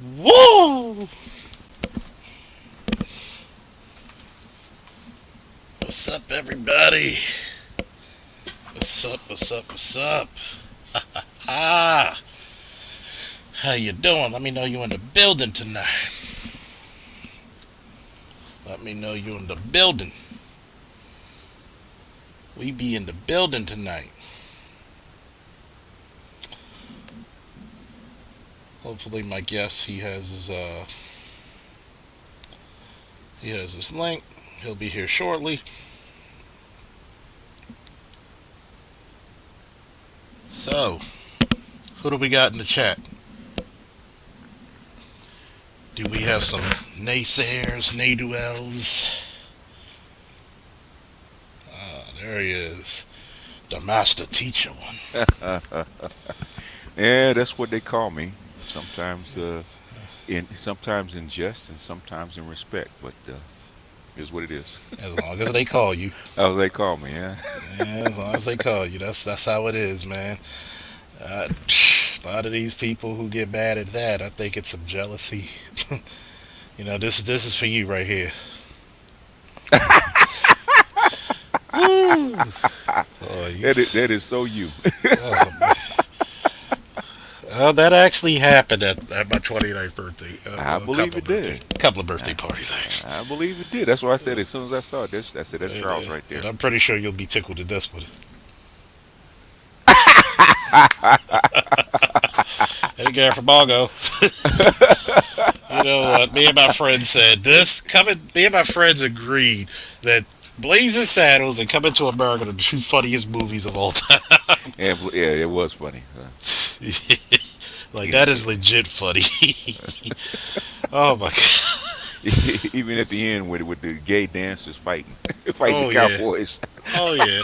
Woo! What's up, everybody? What's up? What's up? What's up? Ah, how you doing? Let me know you in the building tonight. Let me know you in the building. We be in the building tonight. Hopefully, my guest he has his link. He'll be here shortly. So, who do we got in the chat? Do we have some naysayers, naduels? There he is, the master teacher one. Yeah, that's what they call me. Sometimes, sometimes in jest and sometimes in respect. But is what it is. As long as they call you. That's what they call me. Yeah. Yeah, as long as they call you. That's how it is, man. A lot of these people who get mad at that, I think it's some jealousy. This is for you right here. Woo! Oh, That is so you. oh, man. That actually happened at my 29th birthday. I believe it did. A couple of birthday parties, actually. I believe it did. That's why I said as soon as I saw it, I said that's Charles right there. And I'm pretty sure you'll be tickled to death with it. Hey, guy from Bongo. You know what? Me and my friend said this. Me and my friends agreed that Blazing Saddles and Coming to America are the two funniest movies of all time. Yeah, it was funny. Like, that is legit funny. Oh my god. Even at the end with the gay dancers fighting the Oh yeah. cowboys. Oh yeah.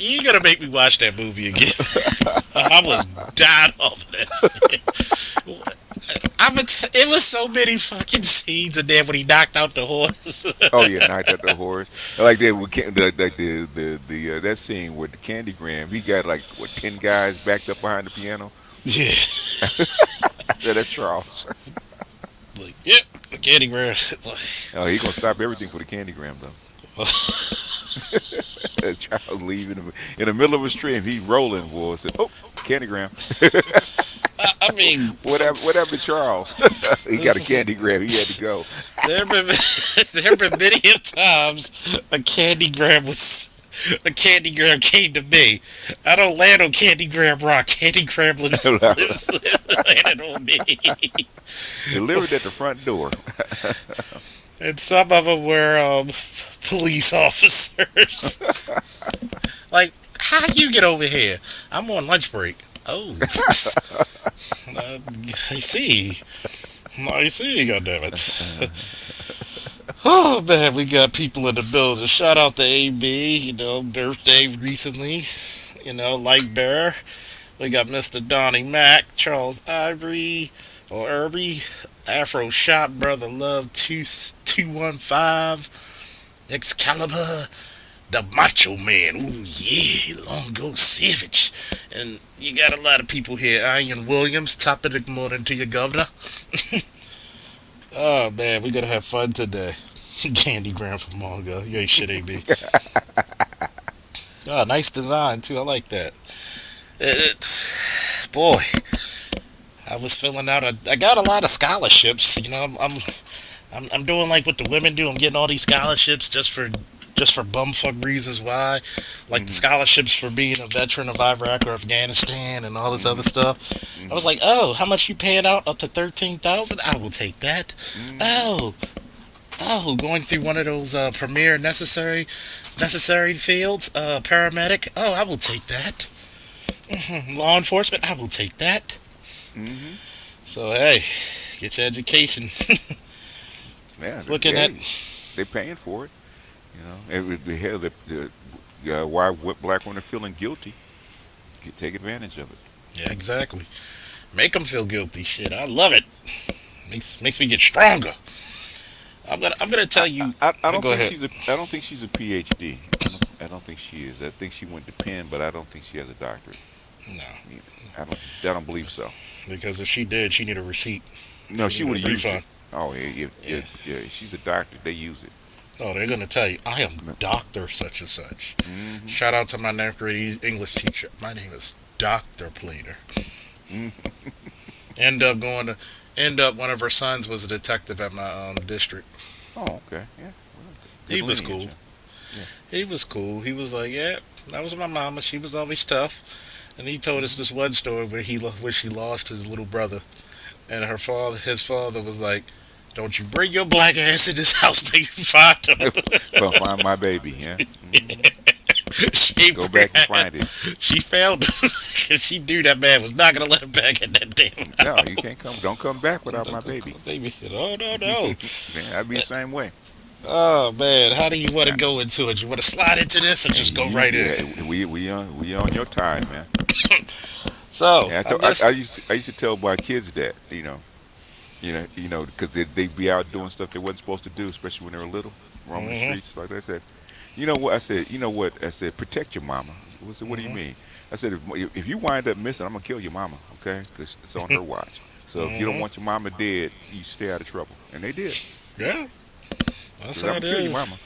You gotta make me watch that movie again. I was dying off of that shit. It was so many fucking scenes in there when he knocked out the horse. Oh yeah, knocked out the horse. Like that scene with the Candygram. He got like 10 guys backed up behind the piano. Yeah. Yeah, that's Charles. Like, yep, the Candygram. Oh, he gonna stop everything for the Candygram though. Charles leaving in the middle of a stream. He rolling, boy. Said, "Oh, Candygram." I mean, whatever, Charles. He got a Candygram. He had to go. There have been many times a candygram came to me. I don't land on Candygram Rock. Candygram landed on me. Delivered at the front door. And some of them were police officers. Like, how you get over here? I'm on lunch break. Oh, I see. Goddammit. Oh man, we got people in the building. Shout out to AB, birthday recently. Light Bearer. We got Mr. Donnie Mac, Charles Ivory, or Irby, Afro Shop, Brother Love 215, Excalibur, the Macho Man. Ooh yeah, Long Ghost Savage. And you got a lot of people here. Ian Williams, top of the morning to your governor. Oh man, we're gonna have fun today. Candygram from Mongo. You ain't shit, AB. Oh, nice design too. I like that. It's boy. I was filling out. I got a lot of scholarships. I'm doing like what the women do. I'm getting all these scholarships just for bumfuck reasons. Why? Like the scholarships for being a veteran of Iraq or Afghanistan and all this other stuff. I was like, oh, how much you paying out? Up to 13,000? I will take that. Oh, going through one of those premier necessary fields, paramedic. Oh, I will take that. Law enforcement. I will take that. Mm-hmm. So hey, get your education. Yeah, Looking at they paying for it. Why black women are feeling guilty? You take advantage of it. Yeah, exactly. Make them feel guilty. Shit, I love it. Makes me get stronger. I'm gonna tell you. I don't Go think ahead. I don't think she's a PhD. I don't think she is. I think she went to Penn, but I don't think she has a doctorate. No, I don't believe so. because if she did, she need a receipt. No, She she needed would a have used it. refund. Oh, yeah, Yeah. yeah. She's a doctor. They use it. Oh, they're gonna tell you, I am Doctor such and such. Mm-hmm. Shout out to my ninth grade English teacher. My name is Doctor Plater. Mm. End up going to, end up one of her sons was a detective at my district. Oh, okay. Yeah. Well, He good was lineage. cool. Huh? Yeah. He was cool. He was like, yeah, that was my mama. She was always tough. And he told us this one story where she lost his little brother, and his father was like, "Don't you bring your black ass in this house till you find him." Gonna find my baby. Yeah. Hmm. she Go back and find it. she found him because she knew that man was not gonna let him back in that damn No, you house. can't come. Don't come back without my baby. Baby, oh no no. Man, I'd be the same way. Oh man, how do you want to Yeah. go into it? You want to slide into this or Hey, just go right in? yeah, we on your time, man. So Yeah, I missed. I used to tell my kids that, because they be out doing stuff they wasn't supposed to do, especially when they were little, roaming the Hmm. streets. Like I said, you know what I said? You know what I said? Protect your mama. I said, what do you Hmm. mean? I said, if you wind up missing, I'm gonna kill your mama, okay? Because it's on her watch. So if you don't Hmm. want your mama dead, you stay out of trouble. And they did. Yeah, that's Said, how I'm it gonna kill your is. mama.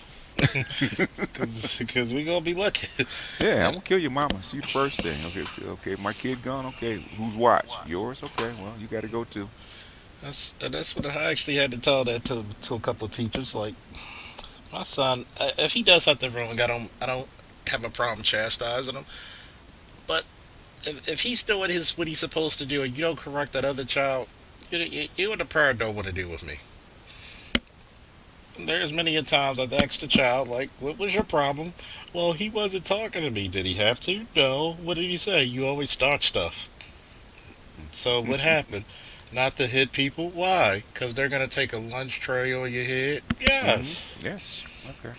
Because we gonna be looking. Yeah, I'm gonna kill your mama. See the first thing. Okay, okay, my kid gone. Okay, whose watch? Yours? Okay, well, you got to go too. That's what I actually had to tell that to a couple of teachers. Like my son, if he does something wrong, I don't have a problem chastising him. But if he's doing what he's supposed to do, and you don't correct that other child, you and the parent don't want to deal with me. There's many a times I've asked the child, like, what was your problem? Well, he wasn't talking to me. Did he have to? No. What did he say? You always start stuff. So what happened? Not to hit people? Why? Because they're going to take a lunch tray on your head? Hmm. Yes. Yes. Okay.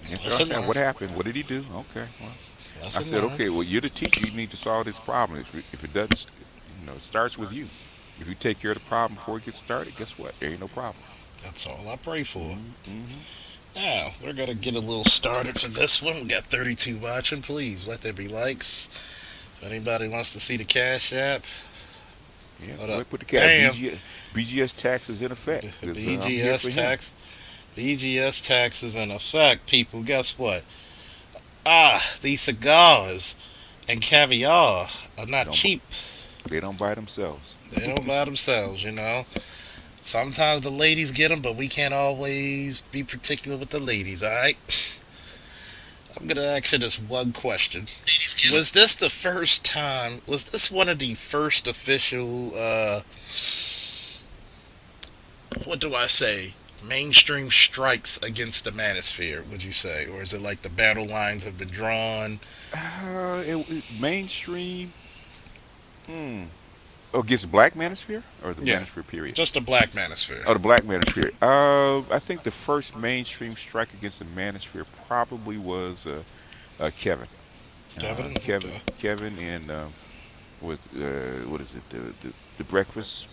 Yes, I Lesson understand. learned. What happened? What did he do? Okay. Well, I Lesson said, learned. okay. Well, you're the teacher. You need to solve this problem. If it doesn't, it starts with you. If you take care of the problem before it gets started, guess what? There ain't no problem. That's all I pray for. Mm-hmm. Now, we're going to get a little started for this one. We got 32 watching. Please let there be likes. If anybody wants to see the Cash App, Yeah. hold Go up. ahead, put the cat. Bam. BGS tax is in effect because I'm here for BGS him. tax. BGS tax is in effect, people. Guess what? Ah, these cigars and caviar are not Don't cheap. they don't buy themselves. They don't buy themselves, you know. Sometimes the ladies get them, but we can't always be particular with the ladies, alright? I'm going to ask you this one question. Was this the first time, was this one of the first official, what do I say, mainstream strikes against the manosphere, would you say? Or is it like the battle lines have been drawn? Mainstream. Hmm. Oh, against the black manosphere or the Yeah, manosphere period? just the black manosphere. Oh, the black manosphere. I think the first mainstream strike against the manosphere probably was Kevin. Kevin? Okay. Kevin, and with what is it? The breakfast,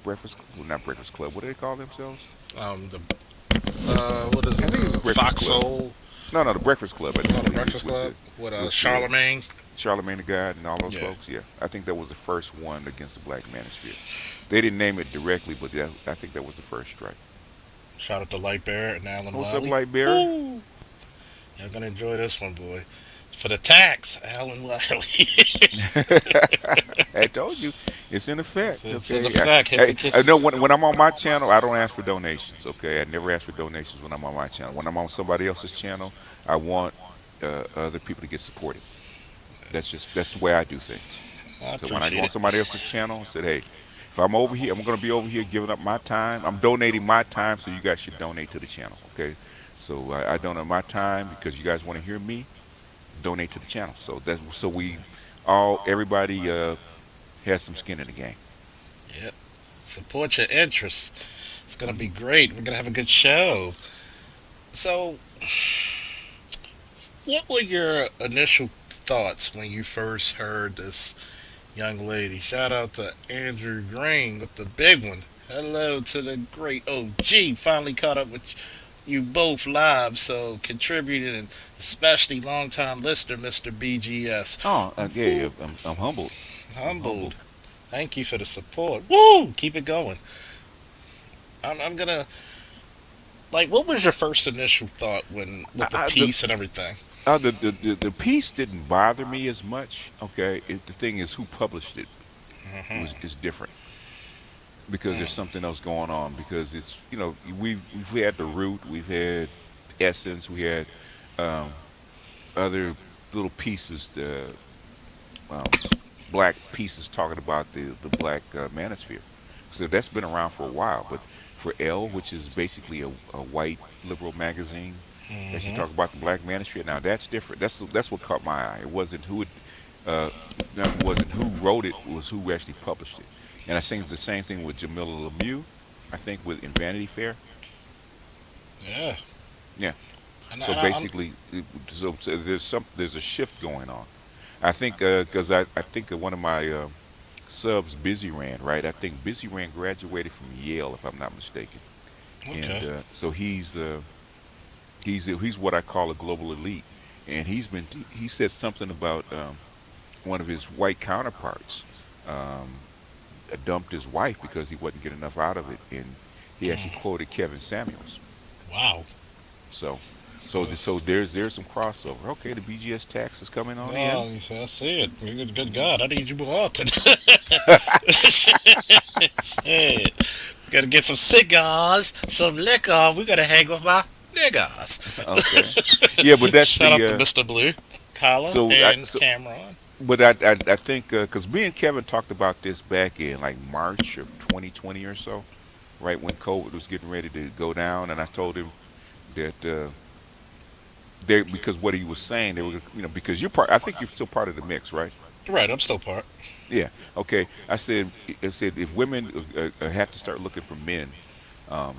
well, not Breakfast Club. What do they call themselves? The, what is I think it's the it? Breakfast Club. Foxhole? No, the Breakfast Club. I Oh, the think it is Breakfast Club? With with Charlemagne? Charlemagne the God and all those Yeah. folks. Yeah, I think that was the first one against the black manosphere. They didn't name it directly, but I think that was the first strike. Shout out to Light Bear and Alan What's up, Wiley. Lightbearer? Woo! Y'all gonna enjoy this one, boy. For the tax, Alan Wiley. I told you, it's in effect. It's in Okay, effect. Hit the I kid. know when I'm on my channel, I don't ask for donations. Okay, I never ask for donations when I'm on my channel. When I'm on somebody else's channel, I want other people to get supported. That's the way I do things. I So when I go appreciate on it. somebody else's channel, I said, hey, if I'm over here, I'm going to be over here giving up my time. I'm donating my time, so you guys should donate to the channel. Okay, so I donate my time because you guys want to hear me. Donate to the channel. So we all everybody has some skin in the game. Yep. Support your interests. It's gonna be great. We're gonna have a good show. So, what were your initial thoughts when you first heard this young lady? Shout out to Andrew Green with the big one. Hello to the great OG. Finally caught up with you both live, so contributed and especially longtime listener, Mr. BGS. Oh, yeah, I'm humbled. I'm Humbled. humbled. Thank you for the support. Woo! Keep it going. I'm gonna like. What was your first initial thought when with the I, piece and everything? the piece didn't bother me as much. Okay, the thing is, who published it was is different because there's something else going on. Because it's we've had the root, we've had essence, we had um, other little pieces, the um, black pieces talking about the black manosphere. So that's been around for a while. But for Elle, which is basically a white liberal magazine, that she talked about the black manosphere. Now that's different. That's what caught my eye. It wasn't who it, uh, wasn't who wrote it. It was who actually published it. And I think the same thing with Jamila Lemieux. I think with in Vanity Fair. Yeah, Yeah. and, So I'm basically, so there's a shift going on. I think because I think one of my subs, Busy Ran, right? I think Busy Ran graduated from Yale, if I'm not mistaken, and okay. so he's what I call a global elite, and he said something about one of his white counterparts um, dumped his wife because he wasn't getting enough out of it, and he actually quoted Kevin Samuels. Wow. So so there's some crossover. Okay, the BGS tax is coming on in. Oh, I see it. Good God, I need you more often. Shit. Gotta get some cigars, some liquor. We gotta hang with my niggas. Okay, yeah, but that's Shout out the to Mr. Blue, Kyla, so and Cameron. but I think because me and Kevin talked about this back in like March of 2020 or so, right when COVID was getting ready to go down, and I told him that they because what he was saying they were because you're part. I think you're still part of the mix, right? Right, I'm still part. Yeah. Okay. I said if women have to start looking for men, um,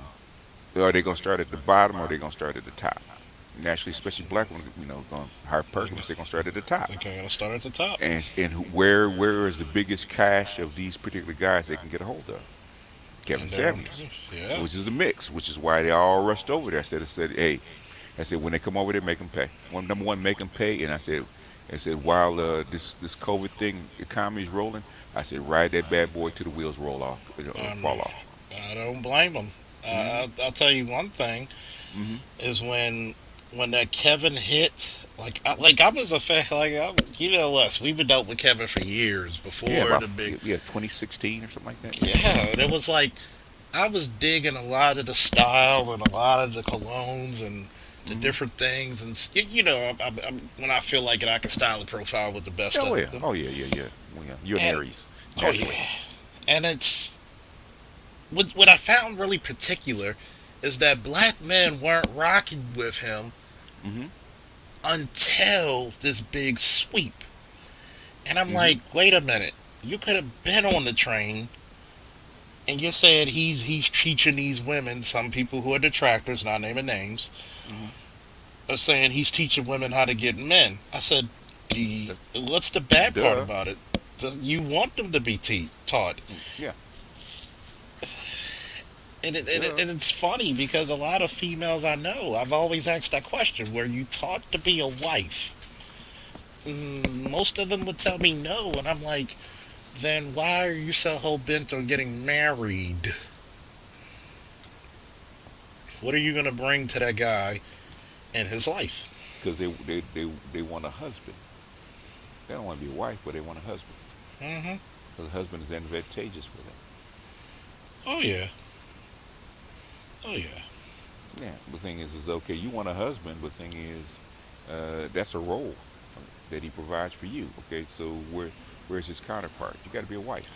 are they going to start at the bottom or are they going to start at the top? Naturally, especially black women, going higher I think, Perkins, they're going to start at the I top. think I'm gonna start at the top. And where is the biggest cache of these particular guys they can get a hold of? Kevin And Samuels, yeah, which is the mix, which is why they all rushed over there. I said, hey, I said when they come over there, make them pay. Number one, make them pay. And I said while this COVID thing economy is rolling, I said ride that bad boy till the wheels roll off, um, fall off. I don't blame them. Hmm. I'll tell you one thing Hmm. is when that Kevin hit. Like I was a fan. You know us. We've been dealt with Kevin for years Yeah, before about the big. yeah 2016 or something like that. Yeah. Yeah, and it was like I was digging a lot of the style and a lot of the colognes and the Hmm. different things. And when I feel like it, I can style a profile with the best Oh of yeah. them. Oh yeah. Yeah. Yeah. Well, yeah. You're an And Aries oh naturally. yeah, and it's what I found really particular is that black men weren't rocking with him Hmm. until this big sweep. And I'm Hmm. like, wait a minute, you could have been on the train. And you said he's teaching these women, some people who are detractors, not naming names, Hmm. are saying he's teaching women how to get men. I said, what's the bad part Duh. about it? You want them to be taught. Yeah. Duh. And it's funny because a lot of females I know, I've always asked that question: were you taught to be a wife? Most of them would tell me no, and I'm like, then why are you so hell bent on getting married? What are you going to bring to that guy in his life? Because they want a husband. They don't want to be a wife, but they want a husband. Hmm. Because a husband is advantageous for them. Oh yeah, oh yeah. Yeah. The thing is okay. You want a husband, but the thing is, that's a role that he provides for you. Okay. So where's his counterpart? You got to be a wife.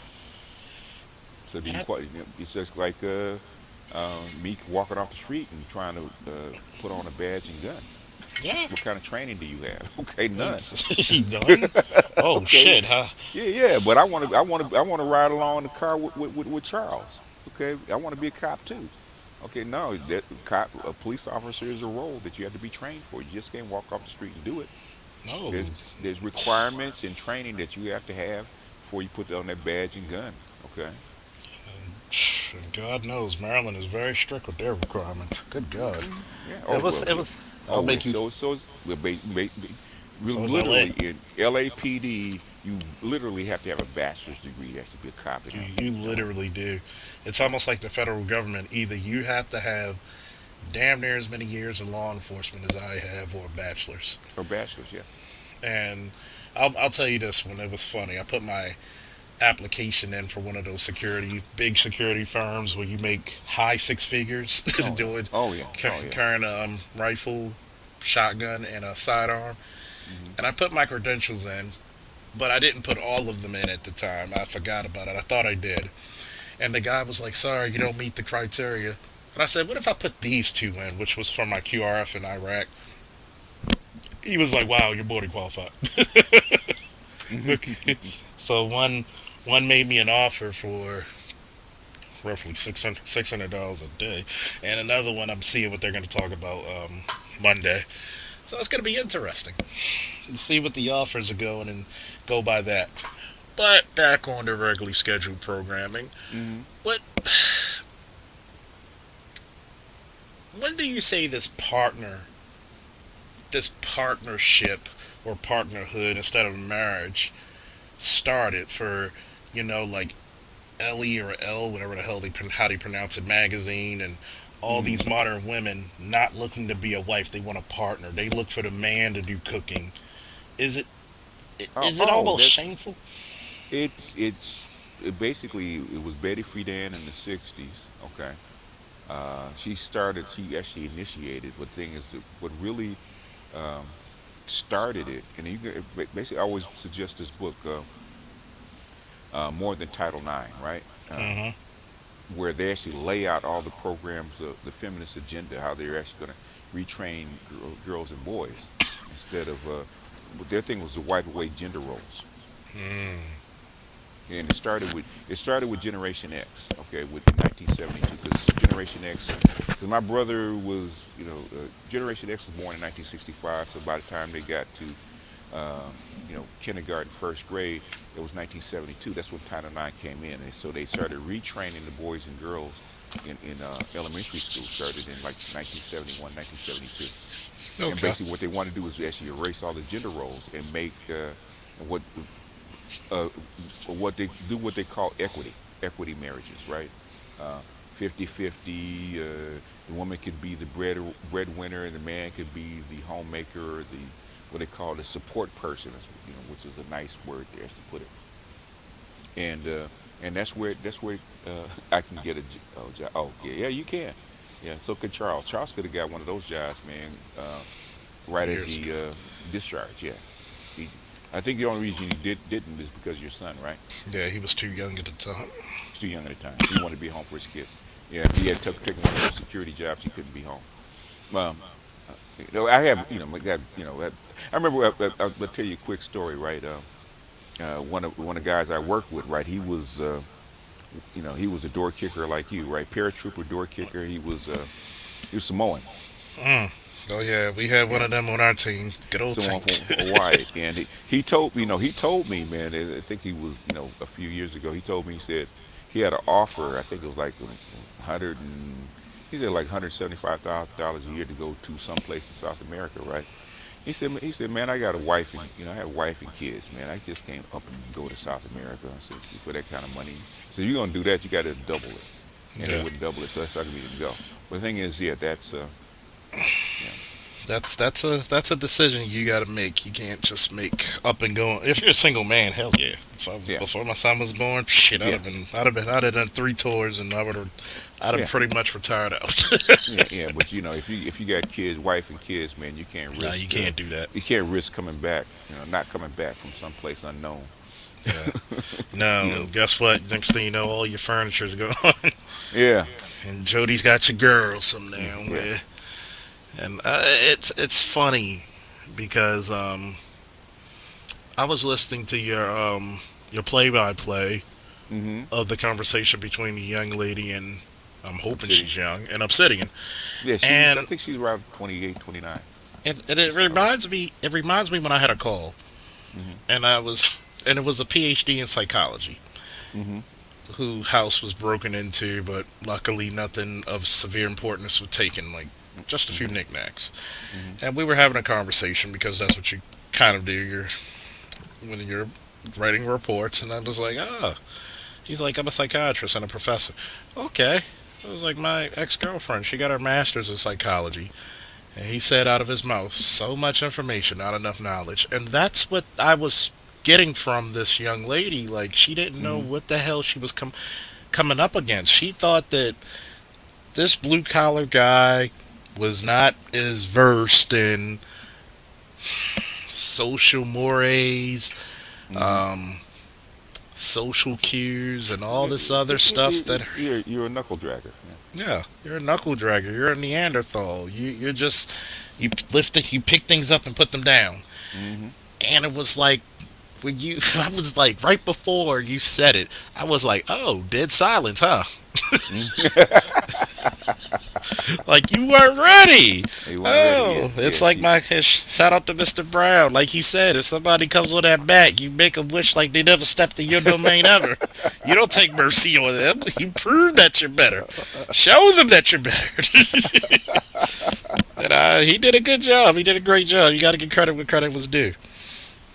So do And you I, quite? It's just like me walking off the street and trying to put on a badge and gun. yeah. What kind of training do you have? Okay, none. It's done. Oh Okay, shit, huh? yeah, yeah, but I want to ride along in the car with Charles. Okay, I want to be a cop too. Okay, no, that a police officer is a role that you have to be trained for. You just can't walk off the street and do it. No. There's requirements and training that you have to have before you put on that badge and gun. Okay. And God knows Maryland is very strict with their requirements. Good God. Yeah. It Oh was. well. It Yeah. was. I'll Oh, make it's you. so well, So is L.A. literally in LAPD. You literally have to have a bachelor's degree to actually be a cop in You Illinois. literally do. It's almost like the federal government. Either you have to have damn near as many years in law enforcement as I have, or a bachelor's. Or bachelor's, yeah. And I'll tell you this one. It was funny. I put my application in for one of those big security firms where you make high six figures Oh yeah. doing Oh yeah. Oh yeah. carrying a rifle, shotgun, and a sidearm. Hmm. And I put my credentials in, but I didn't put all of them in at the time. I forgot about it. I thought I did. And the guy was like, "Sorry, you don't meet the criteria." And I said, "What if I put these two in?" Which was from my QRF in Iraq. He was like, "Wow, you're boarding qualified." So one made me an offer for roughly $600 a day, and another one I'm seeing what they're going to talk about Monday. So it's going to be interesting to see what the offers are going and go by that. But back on the regularly scheduled programming, Hmm. what when do you say this partnership or partnerhood instead of marriage started for, like Ellie or L, whatever the hell how they pronounce it, magazine, and all Hmm. these modern women not looking to be a wife, they want a partner. They look for the man to do cooking. Is it Oh, is it oh, almost that shameful? it basically it was Betty Friedan in the '60s. Okay, she started. She actually initiated. What thing is what really um, started it? And basically, I always suggest this book, more than Title IX, right? Mm-hmm. Where they actually lay out all the programs, the feminist agenda, how they're actually going to retrain girls and boys instead of their thing was to wipe away gender roles. Mm. And it started with Generation X, okay, with in 1972, because Generation X, because my brother was, Generation X was born in 1965, so by the time they got to, kindergarten, first grade, it was 1972. That's when Title IX came in, and so they started retraining the boys and girls in elementary school, started in like 1971, 1972, and Okay. basically what they want to do is actually erase all the gender roles and make what uh, what they call equity marriages, right? uh, 50-50. The woman could be the breadwinner and the man could be the homemaker, or the what they call the support person, which is a nice word there to put it. And that's where I can get a job. Oh yeah, yeah, you can. Yeah, so could Charles. Charles could have got one of those jobs, man, right as Years he ago. discharged. Yeah, he, I think the only reason he didn't is because of your son, right? Yeah, he was too young at the time. He's too young at the time. He wanted to be home for his kids. Yeah, if he had taken one of those security jobs, he couldn't be home. Um, I have, my God, I remember. I'll tell you a quick story, right? One of the guys I worked with, right? He was a door kicker like you, right? Paratrooper door kicker. He was Samoan. Mm. Oh yeah, we had one Yeah, of them on our team. Good old Samoan Tank. from Hawaii, and he told me, man. I think he was, a few years ago. He told me, he said he had an offer. I think it was like 100 and he said like $175,000 a year to go to some place in South America, right? He said, man, I got a wife and I have a wife and kids, man. I just can't up and go to South America. I said, for that kind of money. So you're gonna do that, you got to double it, and they Yeah, wouldn't double it, so that's not gonna be the go. But the thing is, yeah, that's yeah, that's a decision you got to make. You can't just make up and go. If you're a single man, hell yeah. yeah, Before my son was born, shit, yeah, I'd have done 3 tours, and I'd have yeah, pretty much retired out. yeah, yeah. But if you got kids, wife and kids, man, you can't Nah, you risk can't do that. you can't risk coming back, not coming back from someplace unknown. Yeah. No, you know, and guess what? Next thing you know, all your furniture's gone, yeah, and Jody's got your girl some now. yeah, And it's funny because I was listening to your play-by-play mm-hmm. of the conversation between the young lady and I'm hoping Obsidian. she's young and Obsidian, Yeah, I and think she's around 28, 29. it Sound right. reminds me when I had a call Mm-hmm. and it was a PhD in psychology Mm-hmm. whose house was broken into, but luckily nothing of severe importance was taken, like just a few Mm-hmm. knickknacks. Mm-hmm. And we were having a conversation because that's what you kind of do. When you're writing reports, and I was like, ah. He's like, I'm a psychiatrist and a professor. Okay. It was like my ex girlfriend. She got her master's in psychology. And he said out of his mouth, so much information, not enough knowledge. And that's what I was getting from this young lady. Like, she didn't know Hmm. what the hell she was coming up against. She thought that this blue collar guy was not as versed in social mores, Hmm. um, social cues, and all this other stuff that. You're a knuckle dragger. Yeah, you're a knuckle dragger. You're a Neanderthal. You're just you pick things up and put them down. Yeah. Hmm. And it was like when you, I was like right before you said it, I was like, oh, dead silence, huh? Like you weren't ready. He wasn't ready. Yeah, Oh, it's yeah. like his shout out to Mr. Brown. Like he said, if somebody comes with that back, you make them wish like they never stepped in your domain ever. You don't take mercy on them. You prove that you're better. Show them that you're better. And he did a good job. He did a great job. You got to give credit where credit was due.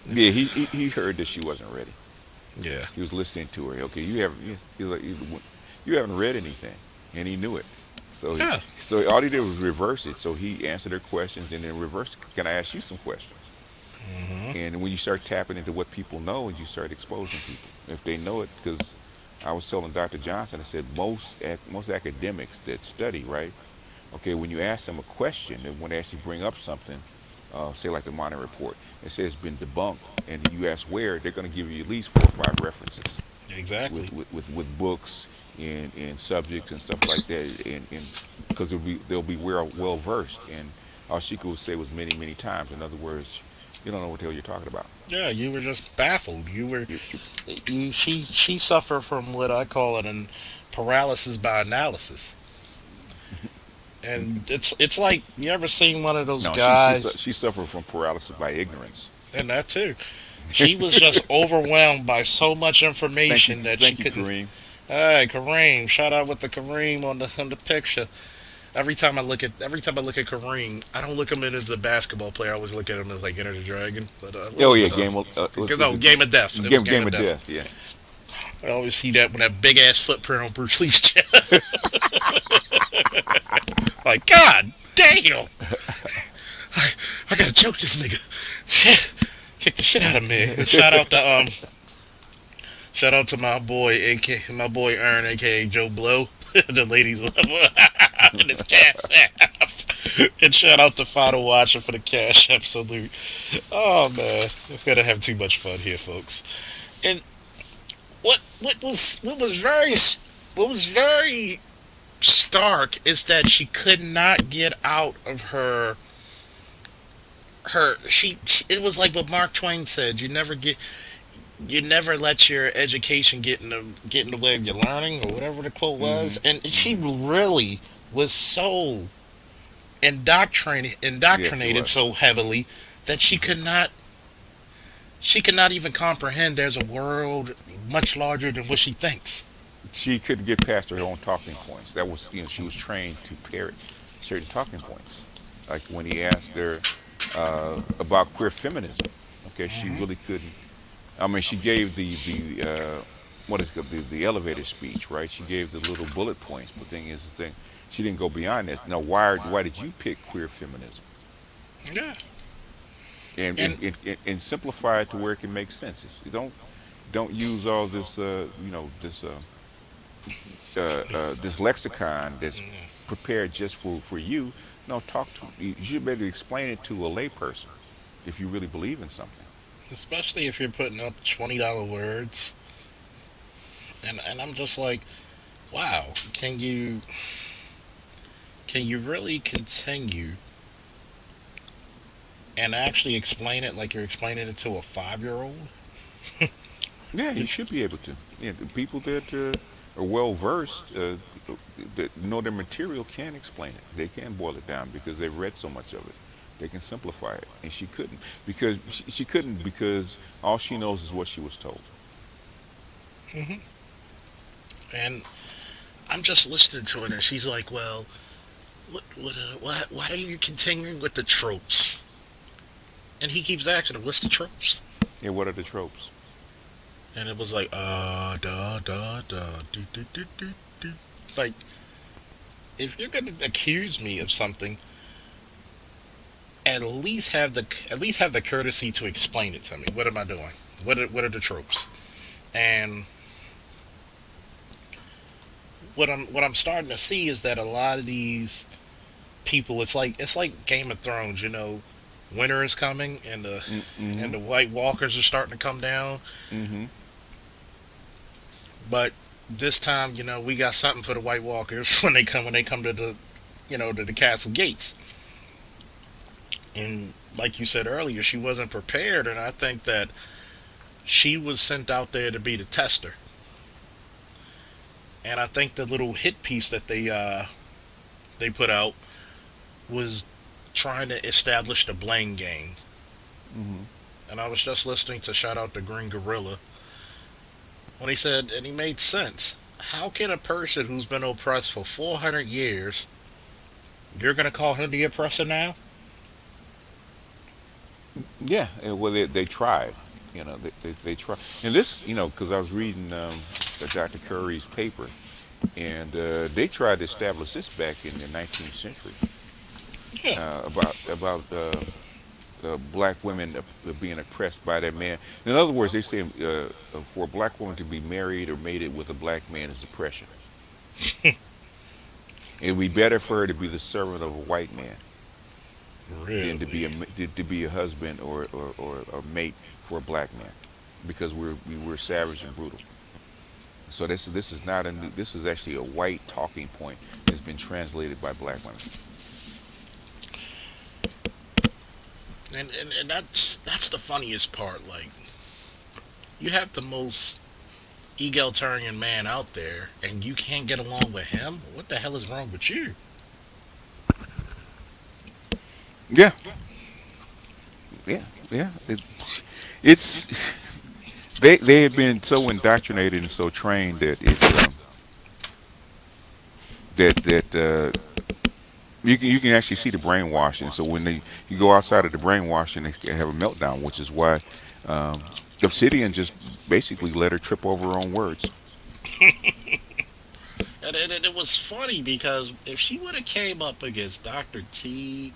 Yeah, he heard that she wasn't ready. Yeah. He was listening to her. Okay, you haven't read anything, and he knew it. Yeah. So all he did was reverse it. So he answered her questions and then reversed. Can I ask you some questions? Hmm. And when you start tapping into what people know, and you start exposing people, if they know it, because I was telling Dr. Johnson, I said most academics that study, right? Okay, when you ask them a question, and when they actually bring up something, say like the Monterey Report, it says it's been debunked, and you ask where, they're going to give you at least 4 or 5 references Exactly. with books and subjects and stuff like that, and because they'll be well versed, and all she could say was many times. In other words, you don't know what the hell you're talking about. Yeah, you were just baffled. You were You, she suffered from what I call it an paralysis by analysis. And it's like you ever seen one of those no, guys, she suffered from paralysis by ignorance. and that too. She was just overwhelmed by so much information that she Thank you, couldn't. Kareem. Hey, Kareem! Shout out with the Kareem on the picture. Every time I look at Kareem, I don't look him in as a basketball player. I always look at him as like Enter the Dragon. But what Oh was yeah, it? was No, it Game of Death. It was Game Game of of Death. Death. Yeah. I always see that when that big ass footprint on Bruce Lee's chest. Like, God damn! I gotta choke this nigga. Shit, kick the shit out of me. And shout out to my boy, my boy Ern, aka Joe Blow. The ladies love in his cash app. And shout out to Final Watcher for the cash app salute. Oh man, we're gonna have too much fun here, folks. And what was very stark is that she could not get out of her it was like what Mark Twain said, you never let your education get in the way of your learning, or whatever the quote Hmm. was. And she Hmm. really was so Yeah, she indoctrinated was. so heavily that she could not even comprehend there's a world much larger than what she thinks. She couldn't get past her own talking points. That was, she was trained to parrot certain talking points. Like when he asked her about queer feminism, okay, she Hmm. really couldn't. I mean, she gave the what is it, the elevator speech, right? She gave the little bullet points, but she didn't go beyond that. Now, why did you pick queer feminism? Yeah. And And simplify it to where it can make sense. You don't use all this this lexicon that's prepared just for you. No, you should be able to explain it to a layperson if you really believe in something. especially if you're putting up $20 words, and I'm just like, wow, can you really continue and actually explain it like you're explaining it to a 5-year old? Yeah, you should be able to. Yeah, the people that are well versed, that know their material, can explain it. They can boil it down because they've read so much of it. They can simplify it, and she couldn't because she couldn't because all she knows is what she was told. Hmm. And I'm just listening to it, and she's like, well, why are you continuing with the tropes? And he keeps asking her, what's the tropes? Yeah, what are the tropes? and it was like da da da do do do do do. Like, if you're gonna accuse me of something, at least have the courtesy to explain it to me. What am I doing? What are the tropes? And what I'm starting to see is that a lot of these people, it's like Game of Thrones. Winter is coming, and Mm-hmm. the White Walkers are starting to come down. Mm-hmm. But this time, we got something for the White Walkers when they come to the castle gates. And like you said earlier, she wasn't prepared, and I think that she was sent out there to be the tester. And I think the little hit piece that they put out was trying to establish the blame game. Mm-hmm. And I was just listening to shout out to Green Gorilla when he said, and he made sense. How can a person who's been oppressed for 400 years, you're going to call him the oppressor now? Yeah, well, they tried. They tried. And this, because I was reading Dr. Curry's paper, and they tried to establish this back in the 19th century Yeah. about black women being oppressed by that man. In other words, they say for a black woman to be married or mated with a black man is oppression. It would be better for her to be the servant of a white man than to Really? be a husband or a mate for a black man, because we were savage and brutal. So this is not a new, this is actually a white talking point that's been translated by black women. And that's the funniest part. Like, you have the most egalitarian man out there, and you can't get along with him. What the hell is wrong with you? Yeah, yeah, yeah. It's they have been so indoctrinated and so trained that you can actually see the brainwashing. So when you go outside of the brainwashing, they have a meltdown, which is why Obsidian just basically let her trip over her own words. And it was funny because if she would have came up against Dr. T,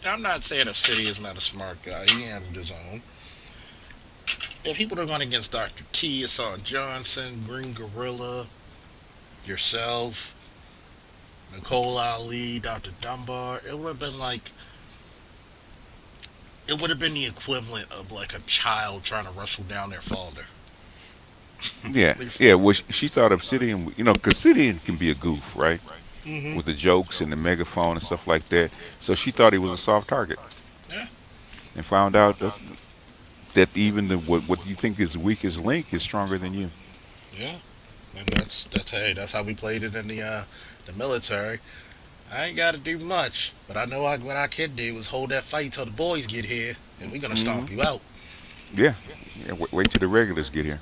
and I'm not saying if City is not a smart guy, he handled his own. If he would have gone against Dr. T, Hassan Johnson, Green Gorilla, yourself, Nicole Ali, Dr. Dunbar, it would have been the equivalent of like a child trying to wrestle down their father. Yeah, yeah. Well, she thought Obsidian, because Obsidian can be a goof, right? Mm-hmm. With the jokes and the megaphone and stuff like that. So she thought he was a soft target, Yeah, and found out that even what you think is the weakest link is stronger than you. yeah. And that's how we played it in the military. I ain't got to do much, but I know what I can do is hold that fight till the boys get here, and we're gonna Hmm. stomp you out. Yeah, yeah. Wait till the regulars get here.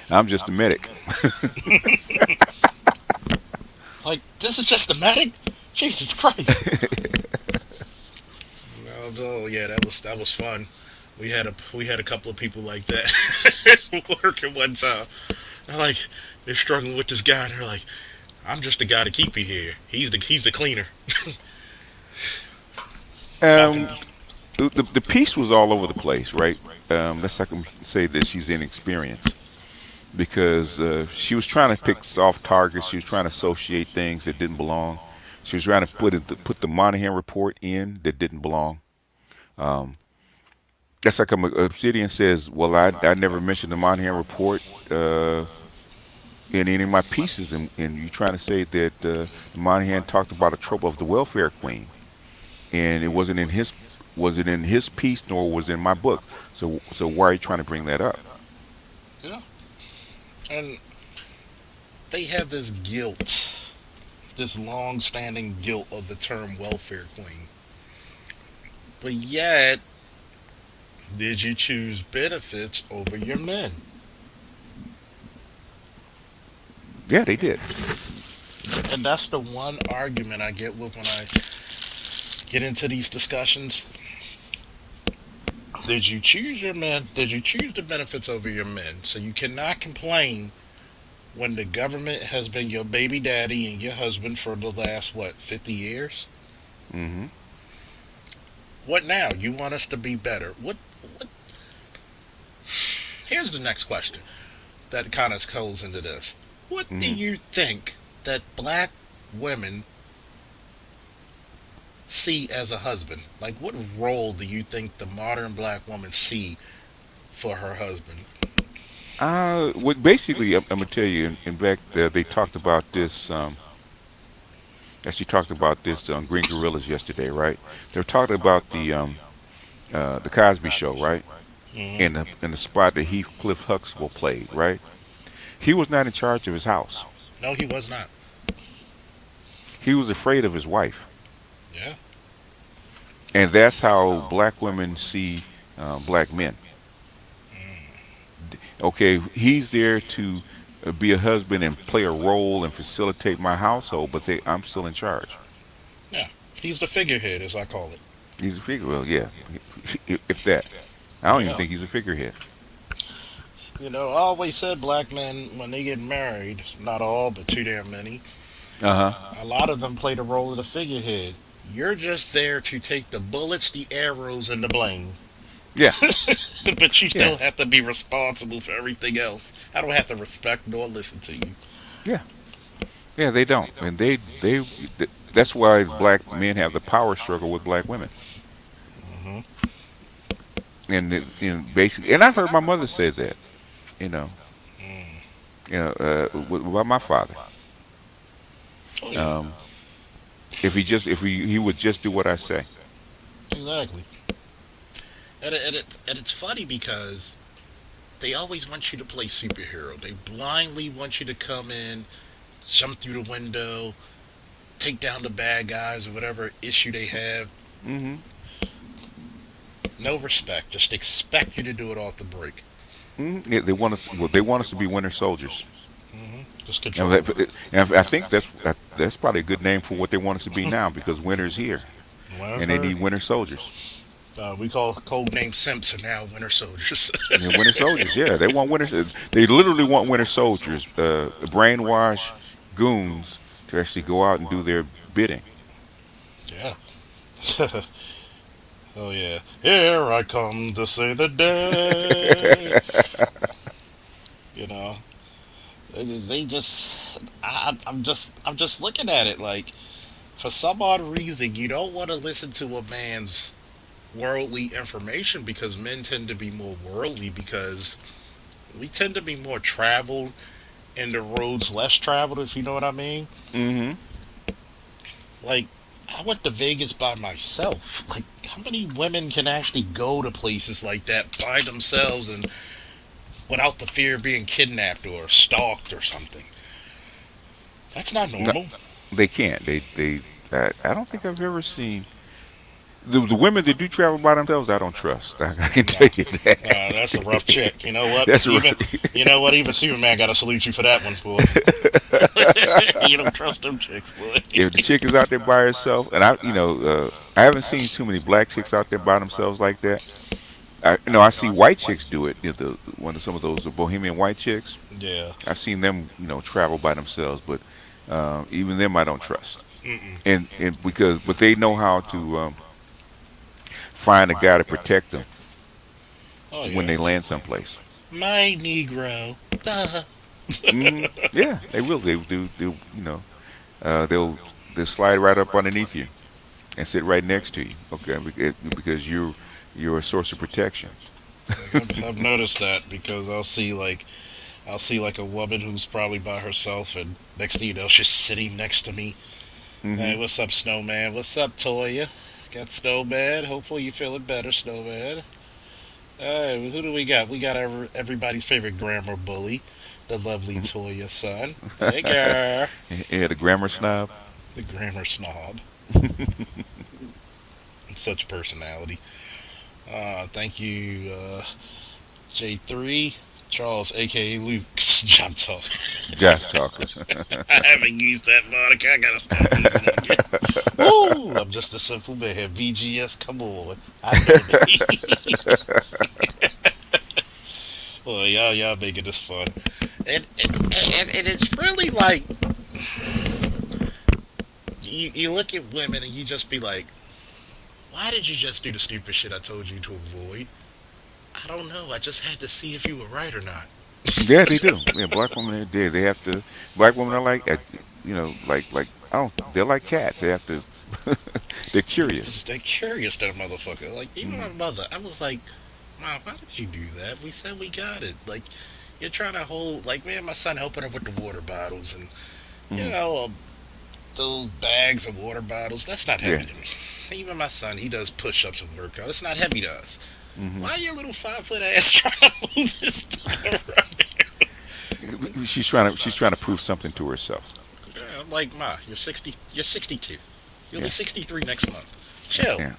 I'm just a medic. Like, this is just a medic. Jesus Christ. No, yeah, that was fun. We had a couple of people like that working one time. They're like, they're struggling with this guy, and they're like, I'm just the guy to keep you here. He's the cleaner. Fucking um, the piece was all over the place, right? Let's not say that she's inexperienced, because she was trying to pick soft targets. She was trying to associate things that didn't belong. She was trying to put the Monahan report in that didn't belong. Um, that's like Obsidian says, well, I never mentioned the Monahan report in any of my pieces, and you trying to say that Monahan talked about a trope of the welfare queen, and it wasn't in his piece, nor was in my book. So why are you trying to bring that up? yeah. And they have this guilt, this long-standing guilt of the term welfare queen. But yet, did you choose benefits over your men? Yeah, they did. And that's the one argument I get with when I get into these discussions. Did you choose your men? Did you choose the benefits over your men? So you cannot complain when the government has been your baby daddy and your husband for the last, what, 50 years? Hmm. What now? You want us to be better? What? Here's the next question that kind of goes into this. What do Hmm. you think that black women see as a husband? Like, what role do you think the modern black woman see for her husband? What basically, I'm gonna tell you. In fact, they talked about this. As she talked about this on Green Gorillas yesterday, right? They're talking about the Cosby Show, right? In Hmm. the spot that Heathcliff Huxtable played, right? He was not in charge of his house. No, he was not. He was afraid of his wife, Yeah. and that's how black women see black men. Okay, he's there to be a husband and play a role and facilitate my household, but I'm still in charge. Yeah. He's the figurehead, as I call it. He's a figure. Well, yeah, if that. I don't even Yeah. think he's a figurehead. I always said black men, when they get married, not all, but too damn many, Uh huh. a lot of them play the role of the figurehead. You're just there to take the bullets, the arrows, and the blame. Yeah. But you Yeah. still have to be responsible for everything else. I don't have to respect nor listen to you. Yeah. Yeah. They don't, and that's why black men have the power struggle with black women. Hmm. Basically, and I've heard my mother say that. You know. Mm. About my father. Oh, yeah. Um, if he would just do what I say. Exactly. And it's funny because they always want you to play superhero. They blindly want you to come in, jump through the window, take down the bad guys or whatever issue they have. Hmm. No respect. Just expect you to do it off the break. Yeah, they want us to be winter soldiers. Just And, control. I think that's probably a good name for what they want us to be now because winter's here Well, I've and they heard. need winter soldiers. We call code name Simps and now Winter Soldiers. Yeah, winter soldiers, yeah, they want winter. They literally want winter soldiers, brainwash goons to actually go out and do their bidding. Yeah. Oh yeah. Here I come to say the day. You know, they just. I'm just looking at it like, for some odd reason, you don't want to listen to a man's worldly information because men tend to be more worldly because we tend to be more traveled and the roads less traveled, if you know what I mean. Hmm. Like, I went to Vegas by myself. Like, how many women can actually go to places like that by themselves and without the fear of being kidnapped or stalked or something? That's not No, normal. they can't. I don't think I've ever seen the women that do travel by themselves. I don't trust. I can Nah, tell you that. that's a rough chick. You know what? That's Even right. you know what? Even Superman got to salute you for that one, boy. You don't trust them chicks, boy. If the chick is out there by herself, and I haven't seen too many black chicks out there by themselves like that. I see white chicks do it. Some of those Bohemian white chicks. Yeah. I've seen them, travel by themselves, but even them I don't trust. Mm-mm. And but they know how to find a guy to protect them Oh when yeah. they land someplace. My Negro. Yeah, they will. They do. They'll slide right up underneath you and sit right next to you. Okay, because you're a source of protection. I've noticed that because I'll see like a woman who's probably by herself, and next thing you know, she's sitting next to me. Hmm. Hey, what's up, Snowman? What's up, Toya? Got Snowman. Hopefully you feeling better, Snowman. Hey, who do we got? We got everybody's favorite grammar bully, the lovely Toya son. Hey, girl. Yeah, the grammar snob. The grammar snob. Such personality. Thank you, J3 Charles, aka Luke. Job talk. Josh talker. I haven't used that moniker. I gotta start using it again. Woo! I'm just a simple man. BGS, come on. I donate. Well, y'all making this fun, and it's really like you look at women and you just be like, why did you just do the stupid shit I told you to avoid? I don't know. I just had to see if you were right or not. Yeah, they do. Yeah, black women, they have to. Black women are like, like I don't. They're like cats. They have to. They're curious. Just they curious, that motherfucker. Like even my Hmm. mother, I was like, Mom, why did you do that? We said we got it. Like you're trying to hold, like me and my son helping her with the water bottles and you Hmm. know those bags of water bottles. That's not Yeah. heavy to me. Even my son, he does push-ups and workout. It's not heavy to us. Hmm. Why are your little 5 foot ass trying to move this stuff around? She's trying to prove something to herself. Yeah, I'm like, Ma, you're 60. You're 62. You'll be Yeah. 63 next month. Chill. Yeah.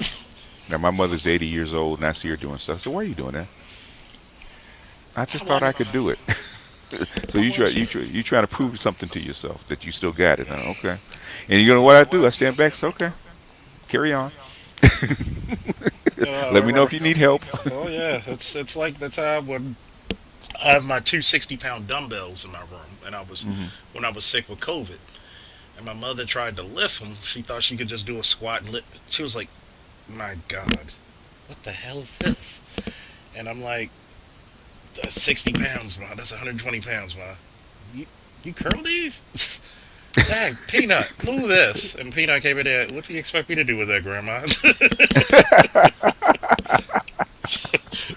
Now my mother's 80 years old, and I see her doing stuff. So why are you doing that? I I just thought I want. could do it. So I want. you trying to prove something to yourself that you still got it. Huh? Okay. And you know what I do? I stand back. So okay, carry on. I Let me know remember. if you need help. Oh yeah, it's like the time when I have my two 60 pound dumbbells in my room, and Hmm. when I was sick with COVID, and my mother tried to lift them. She thought she could just do a squat and lift. She was like, "My God, what the hell is this?" And I'm like, "That's 60 pounds, ma. That's 120 pounds, ma. You you curl these?" Dang, Peanut, move this. And Peanut came in there. What do you expect me to do with that, Grandma?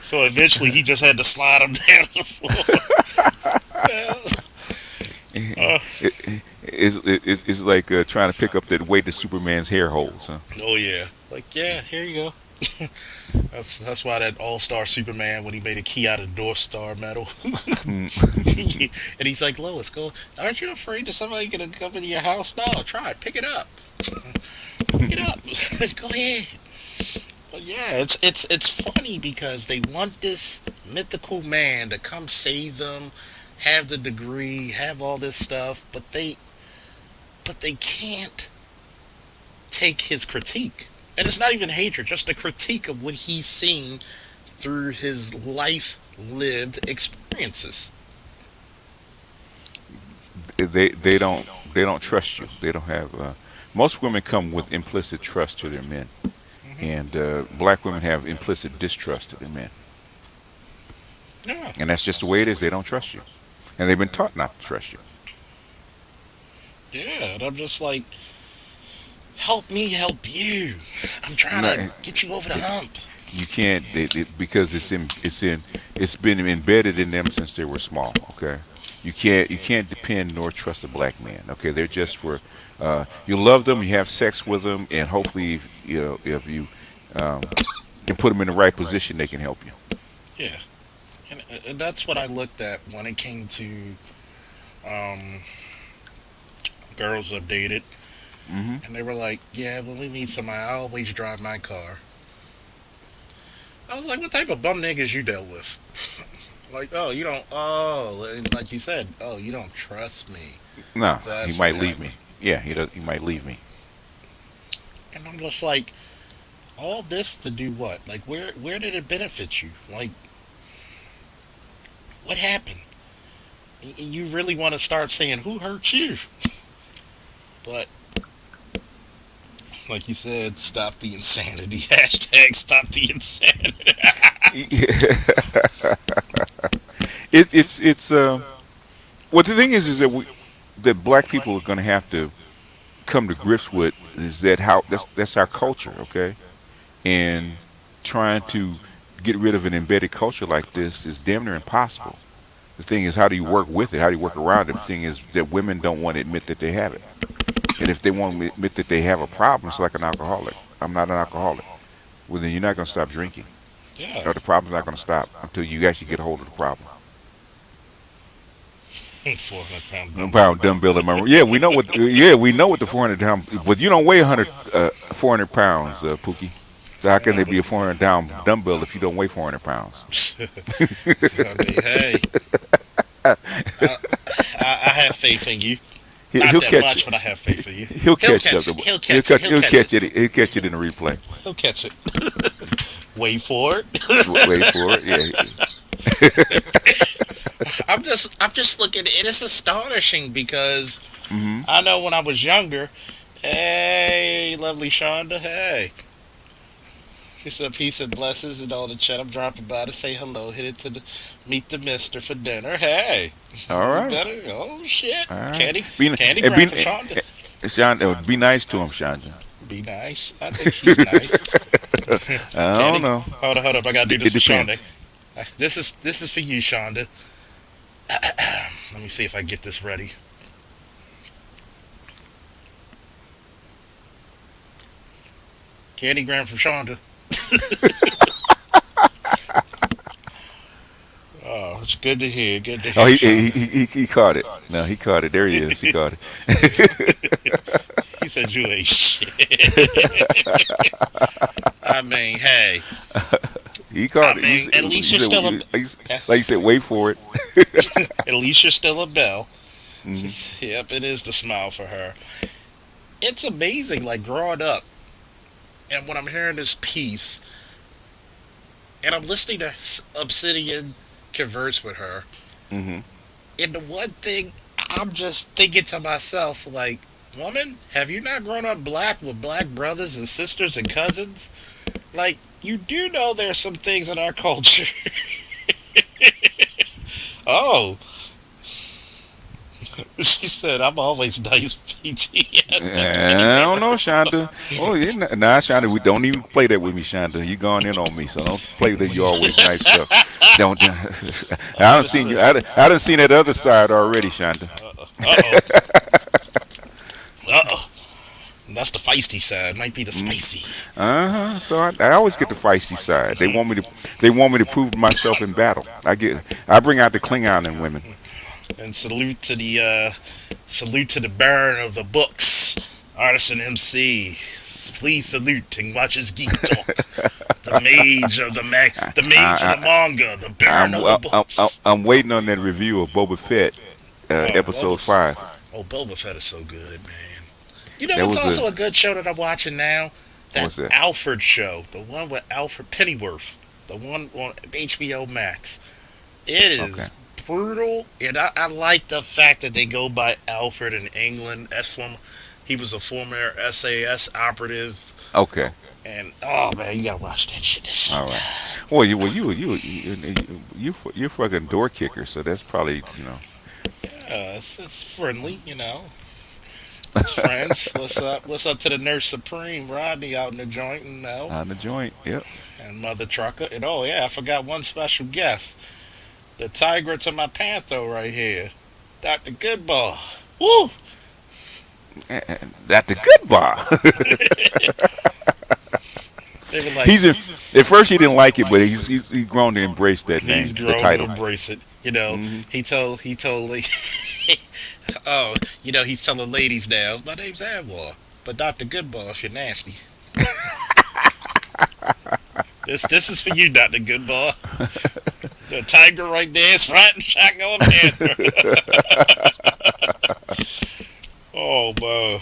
So eventually, he just had to slide him down the floor. Uh, It's like trying to pick up that weight that Superman's hair holds, huh? oh yeah, like yeah, here you go. That's why that All Star Superman, when he made a key out of North Star metal, Mm. and he's like, Lois, go. Aren't you afraid that somebody gonna come into your house? No, try it. Pick it up. Pick it up. Go ahead. But yeah, it's funny because they want this mythical man to come save them, have the degree, have all this stuff, but they can't take his critique. And it's not even hatred, just a critique of what he's seen through his life lived experiences. They don't trust you. They don't have. Most women come with implicit trust to their men, and black women have implicit distrust to their men, Yeah, and that's just the way it is. They don't trust you, and they've been taught not to trust you. yeah. And I'm just like, help me help you. I'm trying No, to get you over the hump. you can't because it's been embedded in them since they were small. Okay, you can't depend nor trust a black man. Okay, they're just for you love them, you have sex with them, and hopefully if you um, can put them in the right position, they can help you. Yeah, and that's what I looked at when it came to um, girls I've dated, Hmm. and they were like, "Yeah, when we meet somebody, I always drive my car." I was like, "What type of bum niggas you dealt with?" Like, oh, you don't. Oh, and like you said, oh, you don't trust me. No, he That's what might leave happened. me. Yeah, he does. He might leave me. And I'm just like, all this to do what? Like, where did it benefit you? Like, what happened? You really want to start saying who hurt you? But like you said, stop the insanity. Hashtag stop the insanity. It's What the thing is that that black people are going to have to come to grips with is that how that's our culture, okay? And trying to get rid of an embedded culture like this is damn near impossible. The thing is, how do you work with it? How do you work around it? The thing is that women don't want to admit that they have it, and if they want to admit that they have a problem, it's like an alcoholic. I'm not an alcoholic. Well, then you're not going to stop drinking, Yeah. or the problem's not going to stop until you actually get a hold of the problem. 400 pound dumbbell. Pound dumbbell in my room. Yeah, we know what. Yeah, we know what the 400 pound. But you don't weigh 400 pounds, Pookie. So how can Yeah, there be a 400 pound dumbbell if you don't weigh 400 pounds? but I mean, hey, I, I have faith in you. Not He'll that catch it. much, but I have faith in you. He'll He'll catch catch up. it. He'll catch it. He'll He'll catch it. catch it. He'll catch it in the replay. He'll catch it. Wait for it. Wait for it. I'm just looking. It is astonishing because Hmm. I know when I was younger. Hey, lovely Shonda. Hey. Peace and peace and blessings and all the chat. I'm dropping by to say hello. Hit it to the meet the mister for dinner. Hey, All you right. better. Oh shit, All right. candy And be, grab for Shonda. Sean, be nice to him, Shonda. Be nice. I think she's nice. I don't Candy. know. Hold up. I gotta do It this for depends. Shonda. This is for you, Shonda. Let me see if I get this ready. Candy gram for Shonda. Oh, it's good to hear. Good to Oh, hear, Shonda. he caught it. No, he caught it. There he is. He caught it. He said you ain't shit. I mean, hey. He I caught it. mean, at least He you're said, still a. like you said, wait for it. At least you're still a belle. Hmm. Yep, it is the smile for her. It's amazing, like growing up, and when I'm hearing this piece, and I'm listening to Obsidian converse with her, Hmm. and the one thing I'm just thinking to myself, like, woman, have you not grown up black with black brothers and sisters and cousins? Like, you do know there's some things in our culture. Oh, she said, I'm always nice, PG. Yes, the candy I don't grabber. know, Shonda. Oh, yeah, nah, Shonda, we don't even play that with me, Shonda. You going in on me, so don't play that. You always nice stuff. Don't. I done seen you. Understood. I done seen that other side already, Shonda. Uh-oh. Uh-oh. That's the feisty side. Might be the spicy. So I always get the feisty side. They want me to prove myself in battle. I bring out the Klingon in women. And salute to the baron of the books, Artisan MC. Please salute and watch his geek talk. The mage of the mage of the I, manga, the baron I'm, of the I'm books. I'm waiting on that review of Boba Fett, Oh, episode 5. Boba Fett is so good, man. You know That what's was also a good show that I'm watching now? That what's that? Alfred show, the one with Alfred Pennyworth, the one on HBO Max. It Okay, is brutal, and I like the fact that they go by Alfred in England. He was a former SAS operative, okay, and oh man, you gotta watch that shit. It's so all right. good. You're fucking door kicker, so that's probably It's friendly, you know. It's friends. What's up? What's up to the nurse supreme, Rodney out in the joint, and Mel on the joint. Yep. and Mother Trucker, and oh yeah, I forgot one special guest, the tiger to my panther right here, Dr. Goodball. Woo! That's the good bar. They were like, He's in, at first he didn't like it, but he's grown to embrace that he's name, the grown to title. embrace it. You know, Hmm. he told like, oh, you know, he's telling ladies now, my name's Anwar, but Dr. Goodball, if you're nasty. This is for you, Dr. Goodball. The tiger right there is riding shotgun panther. Oh man.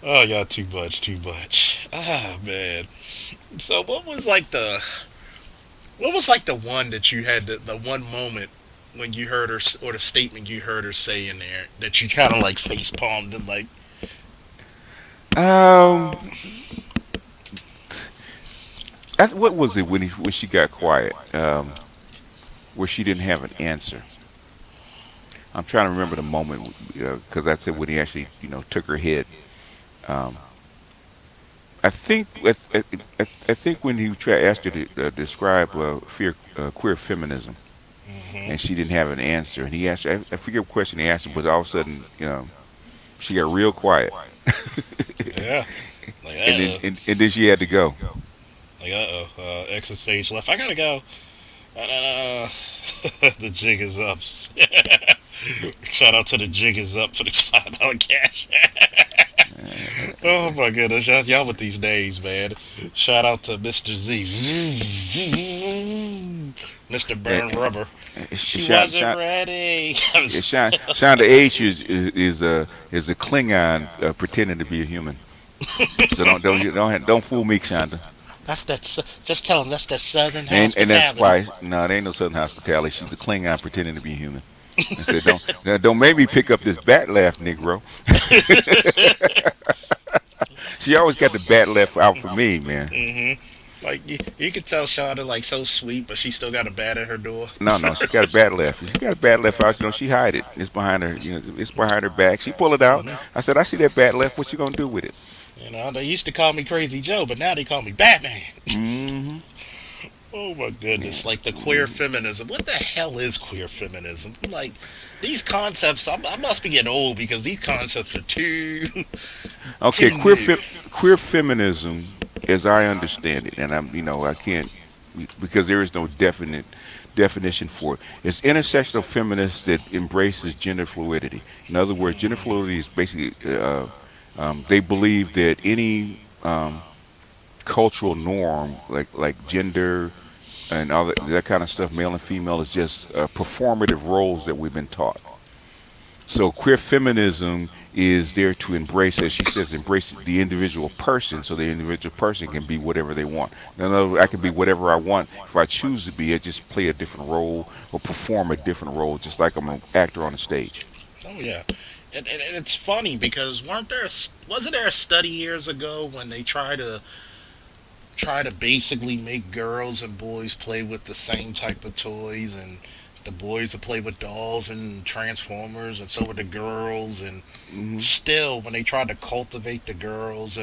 Oh y'all too much, too much. Ah man. So what was like the one that you had the one moment when you heard her or the statement you heard her say in there that you kind of like face palmed and like Um, what was it when she got quiet? Where she didn't have an answer. I'm trying to remember the moment because I said when he actually took her head. Um, I think I think when he asked her to describe queer feminism, hmm and she didn't have an answer, and he asked her, I forget what question he asked her, but all of a sudden she got real quiet, yeah like and then she had to go. exit stage left. I gotta go. The jig is up. Shout out to the jig is up for this $5 cash. Oh my goodness, y'all with these names, man. Shout out to Mr. Z. Mr. And, Burn Rubber. She Shonda, wasn't ready. Shonda H is a Klingon pretending to be a human. So don't fool me, Shonda. That's that. Just tell him that's that Southern And that's hospitality. why no, there ain't no Southern hospitality. She's a Klingon pretending to be human. I said, don't make me pick up this bat laugh, Negro. She always got the bat laugh out for me, man. Like you could tell Shonda like so sweet, but she still got a bat at her door. No, she got a bat laugh. She got a bat laugh out. She hide it. It's behind her. It's behind her back. She pull it out. I said, I see that bat laugh. What you gonna do with it? They used to call me Crazy Joe, but now they call me Batman. Hmm. Oh my Yeah. goodness! Like the queer feminism. What the hell is queer feminism? Like these concepts. I must be getting old because these concepts are too Okay, too new. queer feminism, as I understand it, and I can't because there is no definite definition for it. It's intersectional feminists that embraces gender fluidity. In other words, gender fluidity is basically they believe that any cultural norm like gender and all that kind of stuff, male and female, is just performative roles that we've been taught. So queer feminism is there to embrace, as she says, embrace the individual person, so the individual person can be whatever they want. In other words, I can be whatever I want if I choose to be. I just play a different role or perform a different role, just like I'm an actor on a stage. Oh yeah, and it's funny because wasn't there a study years ago when they try to basically make girls and boys play with the same type of toys and the boys to play with dolls and transformers and so would the girls and Hmm. still when they tried to cultivate the girls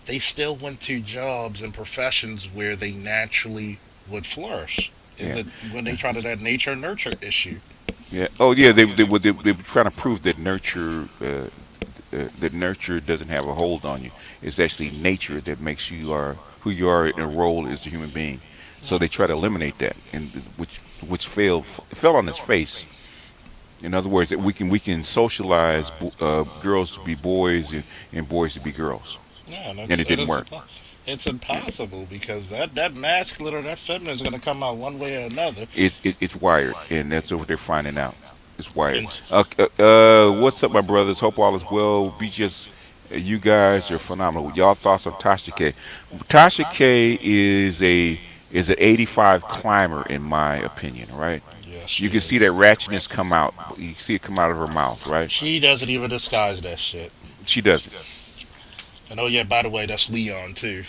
they still went to jobs and professions where they naturally would flourish. Is Yeah. it when they try to that nature nurture issue? Yeah. Oh, yeah. They were trying to prove that nurture doesn't have a hold on you. It's actually nature that makes you are who you are in a role as a human being. So they try to eliminate that, and which fell on its face. In other words, that we can socialize girls to be boys and boys to be girls, Yeah, and that's it didn't work. it's impossible because that masculine or that feminine is going to come out one way or another. It's wired, and that's what they're finding out. It's wired. And What's up, my brothers? Hope all is well. You guys are phenomenal. Y'all thoughts on Tasha K? Tasha K is an 85 climber in my opinion, right? yeah, You she can see that is. ratchetness come out. You can see it come out of her mouth, right? She doesn't even disguise that shit. She doesn't. And oh yeah, by the way, that's Leon too.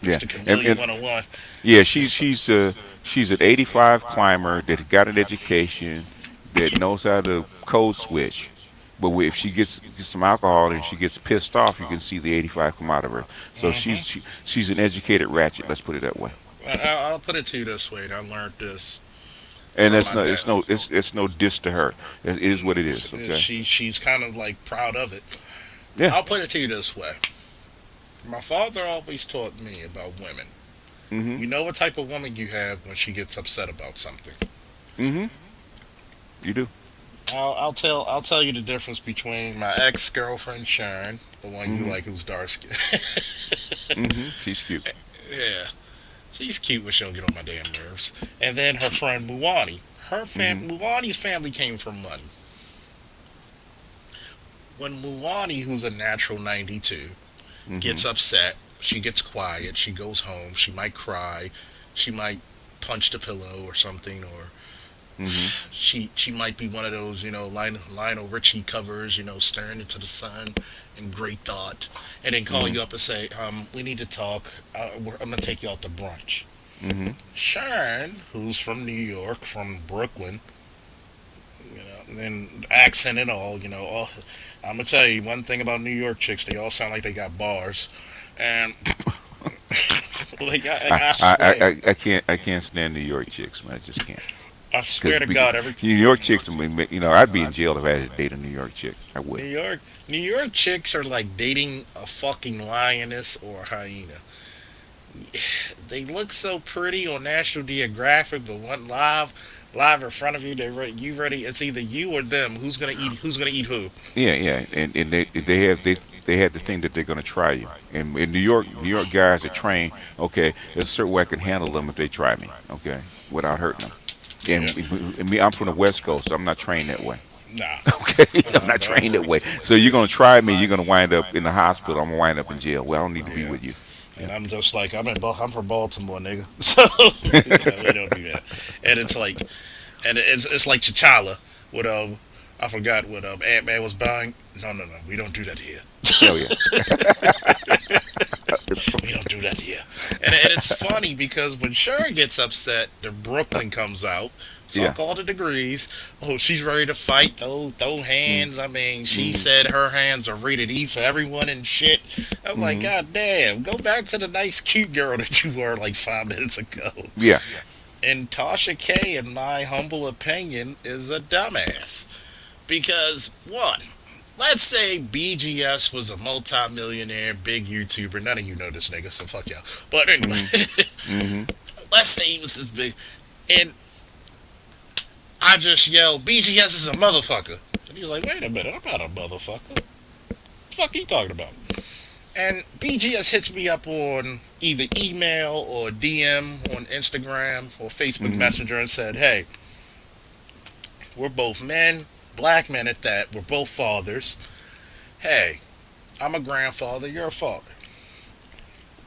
Yeah, Mr. and, Chameleon and 101. yeah, she's an 85 climber that got an education that knows how to code switch. But if she gets some alcohol and she gets pissed off, you can see the 85 come out of her. So Hmm. she's an educated ratchet. Let's put it that way. I'll put it to you this way. I learned this And from that's my no dad. it's no diss to her. It is what it is. Okay. She's kind of like proud of it. Yeah. I'll put it to you this way. My father always taught me about women. Mhm. You know what type of woman you have when she gets upset about something. Mhm. You do. I'll tell you the difference between my ex girlfriend Sharon, the one you Mhm. like who's dark skinned. Mhm. She's cute. Yeah, she's cute when she don't get on my damn nerves. And then her friend Muwani. Mhm. Muwani's family came from money. When Muwani, who's a natural 92, Mhm. gets upset, she gets quiet, she goes home, she might cry, she might punch the pillow or something, or Mhm. she might be one of those, Lionel Richie covers, staring into the sun in great thought, and then call Mhm. you up and say, we need to talk. I'm gonna take you out to brunch. Mhm. Sharon, who's from New York, from Brooklyn, and accent and all, I'm gonna tell you one thing about New York chicks: they all sound like they got bars, and I swear, I can't stand New York chicks, man. I just can't. I Because swear to God, every New York chicks, I mean, I'd be in jail if I had to date a New York chick. I would. New York, New York chicks are like dating a fucking lioness or a hyena. They look so pretty on National Geographic, but one live in front of you, you ready? It's either you or them. Who's gonna eat? Who's gonna eat who? Yeah, yeah, and they have the thing that they're going to try you. And in New York guys are trained. Okay, there's a certain way I can handle them if they try me. Okay, without hurting them. Yeah. And me, I'm from the West Coast, so I'm not trained that way. Nah. Okay, I'm not No. trained that way. So you're gonna try me, you're gonna wind up in the hospital. I'm gonna wind up in jail. Well, I don't need to be Yeah. with you. And Yeah. I'm just like I'm from Baltimore, nigga. So we don't do that. And it's like, and it's like T'Challa with I forgot what Ant Man was buying. No, no, no, we don't do that here. Oh yeah. We don't do that here. And it's funny because when Cher gets upset, the Brooklyn comes out. Yeah. Fuck all the degrees. Oh, she's ready to fight. Throw Mm, hands. I mean, she mm, said her hands are rated E for everyone and shit. I'm like, mm. God damn, go back to the nice, cute girl that you were like 5 minutes ago. Yeah. And Tasha K, in my humble opinion, is a dumbass. Because, one, let's say BGS was a multi-millionaire, big YouTuber. None of you know this nigga, so fuck y'all. But anyway, Mm, mm. let's say he was this big. And I just yelled, BGS is a motherfucker. And he was like, wait a minute, I'm not a motherfucker. What the fuck are you talking about? And BGS hits me up on either email or DM on Instagram or Facebook Mm. Messenger and said, hey, we're both men, black men at that. We're both fathers. Hey, I'm a grandfather, you're a father.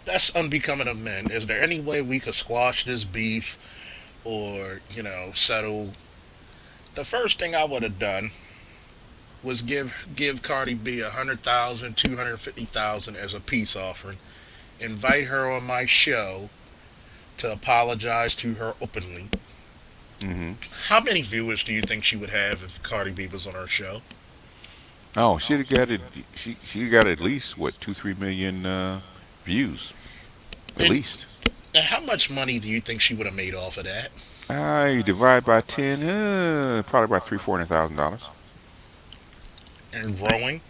That's unbecoming of men. Is there any way we could squash this beef or, settle? The first thing I would have done was give Cardi B 100,000, 250,000 as a peace offering. Invite her on my show to apologize to her openly. Mm. How many viewers do you think she would have if Cardi B was on her show? Oh, she'd got it. She got at least what 2 3 million views, at And, least. and how much money do you think she would have made off of that? I divide by 10, probably about 3 400,000 dollars, And growing?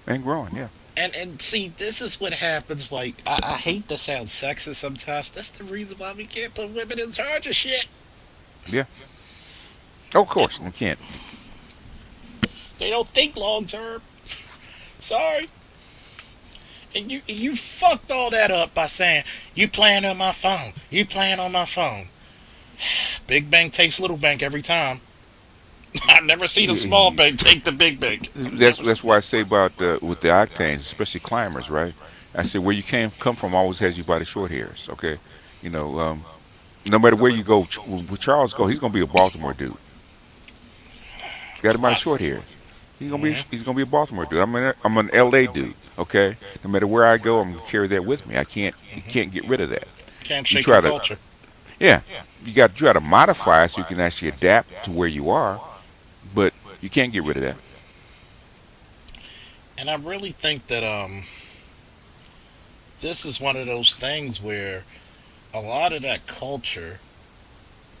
and growing. Yeah. And see, this is what happens. Like, I hate to sound sexist sometimes. That's the reason why we can't put women in charge of shit. Yeah. Oh, of course, we can't. They don't think long term. Sorry. And you fucked all that up by saying, you playing on my phone. You playing on my phone. Big bank takes little bank every time. I've never seen a small bank take the big bank. That's why I say about with the octanes, especially climbers, right? I say where you come from always has you by the short hairs. Okay, you know, no matter where you go, where Charles go, he's gonna be a Baltimore dude. Got him by the short Classic. hairs. Hmm. He's gonna be a Baltimore dude. I'm an LA dude. Okay, no matter where I go, I'm gonna carry that with me. I can't you Hmm. can't get rid of that. Can't You shake your try to culture. yeah, you got to try to modify it so you can actually adapt to where you are, but you can't get rid of that. And I really think that this is one of those things where a lot of that culture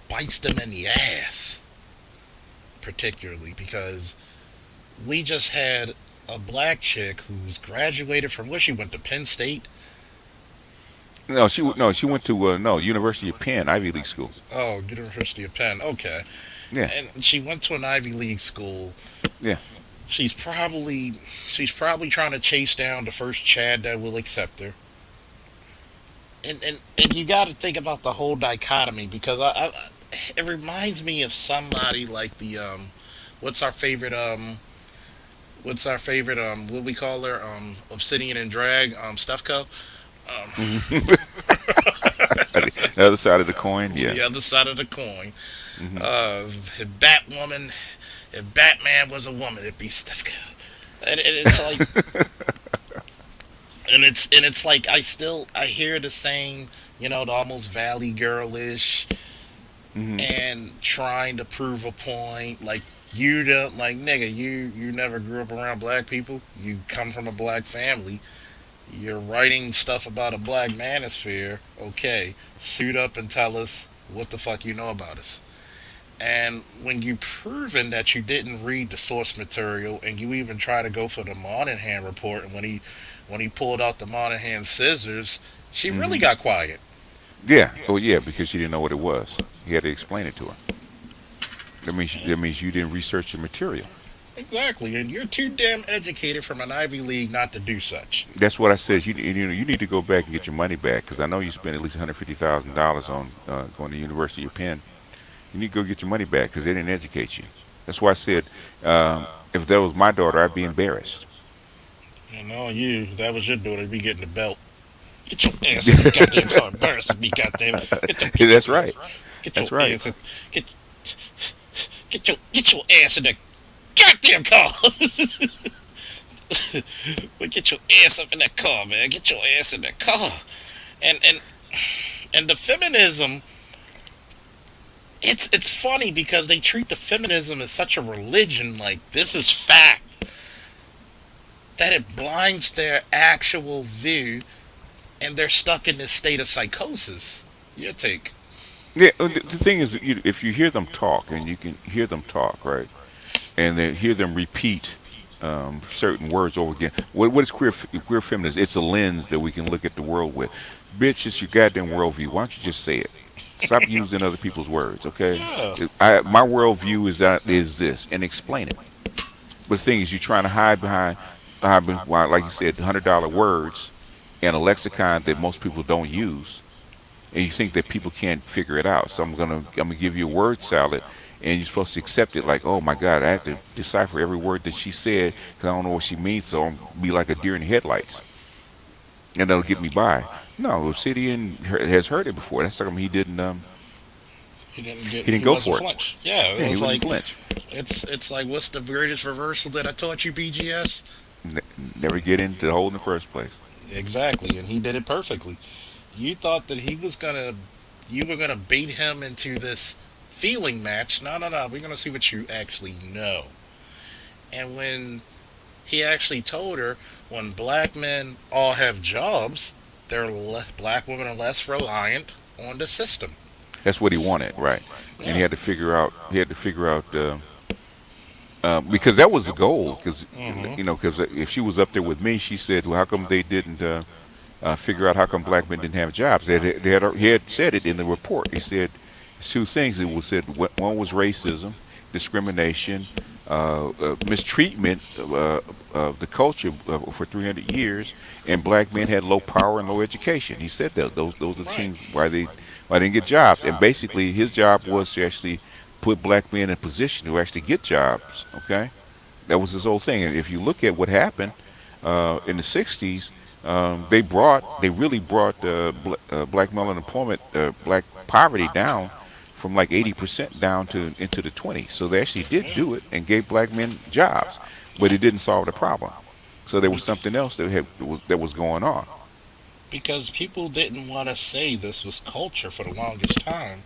bites them in the ass, particularly because we just had a black chick who's graduated from where she went to Penn State. No, she went to no University of Penn, Ivy League school. Oh, University of Penn. Okay, Yeah, and she went to an Ivy League school. yeah, She's probably trying to chase down the first Chad that will accept her. And you got to think about the whole dichotomy because it reminds me of somebody like the what's our favorite what we call her Obsidian and Drag Stefco. hmm. The other side of the coin. Yeah. The other side of the coin. Hmm. If Batwoman, if Batman was a woman, it'd be Stefco. And it's like, and it's like I hear the same, the almost Valley girlish Hmm. and trying to prove a point. Like you don't like nigga, you never grew up around black people. You come from a black family. You're writing stuff about a black manosphere. Okay, suit up and tell us what the fuck you know about us. And when you proven that you didn't read the source material, and you even try to go for the Monahan report, and when he pulled out the Monahan scissors, she really Hmm. got quiet. Yeah. Oh, yeah, because she didn't know what it was. He had to explain it to her. That means you didn't research the material. Exactly, and you're too damn educated from an Ivy League not to do such. That's what I said. You need to go back and get your money back because I know you spent at least $150,000 on going to University of Penn. You need to go get your money back because they didn't educate you. That's why I said, if that was my daughter, I'd be embarrassed. You know, that was your daughter, be getting the belt. Get your ass in this goddamn car. Embarrassing me, goddamn. That's right. Get your That's right. ass in, get, get your ass in the goddamn car. Get your ass up in that car, man. Get your ass in that car. And and and the feminism, it's funny because they treat the feminism as such a religion, like this is fact, that it blinds their actual view, and they're stuck in this state of psychosis. Your take? Yeah. The thing is, if you hear them talk, and you can hear them talk, right, and then hear them repeat certain words over again. What is queer feminism? It's a lens that we can look at the world with. Bitch, it's your goddamn worldview. Why don't you just say it? Stop using other people's words, okay? Yeah, My worldview is this, and explain it. But the thing is, you're trying to hide behind, like you said, $100 words and a lexicon that most people don't use, and you think that people can't figure it out. So I'm gonna give you a word salad, and you're supposed to accept it like, oh my God, I have to decipher every word that she said because I don't know what she means. So I'm be like a deer in the headlights, and that'll get me by. No, Obsidian has heard it before. That's like he didn't he didn't he go wasn't for it. flinch. Yeah, Yeah, it he was wouldn't like flinch. it's like what's the greatest reversal that I taught you, BGS? Never get into the hole in the first place. Exactly, and he did it perfectly. You thought that you were gonna bait him into this feeling match. No, no, no. We're gonna see what you actually know. And when he actually told her, when black men all have jobs, black women are less reliant on the system. That's what he wanted, right? And he Yeah. had to figure out. He had to figure out because that was the goal. Because Hmm. because if she was up there with me, she said, "Well, how come they didn't figure out how come black men didn't have jobs?" He had said it in the report. He said it's two things. It was said one was racism, discrimination, mistreatment of the culture for 300 years, and black men had low power and low education. He said that those are the Right. things why they didn't get jobs. And basically, his job was to actually put black men in a position to actually get jobs. Okay, that was his whole thing. And if you look at what happened in the '60s, they really brought black male unemployment, black poverty down from like 80% down to into the 20s. So they actually did Yeah. do it and gave black men jobs, but it didn't solve the problem. So there was Be- something else that was going on. because people didn't want to say this was culture for the longest time.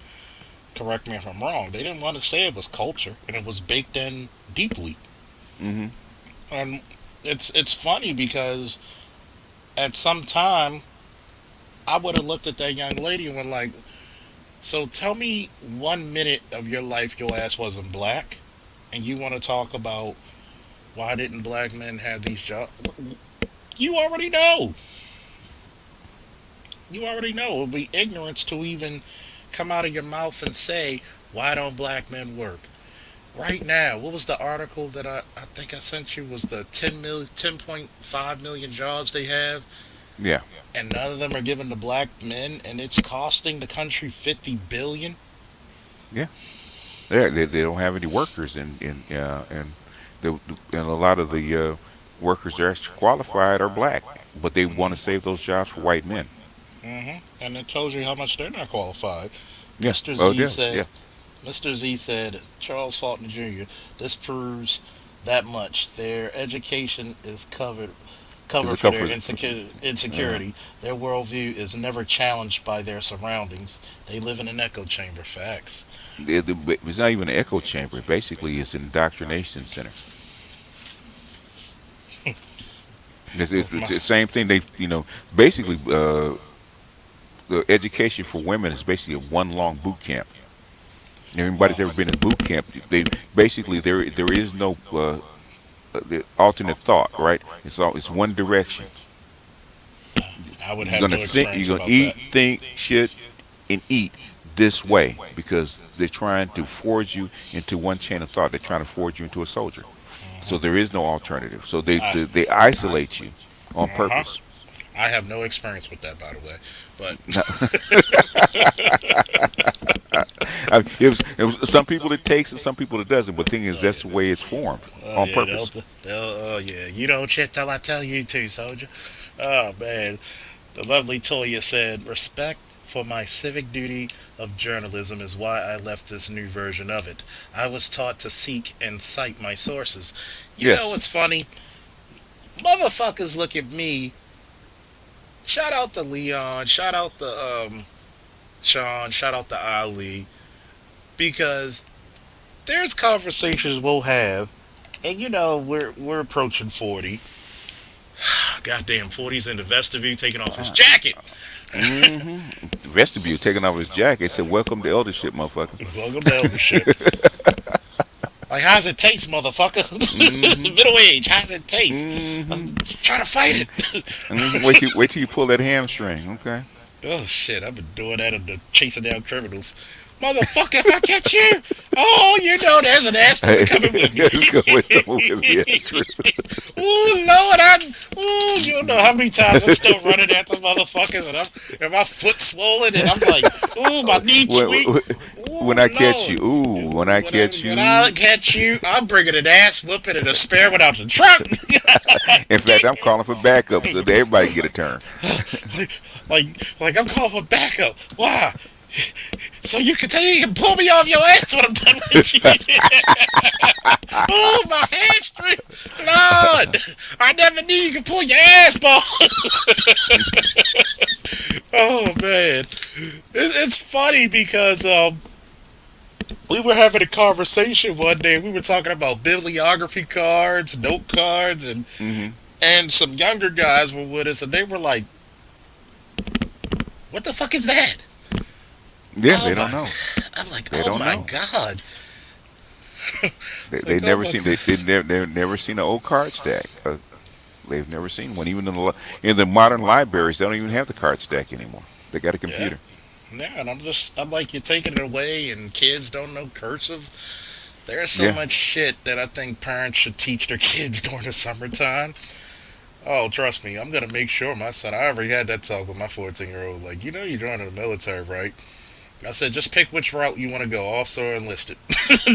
Correct me if I'm wrong. They didn't want to say it was culture, and it was baked in deeply. Hmm. And it's funny because at some time I would have looked at that young lady and went like, "So tell me 1 minute of your life your ass wasn't black, and you want to talk about why didn't black men have these jobs? You already know. You already know. It would be ignorance to even come out of your mouth and say why don't black men work." Right now, what was the article that I think I sent you was the 10.5 million jobs they have, Yeah, and none of them are given to black men, and it's costing the country 50 billion. yeah. They don't have any workers, and and a lot of the workers that are actually qualified are black, but they want to save those jobs for white men. And it tells you how much they're not qualified. Yeah. Mr. Oh, Z yeah. Yeah. said, Mr. Z said, Charles Fulton Jr., this proves that much. Their education is There's cover a for their couple. Uh, insecurity. Their worldview is never challenged by their surroundings. They live in an echo chamber. Facts. it's not even an echo chamber. Basically, it's an indoctrination center. With It's my, the same thing. Basically, the education for women is basically a one long boot camp. Everybody's ever oh, been in boot camp, they basically there is no the alternate thought, right? It's one direction. I would You're have gonna no think, experience you're gonna about eat, that. think, shit, and eat this way because they're trying to forge you into one chain of thought. They're trying to forge you into a soldier. So there is no alternative. So I, they isolate you on uh-huh. purpose. I have no experience with that, by the way. But No. It was some people it takes and some people it doesn't. But the thing is, oh that's the yeah, way it's formed oh on yeah, purpose. oh yeah. You don't shit till I tell you to, soldier. Oh man, the lovely Toya said, "Respect for my civic duty of journalism is why I left this new version of it. I was taught to seek and cite my sources." You know Yes. what's funny? Motherfuckers look at me. Shout out to Leon. Shout out to Sean. Shout out to Ali. Because there's conversations we'll have, and we're approaching 40. Goddamn, 40's in the vestibule taking off his jacket. Vestibule taking off his jacket said, "Welcome to eldership, motherfucker." Welcome to eldership. Like, how's it taste, motherfucker? hmm Middle age, how's it taste? hmm I'm trying to fight it. Wait till you pull that hamstring. Okay. Oh shit, I've been doing that in the chasing down criminals. Motherfucker, if I catch you, oh, there's an ass coming with me. Let's go with the movie. Yeah, true. Ooh, Lord, you don't know how many times I'm still running after motherfuckers, and my foot swollen, and I'm like, ooh, my knee tweak. When, Ooh, when I catch you, Lord. ooh, when I catch When you. I catch you, I'm bringing an ass whooping and a spare one out the trunk. In fact, I'm calling for backup so that everybody can get a turn. like I'm calling for backup. Why? So you can pull me off your ass when I'm done with you. Oh, my hamstring. Lord, I never knew you could pull your ass ball. Oh, man. It's funny because we were having a conversation one day. We were talking about bibliography cards, note cards, and hmm and some younger guys were with us, and they were like, "What the fuck is that?" Yeah, Oh they don't my! know. I'm like, They "Oh don't my know. god!" They Like, oh never my. seen they've never seen an old card stack. They've never seen one. Even in the modern libraries, they don't even have the card stack anymore. They got a Yeah, computer. yeah, and I'm like, you're taking it away, and kids don't know cursive. There's so Yeah. much shit that I think parents should teach their kids during the summertime. Oh, trust me, I'm gonna make sure my son. I already had that talk with my 14-year-old. Like, you're joining the military, right? I said, just pick which route you want to go, officer or enlisted.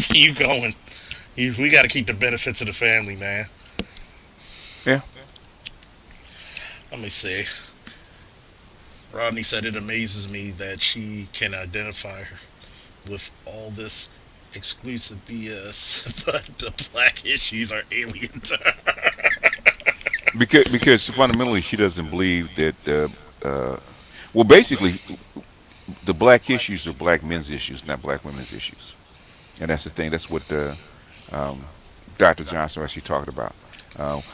So you going? We got to keep the benefits of the family, man. Yeah. Let me see. Rodney said it amazes me that she can identify her with all this exclusive BS, but the black issues are alien to her. Because fundamentally she doesn't believe that. Well, basically, the black issues are black men's issues, not black women's issues, and that's the thing. That's what um, Dr. Johnson actually talked about.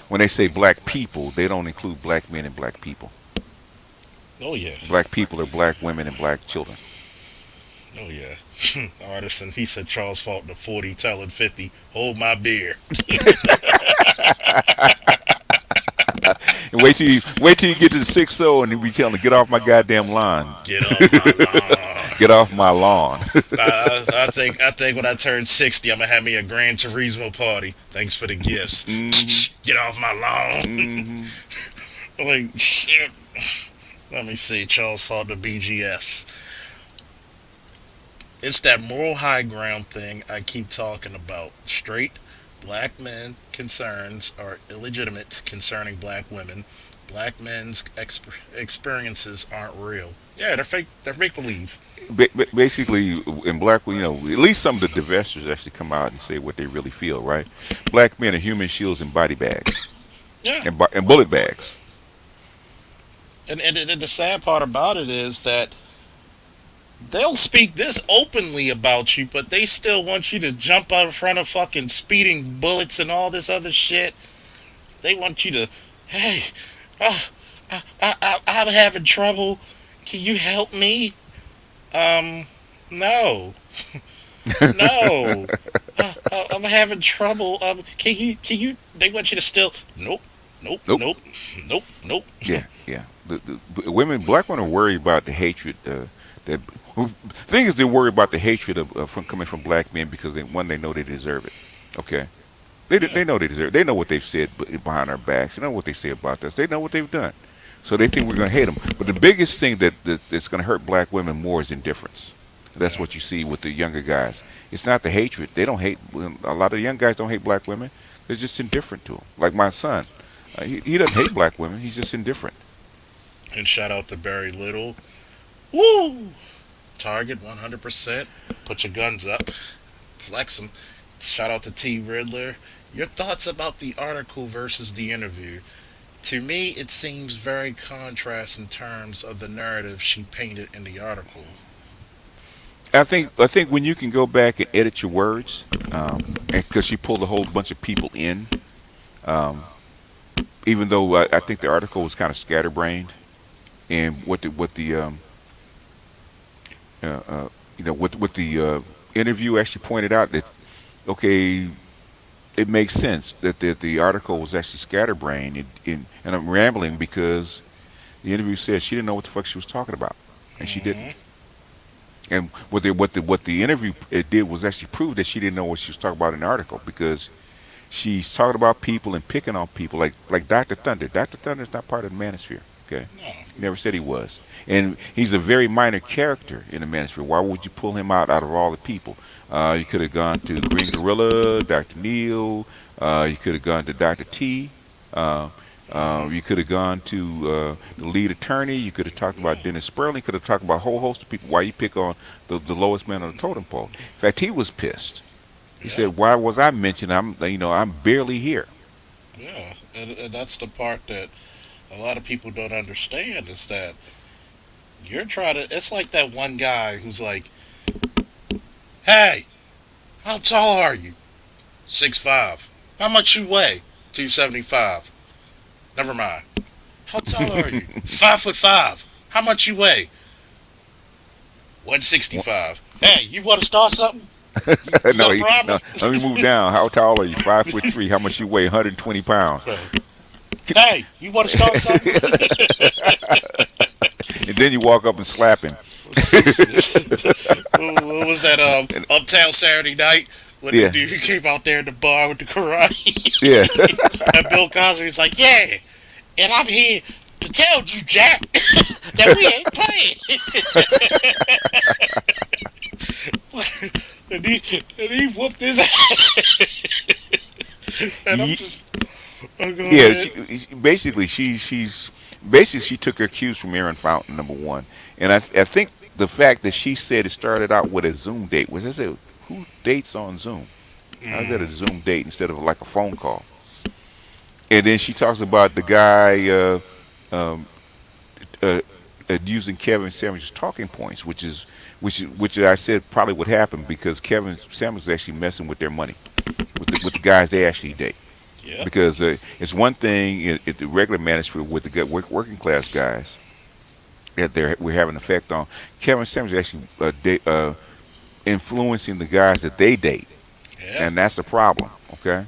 When they say black people, they don't include black men and black people. Oh yeah, Black people are black women and black children. oh yeah. Artist, and he said Charles fought the 40, telling 50, "Hold my beer." And wait till you get to the 6-0 and you be telling them, get off my goddamn lawn. Get off my lawn. Get off my lawn. I think when I turn 60, I'm gonna have me a Gran Turismo party. Thanks for the gifts. hmm Get off my lawn. hmm I'm like, shit. Let me see. Charles fought the BGS. It's that moral high ground thing I keep talking about. Straight black men concerns are illegitimate concerning black women. Black men's experiences aren't real. Yeah, they're fake. They're make believe. Basically, in black, at least some of the divestors actually come out and say what they really feel, right? Black men are human shields and body bags Yeah. and bullet bags. And the sad part about it is that they'll speak this openly about you, but they still want you to jump out in front of fucking speeding bullets and all this other shit. They want you to, hey, uh, I'm having trouble. Can you help me? No, no. I'm having trouble. Can you? They want you to still. Nope, nope, Nope. nope, nope, nope. Yeah, yeah. Black women are worried about the hatred. That thing is, they're worried about the hatred from coming from black men because they know they deserve it. Okay, Yeah, they know they deserve it. They know what they've said behind our backs. They know what they say about us. They know what they've done. So they think we're going to hate them. But the biggest thing that's going to hurt black women more is indifference. That's Yeah. what you see with the younger guys. It's not the hatred. They don't hate. A lot of the young guys don't hate black women. They're just indifferent to them. Like my son, he doesn't hate black women. He's just indifferent. And shout out to Barry Little. Woo! Target 100%. Put your guns up. Flex them. Shout out to T. Riddler. Your thoughts about the article versus the interview? To me, it seems very contrast in terms of the narrative she painted in the article. I think when you can go back and edit your words, and because she pulled a whole bunch of people in, um, even though I think the article was kind of scatterbrained, and uh, uh, what the interview actually pointed out that okay, it makes sense that the article was actually scatterbrained, and I'm rambling because the interview said she didn't know what the fuck she was talking about, and she didn't. Hmm. And what the interview it did was actually prove that she didn't know what she was talking about in the article because she's talking about people and picking on people like Dr. Thunder. Dr. Thunder is not part of the manosphere. Okay, No. he never said he was, and he's a very minor character in the manosphere. Why would you pull him out of all the people? You could have gone to Green Gorilla, Dr. Neil. You could have gone to Dr. T. Uh, Hmm. you could have gone to the lead attorney. You could have talked about Dennis Sperling. Could have talked about a whole host of people. Why you pick on the lowest man on the totem pole? In fact, he was pissed. He Yeah. said, "Why was I mentioned? I'm barely here." Yeah. And that's the part that a lot of people don't understand is that you're trying to. It's like that one guy who's like, "Hey, how tall are you?" 6'5". How much you weigh? 275. Never mind. How tall are you? 5'5". How much you weigh? 165. Hey, you want to start something? You No, got a problem? no. Let me move down. How tall are you? 5'3". How much you weigh? 120 pounds. Hey, you want to start something? And then you walk up and slap him. What was that? And, Uptown Saturday Night when the yeah, dude came out there in the bar with the karate, yeah. and Bill Cosby's like, "Yeah, and I'm here to tell you, Jack, that we ain't playing." And he whooped his ass. And I'm Ye- just, oh, go yeah. ahead. Basically, she's basically she took her cues from Aaron Fountain, number one, and I think the fact that she said it started out with a Zoom date, which I said, who dates on Zoom? How's that a Mm, Zoom date instead of like a phone call? And then she talks about the guy um, uh, using Kevin Sandwich's talking points, which I said probably would happen because Kevin Sandwich is actually messing with their money with the guys they actually date. yeah, Because it's one thing at the regular manosphere with the working class guys that we're having an effect on. Kevin Sandwich is actually influencing the guys that they date, yeah. and that's the problem. Okay,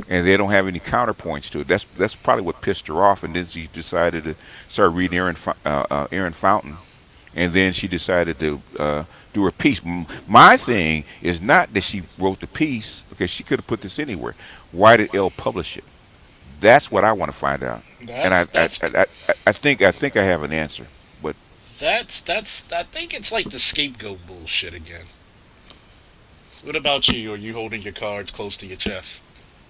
and they don't have any counterpoints to it. That's probably what pissed her off, and then she decided to start reading Aaron Fountain, and then she decided to do her piece. My thing is not that she wrote the piece because she could have put this anywhere. Why did Elle publish it? That's what I want to find out, and That's that's I think I have an answer. But that's. I think it's like the scapegoat bullshit again. What about you? Are you holding your cards close to your chest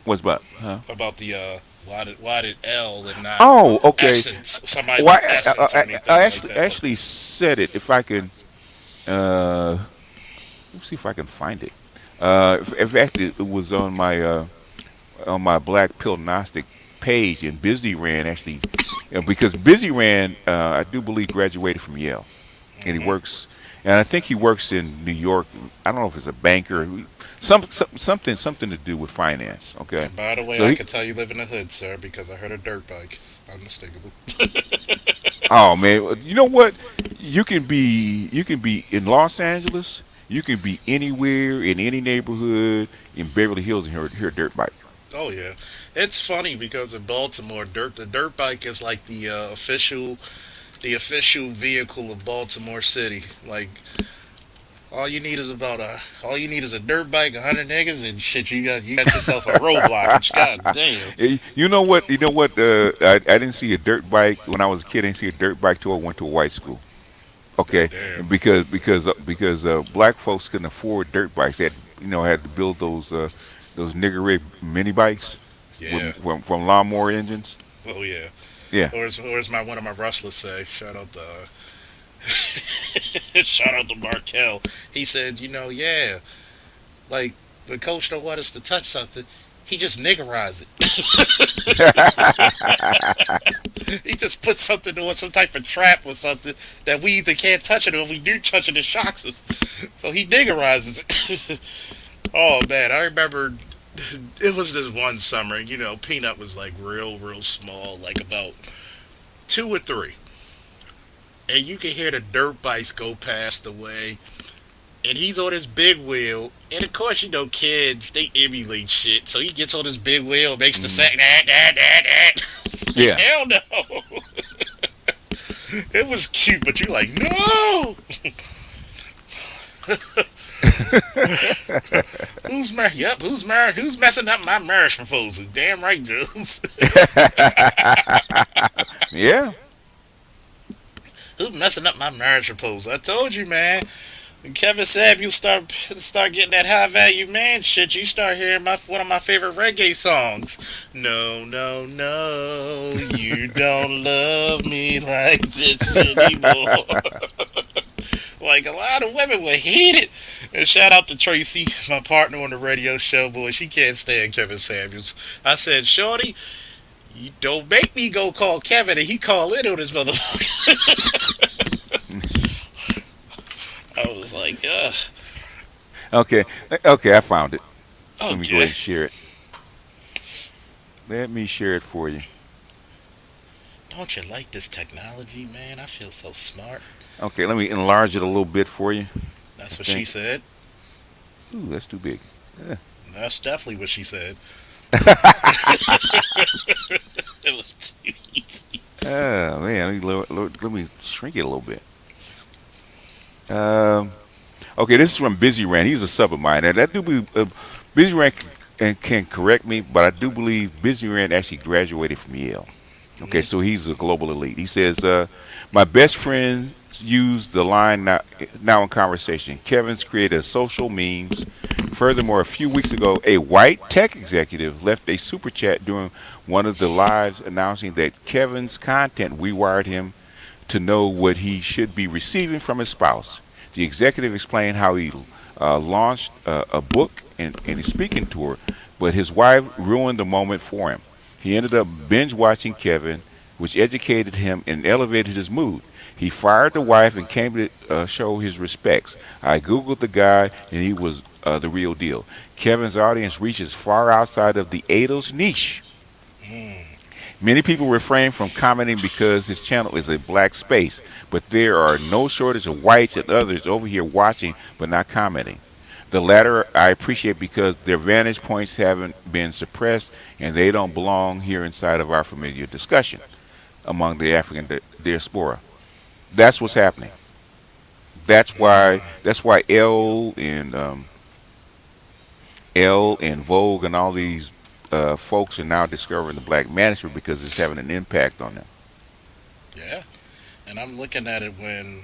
what's about? Huh? about the why did L and not Oh, okay. Essence? Somebody Well, like Essence or I anything like that. actually said it. If I can, let's see if I can find it. In fact, it was on my Black Pill Gnostic page, and Busy Ran actually, because Busy Ran, I do believe graduated from Yale, and he Hmm. works, and I think he works in New York. I don't know if it's a banker, something to do with finance. Okay, And by the way, so I he, can tell you live in the hood, sir, because I heard a dirt bike. It's unmistakable. oh man, you know what? You can be in Los Angeles. You can be anywhere in any neighborhood in Beverly Hills and hear a dirt bike. Oh yeah, it's funny because in Baltimore, the dirt bike is like the official vehicle of Baltimore City. Like all you need is a dirt bike, 100 niggas, and shit. You got yourself a roadblock. God damn. You know what? You know what? I didn't see a dirt bike when I was a kid. I didn't see a dirt bike till I went to a white school. God Okay, damn. and because black folks couldn't afford dirt bikes. They had, had to build those nigger rig mini bikes Yeah. from lawnmower engines. Oh yeah. Yeah. Or as my one of my wrestlers say, shout out to Markel. He said, yeah, like the coach don't want us to touch something. He just niggerize it. He just puts something on some type of trap or something that we either can't touch it or if we do touch it, it shocks us. So he niggerizes it. Oh man, I remember it was this one summer. Peanut was like real small, like about 2 or 3, and you can hear the dirt bikes go past the way, and he's on his big wheel. And of course, kids, they emulate shit. So he gets on his big wheel, makes the Hmm. sack, that. It's like, Yeah. hell no. It was cute, but you're like, no! Who's messing up my marriage proposal? Damn right, Jules. Yeah. Who's messing up my marriage proposal? I told you, man. When Kevin said you start getting that high value man shit, you start hearing one of my favorite reggae songs. No, no, no, you don't love me like this anymore. Like a lot of women would hate it. And shout out to Tracy, my partner on the radio show, boy. She can't stand Kevin Samuels. I said, Shorty, you don't make me go call Kevin and he call in on this motherfucker. I was like, ugh. Okay. Okay. I found it. Let me go Okay. ahead and share it. Let me share it for you. Don't you like this technology, man? I feel so smart. Okay. Let me enlarge it a little bit for you. That's what she Okay. said. Ooh, that's too big. Yeah. That's definitely what she said. It was too easy. Oh man, let me shrink it a little bit. Um, okay, this is from Busy Rand. He's a sub of mine, and I do believe Busy Rand can correct me, but I do believe Busy Rand actually graduated from Yale. Okay, Mm-hmm. so he's a global elite. He says, "My best friend used the line now in conversation. Kevin's created social memes. Furthermore, a few weeks ago, a white tech executive left a super chat during one of the lives announcing that Kevin's content rewired him to know what he should be receiving from his spouse. The executive explained how he launched a book and a speaking tour, but his wife ruined the moment for him. He ended up binge watching Kevin, which educated him and elevated his mood. He fired the wife and came to show his respects. I Googled the guy, and he was the real deal. Kevin's audience reaches far outside of the ADOS niche. Mm. Many people refrain from commenting because his channel is a black space, but there are no shortage of whites and others over here watching but not commenting. The latter I appreciate because their vantage points haven't been suppressed and they don't belong here inside of our familiar discussion among the African diaspora. That's what's happening. That's why L and Vogue and all these folks are now discovering the black manosphere because it's having an impact on them. Yeah. And I'm looking at it when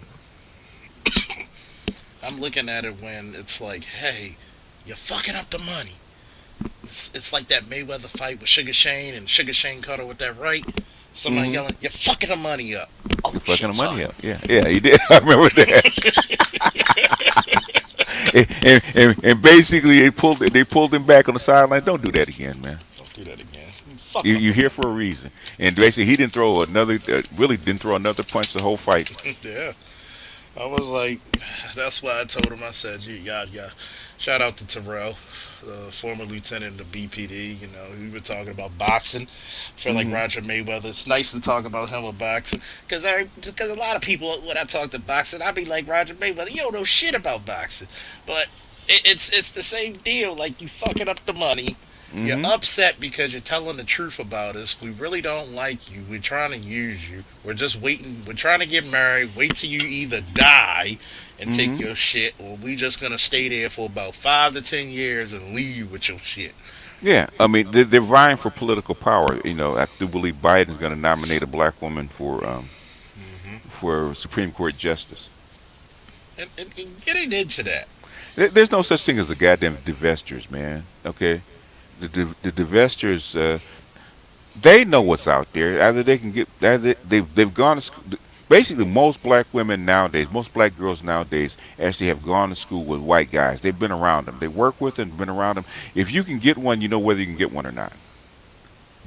it's like, hey, you're fucking up the money. It's like that Mayweather fight with Sugar Shane, and Sugar Shane caught her with that right. Somebody Hmm. yelling, "You're fucking the money up!" Oh You're fucking shit, the son! money up. Yeah, yeah, he did. I remember that. And basically they pulled him back on the sideline. Don't do that again, man. Don't do that again. You fucking up You're the here for a reason. And basically he didn't throw another really didn't throw another punch the whole fight. money. Yeah. I was like, that's why I told him. I said, yeah. Shout out to Terrell, the former lieutenant of BPD. We were talking about boxing. For like Hmm. Roger Mayweather, it's nice to talk about him with boxing because a lot of people when I talk to boxing, I be like Roger Mayweather. You don't know shit about boxing, but it's the same deal. Like you fucking up the money. You're Mm-hmm. upset because you're telling the truth about us. We really don't like you. We're trying to use you. We're just waiting. We're trying to get married. Wait till you either die and take Mm-hmm. your shit, or we just gonna stay there for about 5 to 10 years and leave with your shit. Yeah, I mean they're vying for political power. I do believe Biden's going to nominate a black woman Hmm. for Supreme Court justice. And getting into that, There's no such thing as the goddamn divestors, man. Okay, the divestors, they know what's out there. Either they can get, either they've gone to school. Basically, most black women nowadays, most black girls nowadays, actually have gone to school with white guys. They've been around them. They work with them, been around them. If you can get one, you know whether you can get one or not.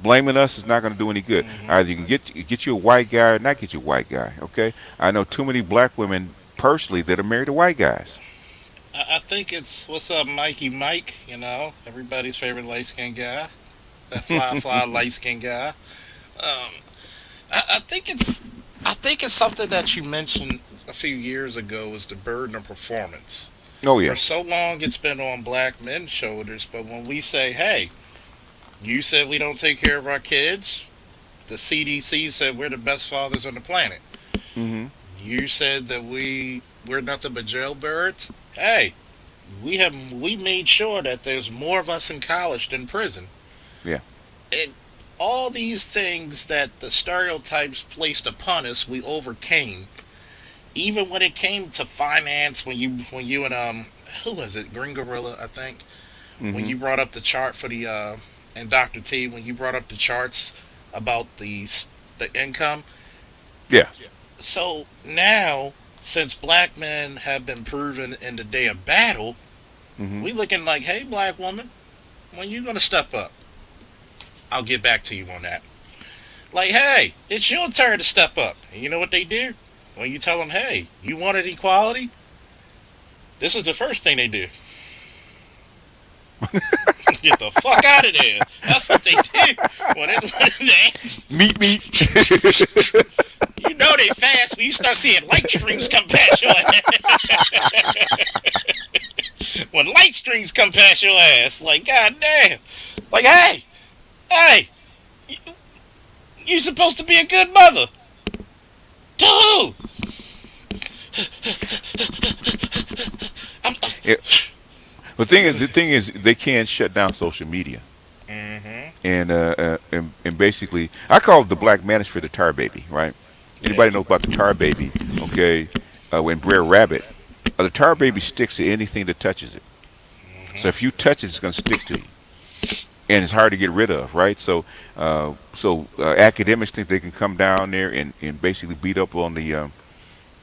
Blaming us is not going to do any good. hmm Either you can get you a white guy or not get you a white guy. Okay, I know too many black women personally that are married to white guys. I think it's what's up, Mikey Mike. You know, everybody's favorite light skinned guy, that fly light skinned guy. Um, I think it's something that you mentioned a few years ago is the burden of performance. Oh For yeah. so long, it's been on black men's shoulders, but when we say, "Hey, you said we don't take care of our kids," the CDC said we're the best fathers on the planet. Hmm. You said that we're nothing but jailbirds. Hey, we made sure that there's more of us in college than prison. Yeah. It all these things that the stereotypes placed upon us, we overcame. Even when it came to finance, when you and who was it, Green Gorilla, I think, when Hmm. you brought up the chart for the and Dr. T, when you brought up the charts about the income. Yeah. So now, since black men have been proven in the day of battle, Hmm. we looking like, hey, black woman, when you gonna step up? I'll get back to you on that. Like, hey, it's your turn to step up. And you know what they do? When you tell them, hey, you wanted equality, this is the first thing they do. Get the fuck out of there. That's what they do. When they, Meet me. you know they fast when you start seeing light streams come past your ass. When light streams come past your ass, like, god damn. Like, hey, you, you supposed to be a good mother. To who? Yeah. The thing is, they can't shut down social media, Mm-hmm. and basically, I call the black manosphere the tar baby, right? Yeah. Anybody knows about the tar baby? Okay, when Brer Rabbit, the tar baby sticks to anything that touches it. So if Mm-hmm. you touch it, it's going to stick to you, and it's hard to get rid of, right? So academics think they can come down there and basically beat up on the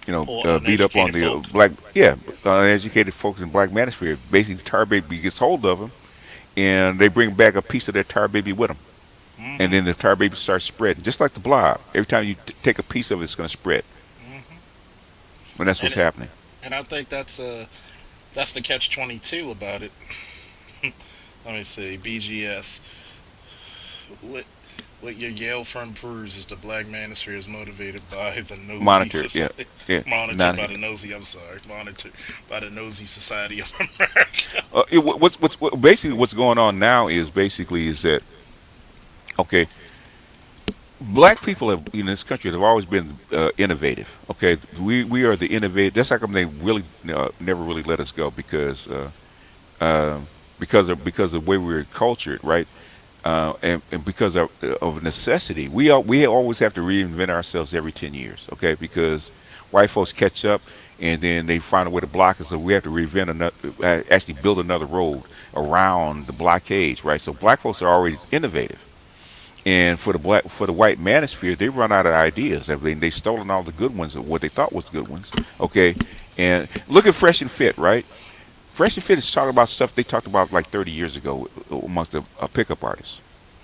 Poor beat up on uneducated the folk. black, yeah, uneducated folks in black manosphere. Basically, tar baby gets hold of them, and they bring back a piece of that tar baby with them, and Mm-hmm. then the tar baby starts spreading, just like the blob. Every time you take a piece of it, it's going to spread, Mm-hmm. and that's what's And happening. and I think that's the catch 22 about it. Let me see. BGS. What what your Yale friend proves is the black manosphere is motivated by the nosy Monitor, yeah, society. yeah, Monitored not. by the nosy. I'm sorry. Monitored by the nosy society of America. Basically what's going on now is basically is that okay, black people have in this country have always been innovative. Okay, we are the innovative. That's how come they really never really let us go uh, because of the way we were cultured, right? And because of necessity, we always have to reinvent ourselves every 10 years. Okay, because white folks catch up and then they find a way to block us, so we have to reinvent another, actually build another road around the blockades, right? So black folks are always innovative. And for the white manosphere, they run out of ideas. They stolen all the good ones, or what they thought was good ones. Okay, and look at Fresh and Fit, right? Fresh and Fit is talking about stuff they talked about like 30 years ago amongst the pickup artists.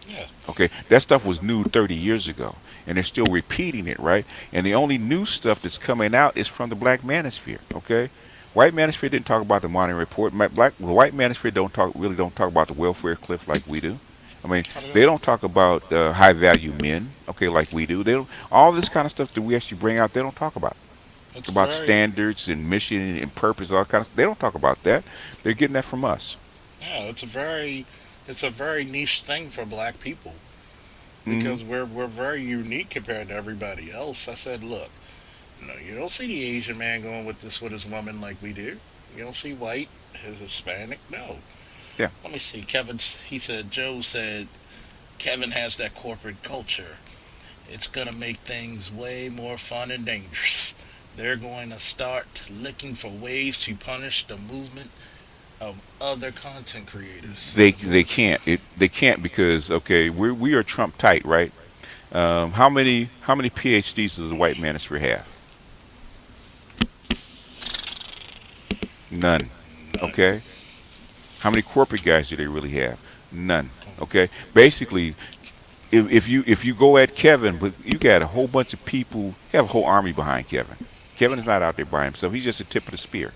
Yeah. Okay, that stuff was new 30 years ago, and they're still repeating it, right? And the only new stuff that's coming out is from the black manosphere. Okay, white manosphere didn't talk about the Monterey Report. The white manosphere don't talk about the welfare cliff like we do. I mean, I don't they know. don't talk about high value men, okay, like we do. They don't, all this kind of stuff that we actually bring out. They don't talk It's about very standards and mission and purpose, all kind of. They don't talk about that. They're getting that from us. yeah. It's It's a very niche thing for black people Hmm. because we're very unique compared to everybody else. I said, look, no, you don't see the Asian man going with his woman like we do. You don't see white, his Hispanic. No. Yeah. Let me see. He said, Joe said, Kevin has that corporate culture. It's going to make things way more fun and dangerous. They're going to start looking for ways to punish the movement of other content creators. They can't because okay, we are Trump tight, right? How many PhDs does the white manosphere have? None. None. Okay. How many corporate guys do they really have? None. Okay. Basically, if you go at Kevin, but you got a whole bunch of people, you have a whole army behind Kevin. Kevin is not out there by himself. He's just a tip of the spear.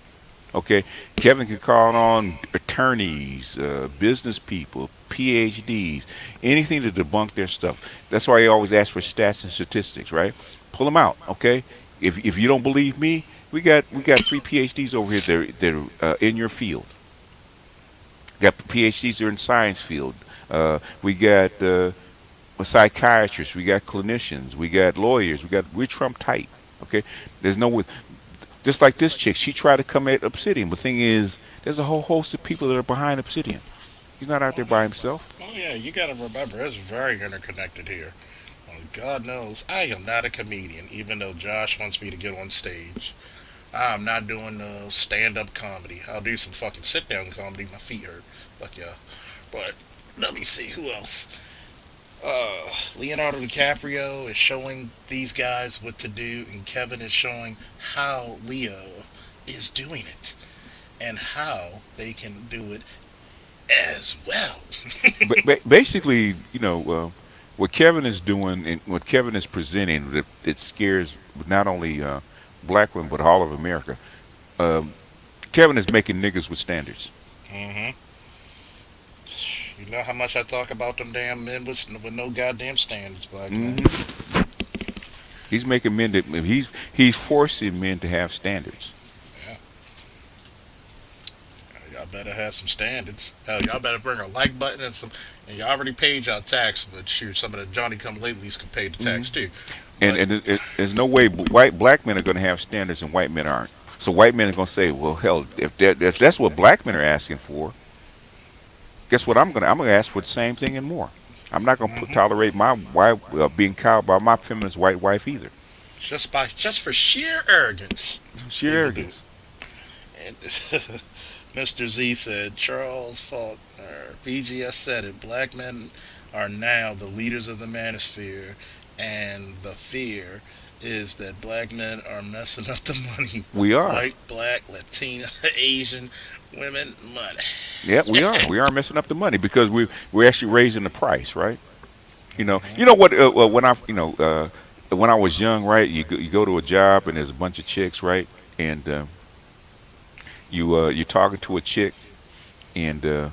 Okay, Kevin can call on attorneys, business people, PhDs, anything to debunk their stuff. That's why he always asks for stats and statistics, right? Pull them out, okay? If you don't believe me, we got three PhDs over here that are in your field. Got PhDs that are in science field. We got psychiatrists, we got clinicians, we got lawyers, we're Trump tight. Okay, there's no just like this chick, she tried to come at Obsidian. But the thing is, there's a whole host of people that are behind Obsidian. He's not out there by himself. Oh yeah, you got to remember, it's very interconnected here. God knows, I am not a comedian, even though Josh wants me to get on stage. I'm not doing stand-up comedy. I'll do some fucking sit-down comedy. My feet hurt. Fuck yeah. But let me see who else. Leonardo DiCaprio is showing these guys what to do, and Kevin is showing how Leo is doing it and how they can do it as well. But basically, what Kevin is doing and what Kevin is presenting, it scares not only black women but all of America. Um, Kevin is making niggas with standards. hmm You know how much I talk about them damn men with no goddamn standards, black man. Hmm. He's making men that he's forcing men to have standards. Yeah, y'all better have some standards. Hell, y'all better bring a like button and some. And y'all already paid y'all tax, but shoot, some of the Johnny Come Latelys can pay the Hmm. tax too. And But there's no way black men are going to have standards and white men aren't. So white men are going to say, well, hell, if that's what black men are asking for, guess what I'm gonna ask for the same thing and more. I'm not gonna hmm tolerate my wife being cowed by my feminist white wife either. just for sheer arrogance, Sheer they will do it. arrogance. And Mr. Z said, Charles Faulkner, BGS said it, black men are now the leaders of the manosphere, and the fear is that black men are messing up the money. We are. White, black, Latina, Asian women, money. Yeah, we are. We are messing up the money because we're actually raising the price, right? hmm You know what? When I was young, right? You go to a job and there's a bunch of chicks, right? And you're talking to a chick and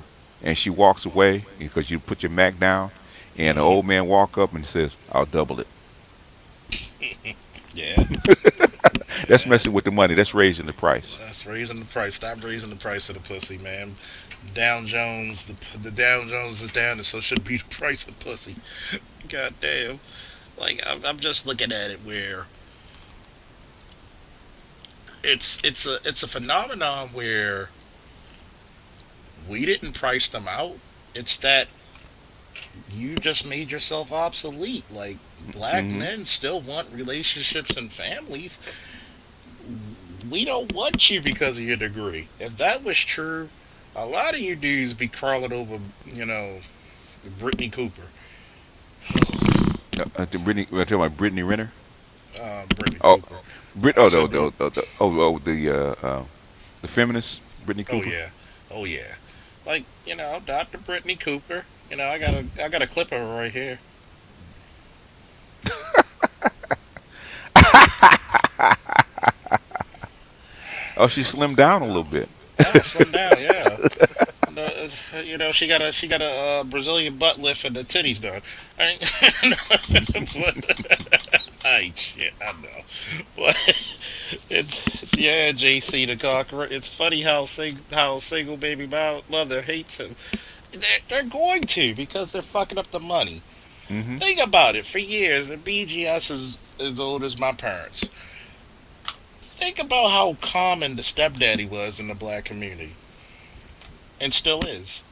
she walks away because you put your Mac down, and the hmm old man walk up and says, "I'll double it." Yeah, That's yeah. messing with the money. That's raising the price. That's raising the price. Stop raising the price of the pussy, man. Down Jones, the Dow Jones is down, and so should be the price of pussy. God damn. Like I'm just looking at it where it's a phenomenon where we didn't price them out. It's that you just made yourself obsolete. Like black Hmm. men still want relationships and families. We don't want you because of your degree. If that was true, a lot of you dudes be crawling over, Brittany Cooper. We're talking about Brittany Renner. Brittany Oh, Cooper. Brit. I Oh, said, the feminist Brittany oh Cooper. yeah, oh yeah. Like Dr. Brittany Cooper. I got a clip of her right here. Oh, she slimmed down a little bit. Yeah, slim down. Yeah. No, she got a Brazilian butt lift and the titties done. I shit, I know. But it's yeah, JC the Conqueror. It's funny how single baby mother hates him. They're going to because they're fucking up the money. Hmm. Think about it. For years, the BGS is as old as my parents. Think about how common the stepdaddy was in the black community, and still is.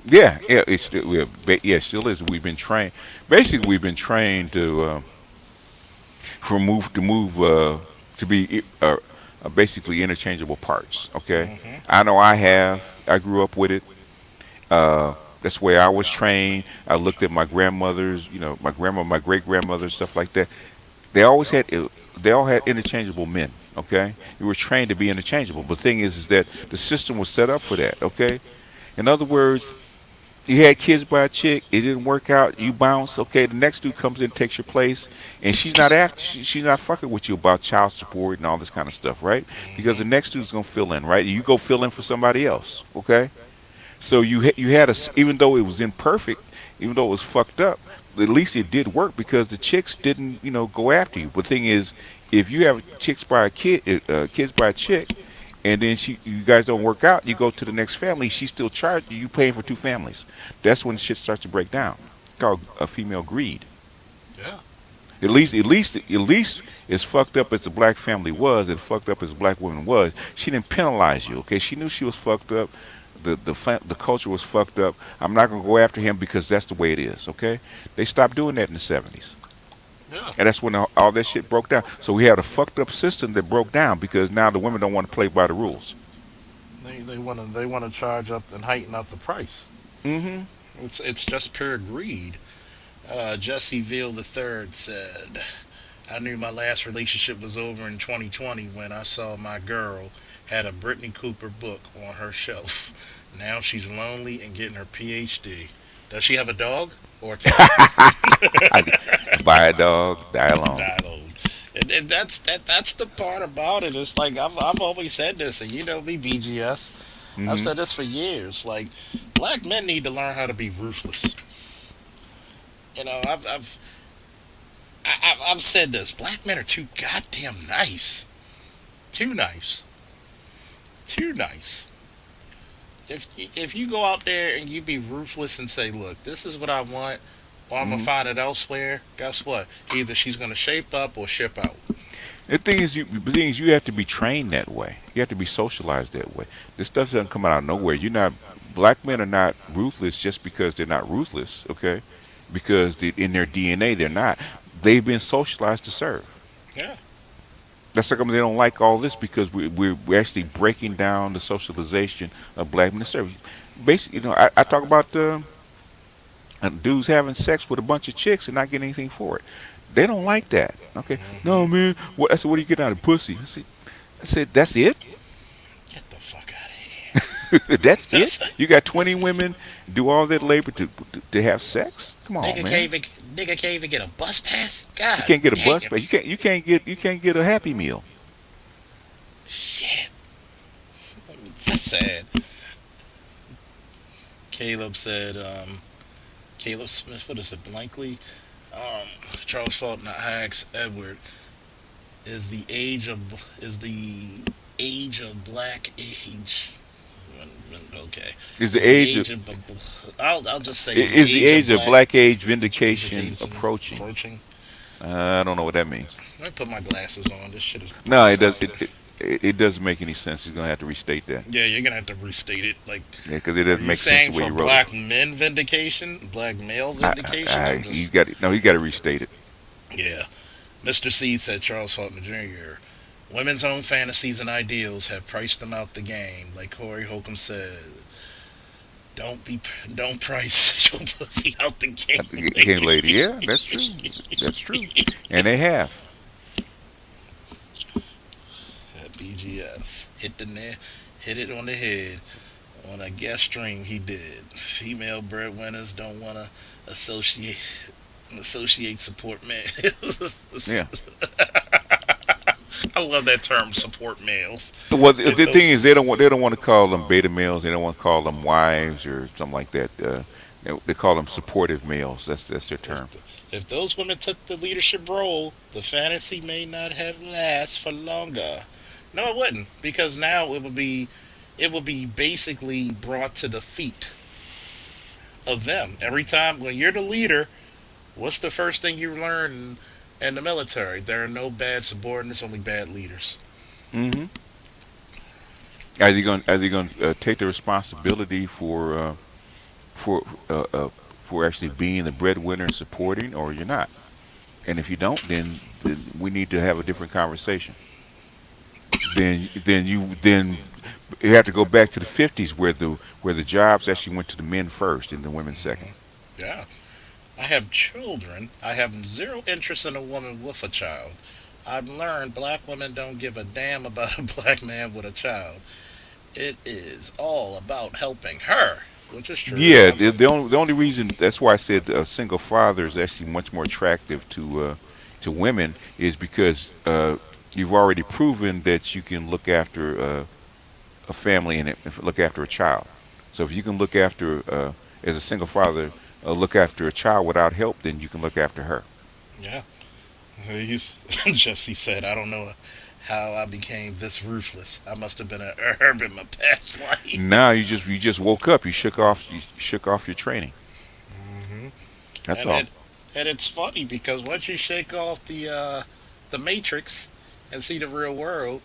Yeah, yeah, it's still, yeah, it still is. We've been trained. Basically, we've been trained to move to be basically interchangeable parts. Okay, Hmm. I know I have. I grew up with it. That's the way I was trained. I looked at my grandmothers, my grandma, my great grandmother, stuff like that. They always had, they all had interchangeable men. Okay, you were trained to be interchangeable. But the thing is that the system was set up for that. Okay, in other words, you had kids by a chick, it didn't work out, you bounce. Okay, the next dude comes in, takes your place, and she's not fucking with you about child support and all this kind of stuff, right? Because Hmm. the next dude's gonna fill in, right? You go fill in for somebody else. Okay, so you had even though it was imperfect, even though it was fucked up, at least it did work because the chicks didn't, go after you. But the thing is, if you have chicks by a kid, kids by a chick, and then you guys don't work out, you go to the next family, she's still charged you, you paying for two families. That's when shit starts to break down. It's called a female greed. Yeah. At least as fucked up as the black family was, as fucked up as the black woman was, she didn't penalize you. Okay, she knew she was fucked up. The culture was fucked up. I'm not gonna go after him because that's the way it is. Okay, they stopped doing that in the '70s, Yeah. and that's when all that shit broke down. So we had a fucked up system that broke down because now the women don't want to play by the rules. They wanna charge up and heighten up the price. Hmm. It's just pure greed. Jesse Veal the third said, "I knew my last relationship was over in 2020 when I saw my girl had a Brittany Cooper book on her shelf. Now she's lonely and getting her PhD. Does she have a dog or a cat?" Buy a dog, die alone. Died old. And that's the part about it. It's like I've always said this, and you know me, BGS. I've Hmm. said this for years. Like black men need to learn how to be ruthless. You know, I've said this. Black men are too goddamn nice. Too nice. Too nice. If you go out there and you be ruthless and say, look, this is what I want, or I'm gonna Hmm. find it elsewhere. Guess what? Either she's gonna shape up or ship out. The thing is, you have to be trained that way. You have to be socialized that way. This stuff doesn't come out of nowhere. You're not. Black men are not ruthless just because they're not ruthless. Okay, because in their DNA they're not. They've been socialized to serve. Yeah. That's how come they don't like all this because we're actually breaking down the socialization of black men to serve. Basically, I talk about dudes having sex with a bunch of chicks and not getting anything for it. They don't like that. Okay, no Hmm. man. What I said, what do you get out of pussy? I said, that's it. Get the fuck out of here. That's it. That's You got 20 women do all that labor to have sex. Come on, nigga can't man. even nigga can't even get a bus pass. You God can't get a bus damn. pass. You can't get a Happy Meal. Shit. That's sad. Caleb said, Caleb Smith, what is it, blankly? Charles Faulkner asks Edward, is the age of black age? Okay, Is the is the age of age of I'll just say the is the age of age of black black age vindication vacation approaching? approaching. I don't know what that means. Let me put my glasses on. This shit is No, bright it as does. hell. It doesn't make any sense. He's gonna have to restate that. Yeah, you're gonna have to restate it. Like, Yeah, because it are doesn't you make sense saying the way for you wrote it. black men vindication, black male vindication? I'm He's just got it. No, he's got to restate it. yeah. Mr. C said Charles Faulkner Jr. Women's own fantasies and ideals have priced them out the game. Like Corey Holcomb said, don't price your pussy out the game, Okay, lady. lady. Yeah, that's true. That's true. And they have. BGS hit it on the head on a guest stream. He did. Female breadwinners don't want to associate support men. Yeah. I love that term, support males. Well, the, If the thing those is, they don't want to call them beta males. They don't want to call them wives or something like that. They call them supportive males. That's their if, term. if those women took the leadership role, the fantasy may not have last for longer. No, it wouldn't, because now it would be basically brought to defeat. of them. Every time when you're the leader, what's the first thing you learn in the military? There are no bad subordinates, only bad leaders. Hmm. Are they going to take the responsibility for uh, uh, for actually being the breadwinner and supporting, or you're not? And if you don't, then we need to have a different conversation. Then you have to go back to the 50s where the jobs actually went to the men first and the women second. Yeah. I have children. I have zero interest in a woman with a child. I've learned black women don't give a damn about a black man with a child. It is all about helping her, which is true. Yeah, the only reason that's why I said a single father is actually much more attractive to women is because you've already proven that you can look after a family and look after a child. So if you can look after as a single father look after a child without help, then you can look after her. Yeah. Jesse said, I don't know how I became this ruthless. I must have been a herb in my past life. Now you just woke up. You shook off your training. Hmm. That's And all. it's funny because once you shake off the matrix and see the real world,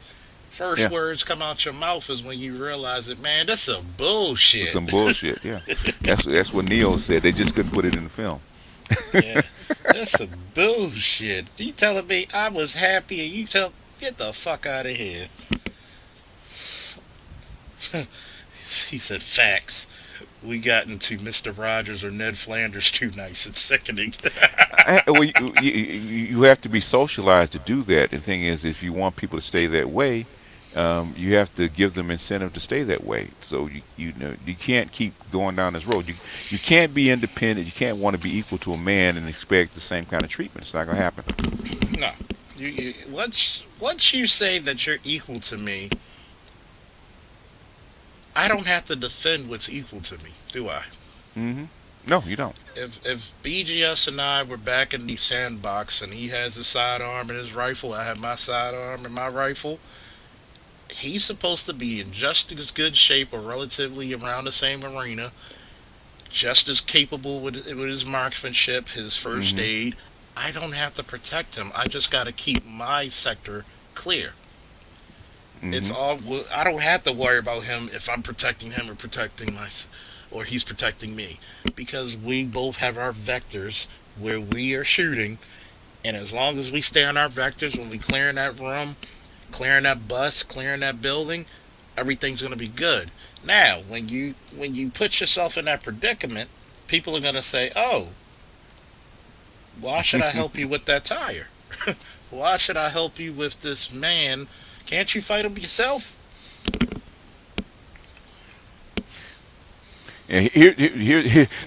first Yeah, words come out your mouth is when you realize that, man, this is it's bullshit. some bullshit. Yeah, that's what Neo said. They just couldn't put it in the film. Yeah, that's some bullshit. You telling me I was happy and you tell get the fuck out of here. He said facts. We got into Mr. Rogers or Ned Flanders too nice and sickening. Well, you have to be socialized to do that. The thing is, if you want people to stay that way, you have to give them incentive to stay that way. So you can't keep going down this road. You can't be independent. You can't want to be equal to a man and expect the same kind of treatment. It's not going to happen. No. Once you say that you're equal to me, I don't have to defend what's equal to me, do I? Hmm. No, you don't. If BGS and I were back in the sandbox and he has his sidearm and his rifle, I have my sidearm and my rifle, he's supposed to be in just as good shape or relatively around the same arena, just as capable with his marksmanship, his first Hmm. aid. I don't have to protect him. I just got to keep my sector clear. It's Hmm. all. I don't have to worry about him if I'm protecting him or protecting my, or he's protecting me, because we both have our vectors where we are shooting, and as long as we stay on our vectors when we clearing that room, clearing that bus, clearing that building, everything's going to be good. Now, when you put yourself in that predicament, people are going to say, "Oh, why should I help you with that tire? Why should I help you with this man? Can't you fight him yourself?" And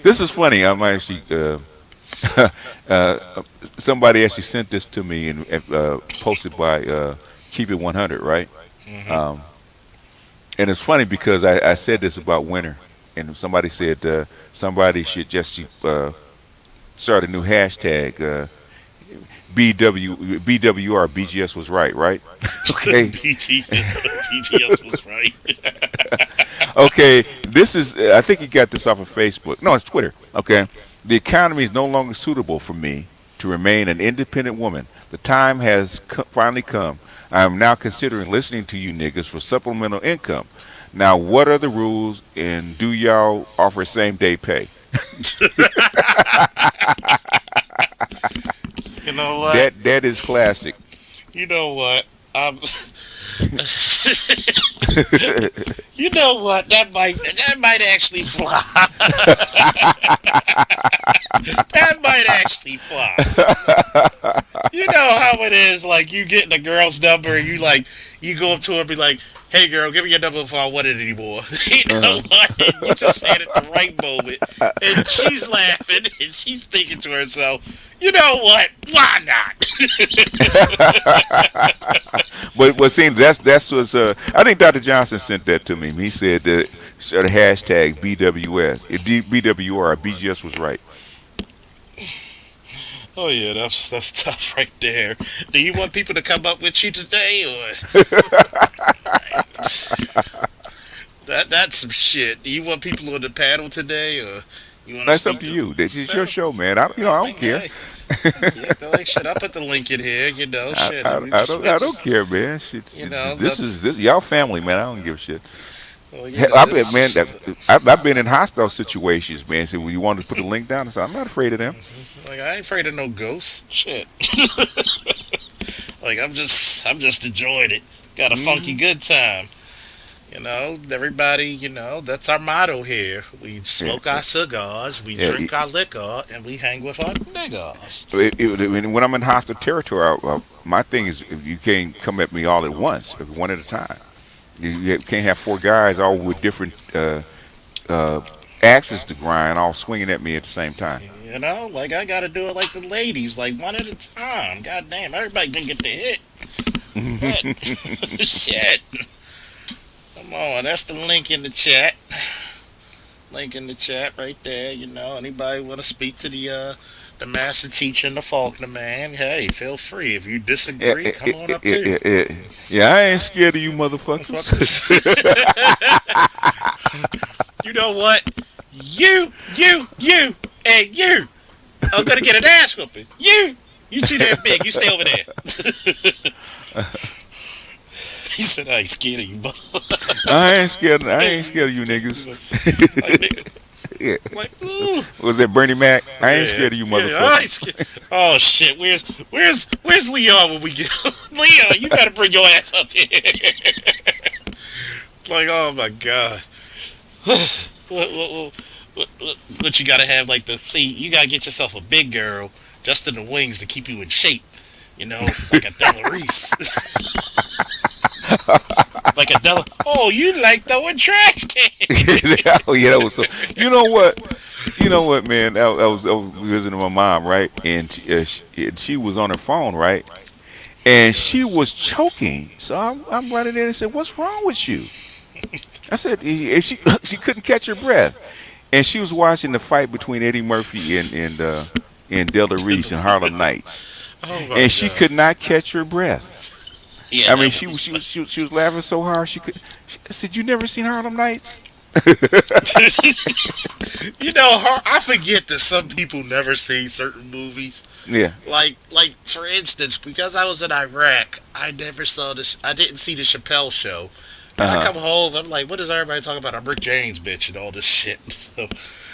this is funny. I'm actually uh, somebody actually sent this to me and posted by Keep It 100, right? Hmm. Um, and it's funny because I said this about winter, and somebody said somebody should just start a new hashtag. BWR BGS was right, right? Okay, BTS was right. okay. This is I think he got this off of Facebook. No, it's Twitter. Okay, the economy is no longer suitable for me to remain an independent woman. The time has finally come. I am now considering listening to you niggas for supplemental income. Now, what are the rules, and do y'all offer same day pay? You know what? That is classic. You know what? You know what? That might actually fly. That might actually fly. You know how it is, like you getting a girl's number and you go up to her and be like, "Hey girl, give me your number before I want it anymore." You know Uh-huh. what? And you just said it at the right moment, and she's laughing and she's thinking to herself, "You know what? Why not?" But see, that's what's I think Dr. Johnson sent that to me. He said that sort of hashtag BWS, BWR, BGS was right. Oh yeah, that's tough right there. Do you want people to come up with you today, or that's some shit? Do you want people on the panel today, or You want to That's up speak to to? you. This is your No, show, man. I I don't mean, care. hey, yeah, they're like shit. I put the link in here. Shit. I mean, I don't care, man. Shit, this that's is this y'all family, man. I don't give a shit. well, Hell, I've been, man. this. I've been in hostile situations, man. So when you want to put the link down, I said, I'm not afraid of them. Like I ain't afraid of no ghosts. Shit. Like I'm just enjoying it. Got a funky Hmm. good time. Everybody, that's our motto here. We Yeah, smoke our cigars, we yeah. drink our liquor, and we hang with our niggas. When I'm in hostile territory, my thing is if you can't come at me all at once, if one at a time. You can't have four guys all with different uh, axes to grind, all swinging at me at the same time. Like I gotta do it like the ladies, like one at a time. God damn, everybody can get the hit. But shit. Come on, that's the link in the chat. Link in the chat right there. Anybody want to speak to the master teacher and the Faulkner man? Hey, feel free. If you Yeah, disagree, come on up too. yeah, I ain't scared of you motherfuckers. Motherfuckers. You know what? And you. I'm gonna get an ass whooping. You too damn big. You stay over there. He said, I ain't scared of you, I ain't scared of you niggas. like, Yeah. like, ooh. Was that Bernie Mac? I ain't Yeah, scared of you yeah, I ain't motherfuckers. scared. Oh shit, where's Leon when we get Leon, you gotta bring your ass up here. Like, oh my god. What you gotta have like you gotta get yourself a big girl just in the wings to keep you in shape. Like a Della Reese. Like a Della. Oh, you like throwing trash cans. Oh yeah, that was so. You know what? You know what, man? I was visiting my mom, right? And she was on her phone, right? And she was choking. So I'm running in and said, "What's wrong with you?" I said, and she couldn't catch her breath, and she was watching the fight between Eddie Murphy and Delta Reese and Harlem Nights, Oh my and she god. could not catch her breath. Yeah, I mean, that was. she was laughing so hard she could. I said, "You never seen Harlem Nights?" I forget that some people never see certain movies. Yeah. Like for instance, because I was in Iraq, I never saw this. I didn't see the Chappelle show. And I Uh come home, I'm like, what is everybody talking about? I'm Rick James, bitch, and all this shit.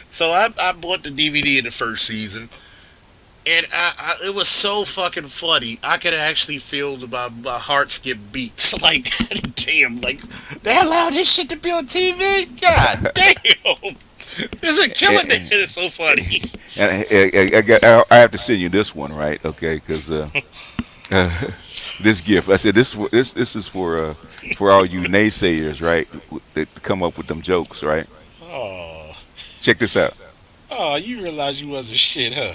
So I bought the DVD in the first season, and it was so fucking funny. I could actually feel my heart skip beats. Like, damn, like they allow this shit to be on TV. God damn, this is killing it. huh. It's so funny. And I have to send you this one, right? Okay, because uh, this gift. I said this is for all you naysayers, right? That come up with them jokes, right? Oh, Check this out. oh, you realize you was a shit, huh?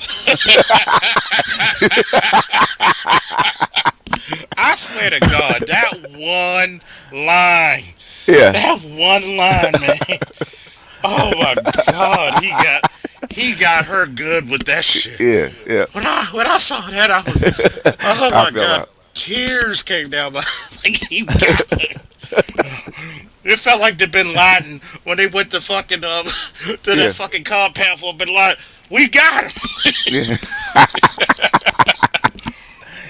I swear to God, that one line, Yeah, that one line, man. Oh my God, he got her good with that shit. yeah, yeah. When I saw that, I was, oh I my fell God, out. tears came down my like he got her. It felt like the Bin Laden when they went to fucking to that Yeah, fucking compound for Bin Laden. We got him. yeah.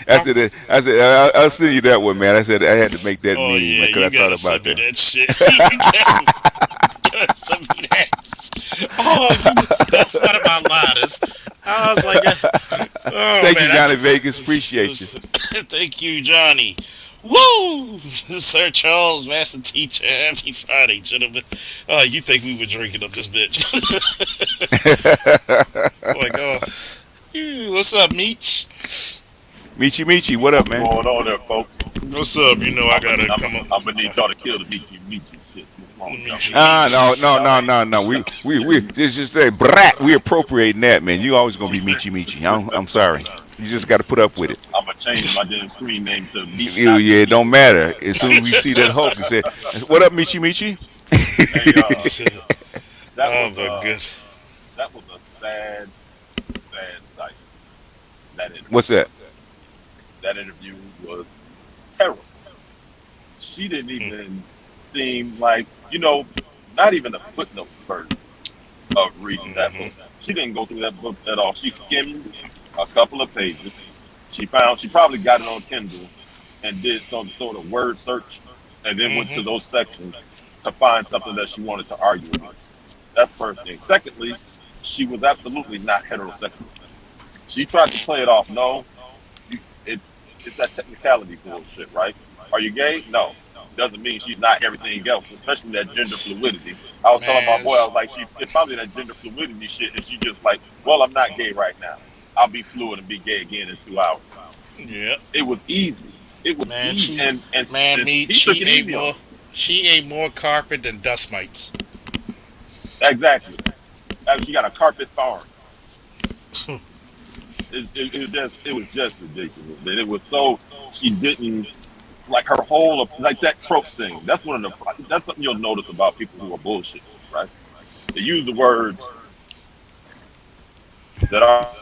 I said, I'll send you that one, man. I said I had to make that Oh meme, man, yeah, because you I thought gotta about send me them. that shit. You gotta send me that. Oh, that's one of my liners. I was like, oh Thank you, man, Johnny Vegas. Appreciate you. thank you, Johnny. Woo! Sir Charles, Master Teacher, happy Friday, gentlemen. Oh, you think we were drinking up this bitch? Like, oh, what's up, Meech? Michi Michi, what up, What's man? going on there, folks? What's up? I I'm gonna, gotta I'm come gonna, up. I'm gonna need y'all to kill the meet you shit. What's wrong with y'all? Meech, No, Meech. no, Y'all no, ain't, no, no. y'all, We just say brat. We appropriating that, man. You always gonna be Michi Michi. I'm sorry. You just got to put up with it. I'm gonna change my damn screen name to Meet Not Yeah, Your it Meet. don't matter. As soon as we see that Hulk, we say, "What up, Michi Michi?" Hey, that Oh was my uh, good. that was a sad sight. That interview. What's that? That interview was terrible. She didn't Mm. even seem like, not even a footnotes version. of reading that book. Mm-hmm. She didn't go through that book at all. She skimmed a couple of pages. She probably got it on Kindle and did some sort of word search and then went to Mm-hmm. those sections to find something that she wanted to argue against. That's the first thing. Secondly, she was absolutely not heterosexual. She tried to play it off. No, you, it's that technicality bullshit, right? Are you gay? No. Doesn't mean she's not everything else, especially that gender fluidity. I was telling my Man, boy, I was like, it's probably that gender fluidity shit, and she just like, well, I'm not gay right now. I'll be fluid and be gay again in 2 hours. yep. It was easy. It was Man, easy, she, man, and me, he took it easy on her. she ate more carpet than dust mites. Exactly. She got a carpet farm. It was just ridiculous. And it was so she didn't like her whole like that trope thing. That's something you'll notice about people who are bullshit, right? They use the words that Uh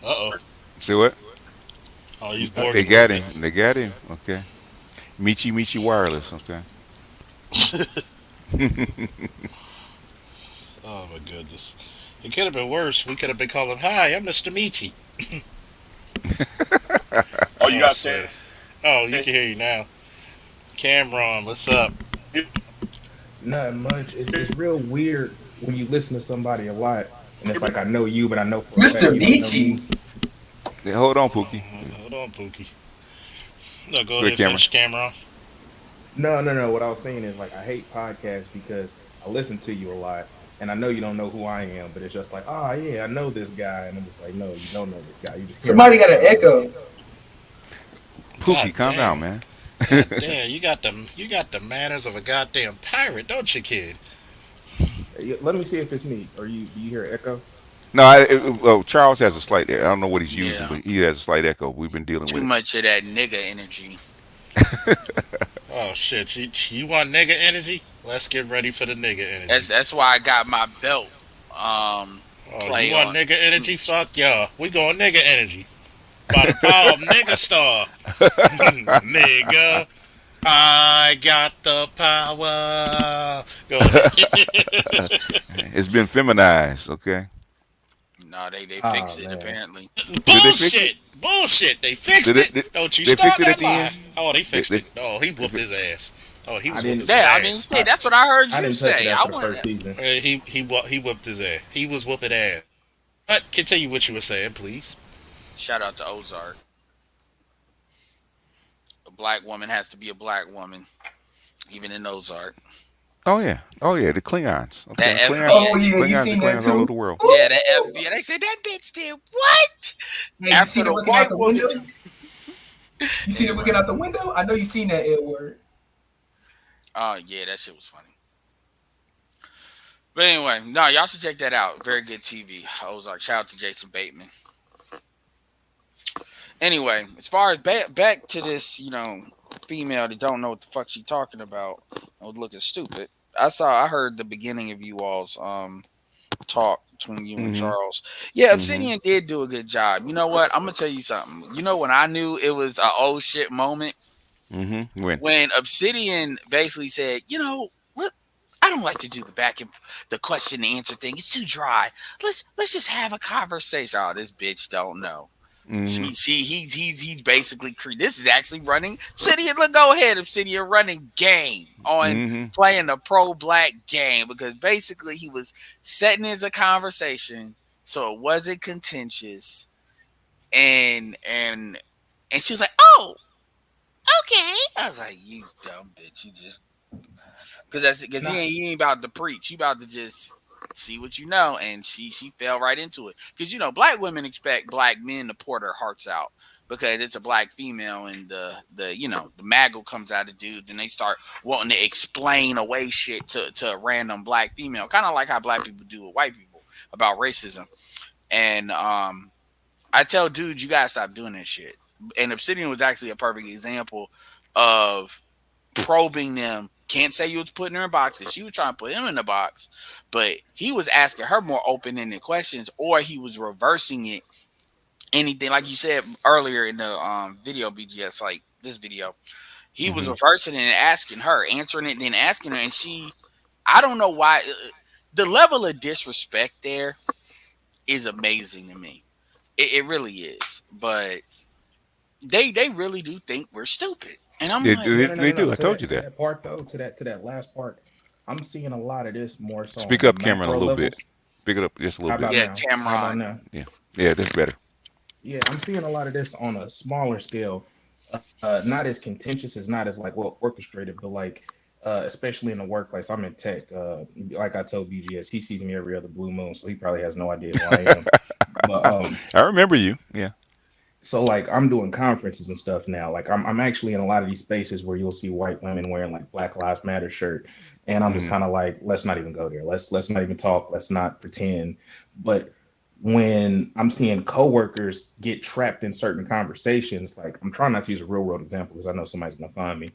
oh. See what? Oh, he's They borging a little got bit. him. They got him. Okay. Michi Michi Wireless. Okay. Oh my goodness. It could have been worse. We could have been calling, "Hi, I'm Mr. Michi." oh, you Oh got shit. Oh, you can hear you now. Cameron, what's up? Not much. It's real weird when you listen to somebody a lot, and it's like I know you, but I know for a Mr. fact you don't know Michi. me. Yeah, hold on, Pookie. Hold on, Pookie. No, go Go ahead, ahead, Cameron. finish, Cameron. No. What I was saying is like I hate podcasts because I listen to you a lot, and I know you don't know who I am, but it's just like, oh yeah, I know this guy, and I'm just like, no, you don't know this guy. You just hear him Somebody got an sometimes. echo. God Pookie, calm down, damn. man. God damn. You got the manners of a goddamn pirate, don't you, kid? Let me see if it's me. Or you? Do you hear echo? No, well, Charles has a slight. I don't know what he's using, Yeah, but he has a slight echo. We've been dealing too with much of that nigga energy. it. Oh shit. You want nigga energy? Let's get ready for the nigga energy. That's why I got my belt Oh, you play want on. nigga energy? Fuck y'all. We going nigga energy. By the power of nigga star. Nigga. I got the power. Go ahead. It's been feminized. Okay. No, they Oh fixed it man. apparently. Did they fix it? Bullshit. Bullshit. They fixed Did it. it? Did Don't you they fix start it at that the lie. end? Oh, they They, fixed they, it. Oh, he they whooped fi- his ass. Oh, he I was whooping didn't. some Yeah, I mean, ass. hey, I that's what I heard I you didn't touch it say. I after the wouldn't. first season. He whooped his ass. He was whooping ass. But continue what you were saying, please. Shout out to Ozark. A black woman has to be a black woman, even in Ozark. oh yeah. Oh yeah. The Klingons. That Okay. FBI, Oh yeah, you The seen that Klingons all over too? the world. yeah, that Ooh. FBI. They said that bitch did what? Hey, you After seen her the looking out white the woman. window? You seen her Anyway, looking out the window? I know you seen that Edward. oh yeah, that shit was funny. But anyway, no, y'all should check that out. Very good TV. Ozark. Shout out to Jason Bateman. Anyway, as far as back to this, female that don't know what the fuck she talking about, or looking stupid. I heard the beginning of you all's talk between you and Mm-hmm. Charles. Yeah, Mm-hmm. Obsidian did do a good job. You know what? I'm gonna tell you something. You know when I knew it was a oh shit moment Mm-hmm. When? when Obsidian basically said, what? I don't like to do the back and the question and answer thing. It's too dry. Let's just have a conversation. Oh, this bitch don't know. Mm-hmm. He's basically this is actually running Obsidian. Look, go ahead, Obsidian running game on Mm-hmm. playing the pro black game because basically he was setting as a conversation so it wasn't contentious and she was like, oh, okay. I was like, you dumb bitch, you just because Nah, he ain't about to preach. He about to just see what you know, and she fell right into it. Because black women expect black men to pour their hearts out because it's a black female, and the maggle comes out of dudes, and they start wanting to explain away shit to a random black female, kind of like how black people do with white people about racism. And I tell dudes, you gotta stop doing that shit. And Obsidian was actually a perfect example of probing them. Can't say you was putting her in a box because she was trying to put him in a box, but he was asking her more open-ended questions, or he was reversing it. Anything like you said earlier in the video BGS, like this video, he was Mm-hmm. reversing it and asking her, answering it, then asking her, and she. I don't know why the level of disrespect there is amazing to me. It really is. But they really do think we're stupid. And I'm They, like, they, No, no, no, they no, no. do. I told you To that. that part though, to that last part, I'm seeing a lot of this more so on Speak the up, Cameron, a macro little bit. levels. Speak it up just a little How bit. about yeah, now? How about Cameron. now? Yeah, yeah, that's better. Yeah, I'm seeing a lot of this on a smaller scale. Not as contentious, as not as like well orchestrated, but like especially in the workplace. I'm in tech. Like I told BGS, he sees me every other blue moon, so he probably has no idea who I am. But I remember you. Yeah. so like I'm doing conferences and stuff now. Like I'm actually in a lot of these spaces where you'll see white women wearing like Black Lives Matter shirt, and I'm just Hmm. kind of like, let's not even go there. Let's not even talk. Let's not pretend. But when I'm seeing coworkers get trapped in certain conversations, like I'm trying not to use a real world example because I know somebody's gonna find me.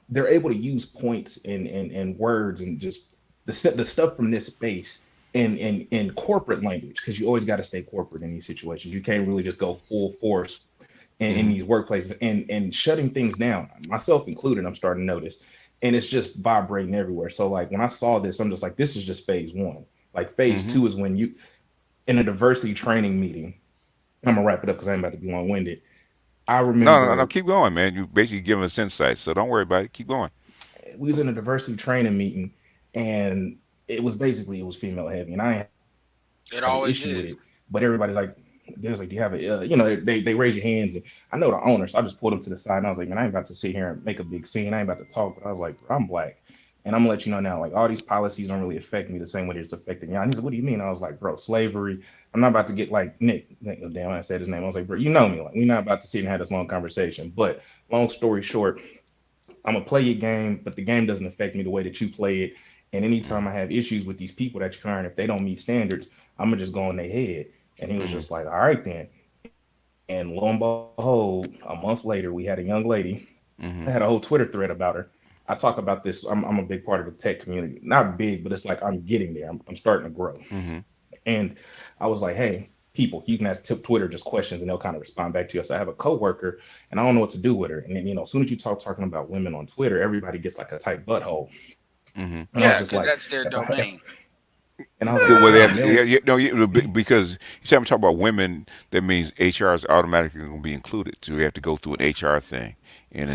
They're able to use points and words and just the stuff from this space in corporate language because you always got to stay corporate in these situations. You can't really just go full force in Hmm. these workplaces and shutting things down, myself included. I'm starting to notice, and it's just vibrating everywhere. So like when I saw this, I'm just like, this is just phase one. Like phase Hmm. two is when you in a diversity training meeting. I'm gonna wrap it up because I'm about to be long winded. I No, no, no. remember Keep going, man. You basically giving us insight, so don't worry about it. Keep going. we was in a diversity training meeting, and it was basically it was female heavy, and I didn't have an issue with it, It but always everybody's like, is. they was like, do you have a, they raise your hands, and I know the owner, so I just pulled them to the side, and I was like, man, I ain't about to sit here and make a big scene, I ain't about to talk, but I was like, bro, I'm black, and I'm gonna let you know now, like all these policies don't really affect me the same way that it's affecting y'all. And he's like, what do you mean? I was like, bro, slavery. I'm not about to get like Nick, damn, I said his name. I was like, bro, you know me, like we're not about to sit and have this long conversation. But long story short, I'm gonna play your game, but the game doesn't affect me the way that you play it. And anytime I have issues with these people that you're hiring, if they don't meet standards, I'm gonna just go on their head. And he was Hmm. just like, all right then. And lo and behold, a month later, we had a young lady. I had a whole Hmm. Twitter thread about her. I talk about this. I'm a big part of the tech community. Not big, but it's like I'm getting there. I'm starting to grow. Hmm. And I was like, hey, people, you can ask Twitter just questions and they'll kind of respond back to you. So I have a coworker and I don't know what to do with her. And then, as soon as you talking about women on Twitter, everybody gets like a tight butthole. Hmm. And I was Yeah, just because like, that's their if I, domain. and I was like, if Well, you're they a have, yeah, male, yeah, no, because you say I'm talking about women, that means HR is automatically going to be included. So you have to go through an HR thing, and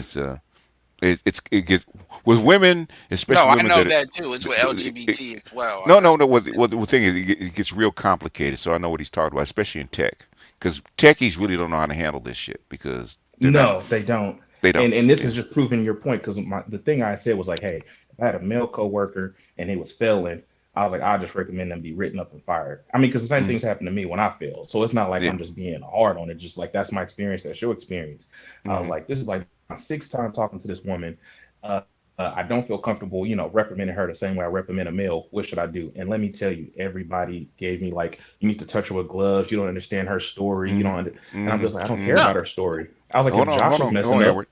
it gets with women, No, especially I women know that that too. It's with it, LGBT as well. no, I no, no. What the thing is, it gets real complicated. So I know what he's talking about, especially in tech, because techies really don't know how to handle this shit because they're not. no, they don't. They don't. And this Yeah. is just proving your point because the thing I said was like, hey, if I had a male coworker and he was failing, I was like, I just recommend them be written up and fired. I mean, because the same Mm-hmm. things happened to me when I failed. So it's not like Yeah. I'm just being hard on it. Just like that's my experience, that's your experience. I was Mm-hmm. like, this is like my sixth time talking to this woman. I don't feel comfortable, reprimanding her the same way I reprimand a male. What should I do? And let me tell you, everybody gave me like, you need to touch her with gloves. You don't understand her story. You don't. And I'm Mm-hmm. just like, I don't care Mm-hmm. no. about her story. I was like, if Hold on. Josh Hold is on. Hold messing on, up, Edward.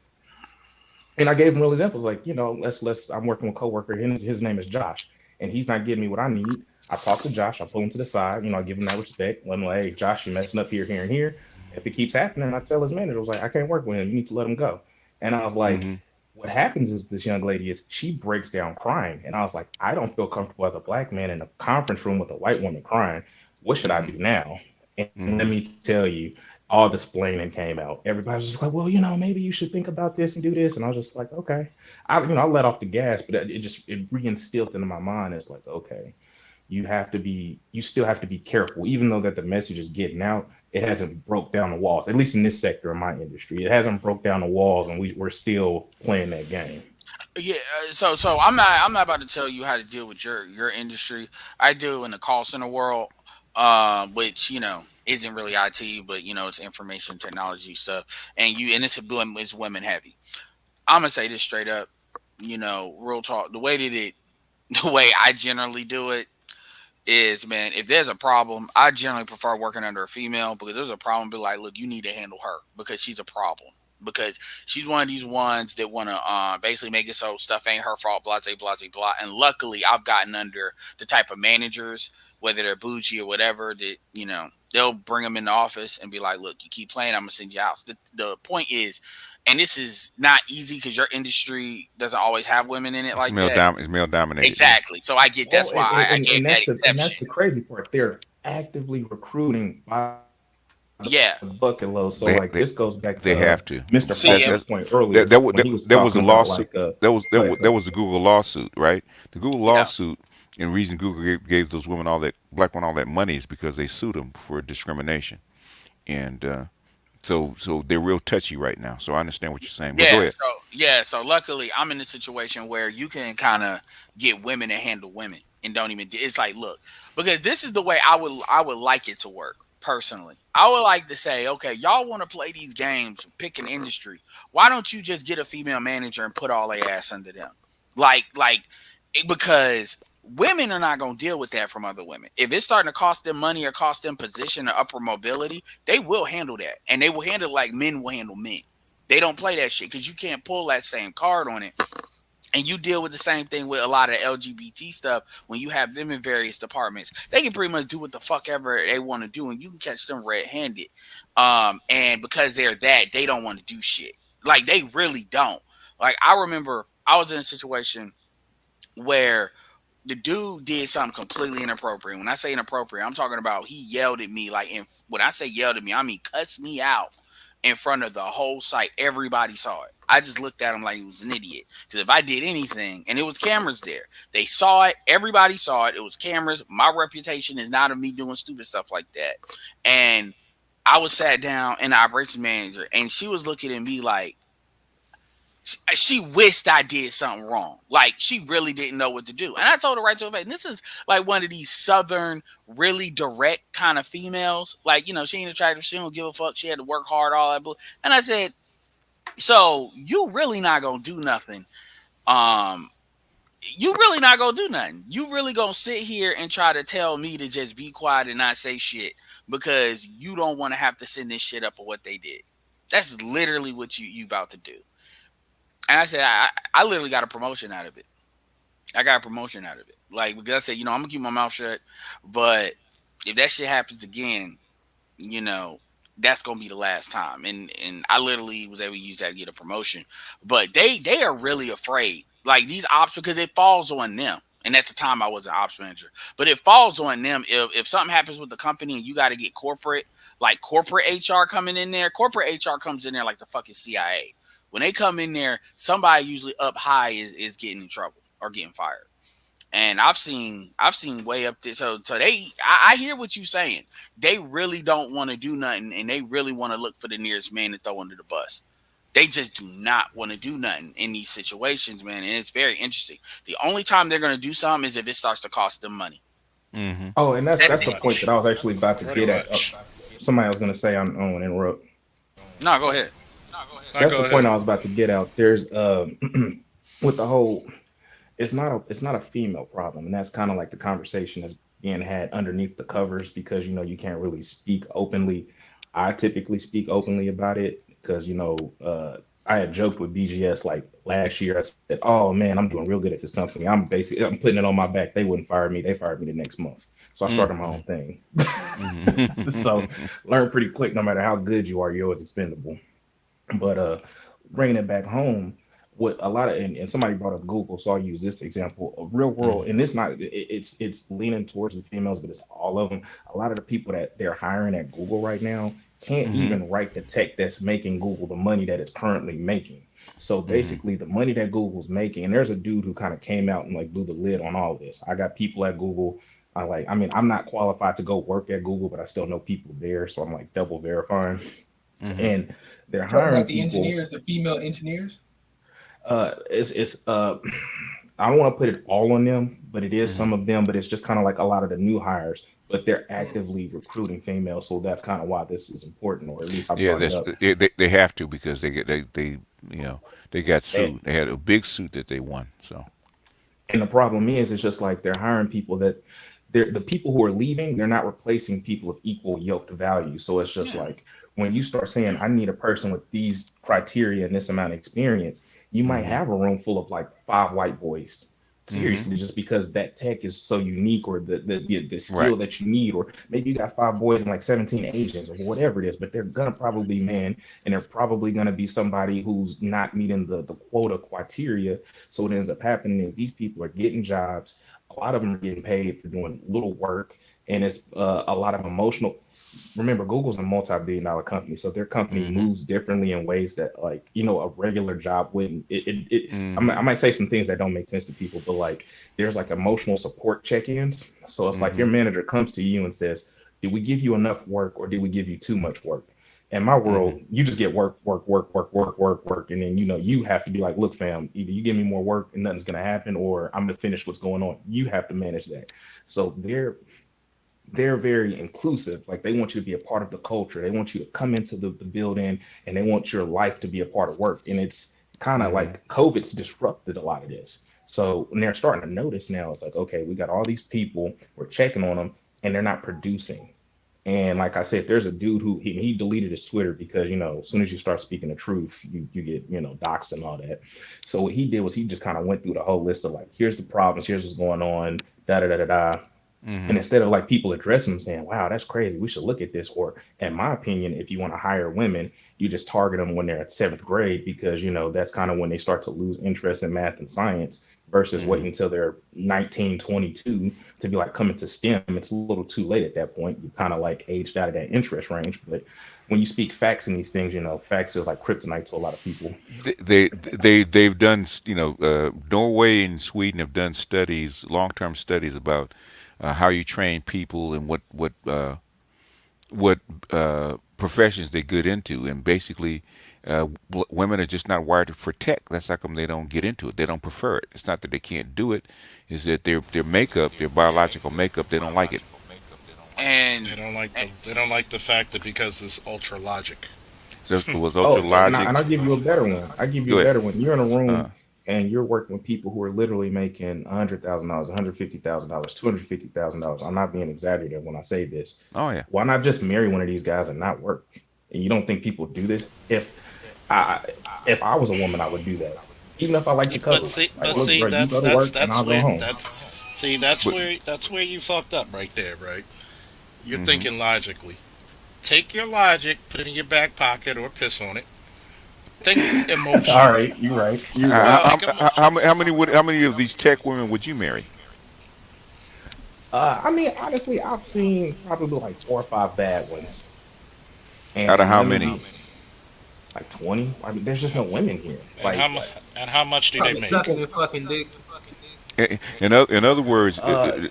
and I gave him real examples, like, let's I'm working with a coworker, his name is Josh, and he's not getting me what I need. I talk to Josh, I pull him to the side, I give him that respect. Let him like, hey, Josh, you're messing up here, here, and here. If it keeps happening, I tell his manager, I was like, I can't work with him. You need to let him go. And I was like, Mm-hmm. what happens is this young lady is she breaks down crying. And I was like, I don't feel comfortable as a black man in a conference room with a white woman crying. What should I Mm-hmm. do now? And let Mm-hmm. me tell you, all the splaining came out. Everybody was just like, well, maybe you should think about this and do this. And I was just like, okay. I let off the gas, but it reinstilled into my mind. It's like, okay, you still have to be careful, even though that the message is getting out. It hasn't broke down the walls, at least in this sector of my industry. It hasn't broke down the walls, and we're still playing that game. Yeah, so I'm not about to tell you how to deal with your industry. I do in the call center world, which isn't really IT, but it's information technology stuff, and it's women heavy. I'm gonna say this straight up, real talk. The way that it, the way I generally do it is, man, if there's a problem, I generally prefer working under a female because there's a problem. Be like, look, you need to handle her because she's a problem. because she's one of these ones that want to basically make it so stuff ain't her fault, blah, blah, blah, blah. And luckily, I've gotten under the type of managers, whether they're bougie or whatever, that, they'll bring them in the office and be like, look, you keep playing, I'm going to send you out. The point is, and this is not easy because your industry doesn't always have women in it like that. It's male dominated. Yeah. Exactly. So I get Well, that's why I gave and that that's exception. the crazy part. They're actively recruiting by the Yeah. bucket load. So They like they this goes back they to have to. Mr. See, That and Foster's that point that earlier that, wa- when that, he was that was the talking about lawsuit. like That go was ahead, go that ahead. was the Google lawsuit, right? The Google yeah. lawsuit, and reason Google gave those women all that black women all that money is because they sued them for discrimination, and so they're real touchy right now. So I understand what you're saying, but go Yeah, ahead. so so luckily I'm in a situation where you can kind of get women to handle women and don't even it's like, look, because this is the way I would like it to work personally. I would like to say, okay, y'all want to play these games, pick an industry. Why don't you just get a female manager and put all their ass under them? Because women are not going to deal with that from other women. If it's starting to cost them money or cost them position or upper mobility, they will handle that. And they will handle it like men will handle men. They don't play that shit because you can't pull that same card on it. And you deal with the same thing with a lot of LGBT stuff when you have them in various departments. They can pretty much do what the fuck ever they want to do, and you can catch them red-handed. And because they're that, they don't want to do shit. Like they really don't. Like I remember I was in a situation where the dude did something completely inappropriate. When I say inappropriate, I'm talking about he yelled at me when I say yelled at me, I mean cussed me out in front of the whole site. Everybody saw it. I just looked at him like he was an idiot. Because if I did anything, and it was cameras there, they saw it. Everybody saw it. It was cameras. My reputation is not of me doing stupid stuff like that. And I was sat down and the operations manager, and she was looking at me like, she wished I did something wrong. Like she really didn't know what to do. And I told her right to her face. And this is like one of these southern, really direct kind of females. Like, she ain't attractive. She don't give a fuck. She had to work hard, all that. And I said, so you really not gonna do nothing. Um, you really not gonna do nothing. You really gonna sit here and try to tell me to just be quiet and not say shit because you don't want to have to send this shit up for what they did. That's literally what you about to do. And I said, I literally got a promotion out of it. I got a promotion out of it. Like, because I said, I'm going to keep my mouth shut. But if that shit happens again, you know, that's going to be the last time. And I literally was able to use that to get a promotion. But they are really afraid. Like, these ops, because it falls on them. And at the time, I was an ops manager. But it falls on them if something happens with the company and you got to get corporate, like corporate HR coming in there. Corporate HR comes in there like the fucking CIA. When they come in there, somebody usually up high is getting in trouble or getting fired. And I've seen way up there. So I hear what you're saying. They really don't want to do nothing, and they really want to look for the nearest man to throw under the bus. They just do not want to do nothing in these situations, man. And it's very interesting. The only time they're going to do something is if it starts to cost them money. Hmm. Oh, and That's that's it. the point that I was actually about to Pretty get at. much. Somebody was going to say I'm going to interrupt. No, go ahead. Now That's go the ahead. point I was about to get out. There's with the whole it's not a female problem, and that's kind of like the conversation that's being had underneath the covers because you can't really speak openly. I typically speak openly about it because I had joked with BGS like last year. I said, "Oh man, I'm doing real good at this company. I'm putting it on my back. They wouldn't fire me. They fired me the next month." So I started my Hmm. own thing. So Hmm. learn pretty quick. No matter how good you are, you're always expendable. But bringing it back home, with a lot of and somebody brought up Google, so I'll use this example of real world. And it's not it's leaning towards the females, but it's all of them. A lot of the people that they're hiring at Google right now can't Hmm. even write the tech that's making Google the money that it's currently making. So Hmm. basically, the money that Google's making, and there's a dude who kind of came out and like blew the lid on all of this. I got people at Google. I mean, I'm not qualified to go work at Google, but I still know people there, so I'm like double verifying. Hmm. And they're Talking hiring about the people. engineers, the female engineers. It's I don't want to put it all on them, but it is Hmm. some of them. But it's just kind of like a lot of the new hires. But they're Mm. actively recruiting females, so that's kind of why this is important, or at least I Yeah, brought it that's up. they have to because they they got And sued. They had a big suit that they won. So. and the problem is, it's just like they're hiring people that the people who are leaving, they're not replacing people of equal yoked value. So it's just Yeah. like when you start saying, I need a person with these criteria and this amount of experience, you might Mm-hmm. have a room full of like five white boys. Mm-hmm. Seriously, just because that tech is so unique, or the Right. skill that you need, or maybe you got five boys and like 17 Asians or whatever it is, but they're gonna probably be men, and they're probably gonna be somebody who's not meeting the quota criteria. So what ends up happening is these people are getting jobs. A lot of them are getting paid for doing little work, and it's a lot of emotional. Remember, Google's a multi-billion dollar company, so their company Mm-hmm. moves differently in ways that, like, a regular job wouldn't. Mm-hmm. I might say some things that don't make sense to people, but like, there's like emotional support check-ins. So it's like Mm-hmm. your manager comes to you and says, "Did we give you enough work, or did we give you too much work?" In my Mm-hmm. world, you just get work, work, work, work, work, work, work, and then you have to be like, "Look, fam, either you give me more work and nothing's gonna happen, or I'm gonna finish what's going on." You have to manage that. So they're very inclusive. Like, they want you to be a part of the culture. They want you to come into the building, and they want your life to be a part of work. And it's kind of Mm-hmm. like COVID's disrupted a lot of this. So when they're starting to notice now, it's like, okay, we got all these people, we're checking on them, and they're not producing. And like I said, there's a dude who he deleted his Twitter because, as soon as you start speaking the truth, you get, doxxed and all that. So what he did was he just kind of went through the whole list of like, here's the problems, here's what's going on, da da da da da. And Mm-hmm. instead of like people addressing them saying, wow, that's crazy, we should look at this. Or in my opinion, if you want to hire women, you just target them when they're at seventh grade, because that's kind of when they start to lose interest in math and science, versus Mm-hmm. waiting until they're 19, 22 to be like coming to STEM. It's a little too late at that point. You kind of like aged out of that interest range. But when you speak facts in these things, facts is like kryptonite to a lot of people. They've done, Norway and Sweden have done studies, long-term studies about how you train people and what professions they're good into, and basically, women are just not wired for tech. That's how come they don't get into it. They don't prefer it. It's not that they can't do it; is that their makeup, their biological makeup, they don't like it. And, They don't like the fact that because it's ultra logic. So it was Oh, ultra and logic. I'll give you a better one. I give you Go a ahead. better one. You're in a Uh, room and you're working with people who are literally making $100,000, $150,000, $250,000. I'm not being exaggerated when I say this. oh yeah. Why not just marry one of these guys and not work? And you don't think people do this? I if I was a woman, I would do that. Even if I like the But code. see, Like, look, bro, you that's go to that's work and that's I'll go where home. that's see that's But where that's where you fucked up right there, right? You're hmm thinking logically. Take your logic, put it in your back pocket, or piss on it. Think All emotionally. right, you're right. You're right. how, well, Think emotion. how many of these tech women would you marry? I mean, honestly, I've seen probably like four or five bad ones, Out of and how let me many? be like 20. I mean, there's just no women here. And how Like, and how much do they Probably make? sucking people, and fucking dick. In other words, uh,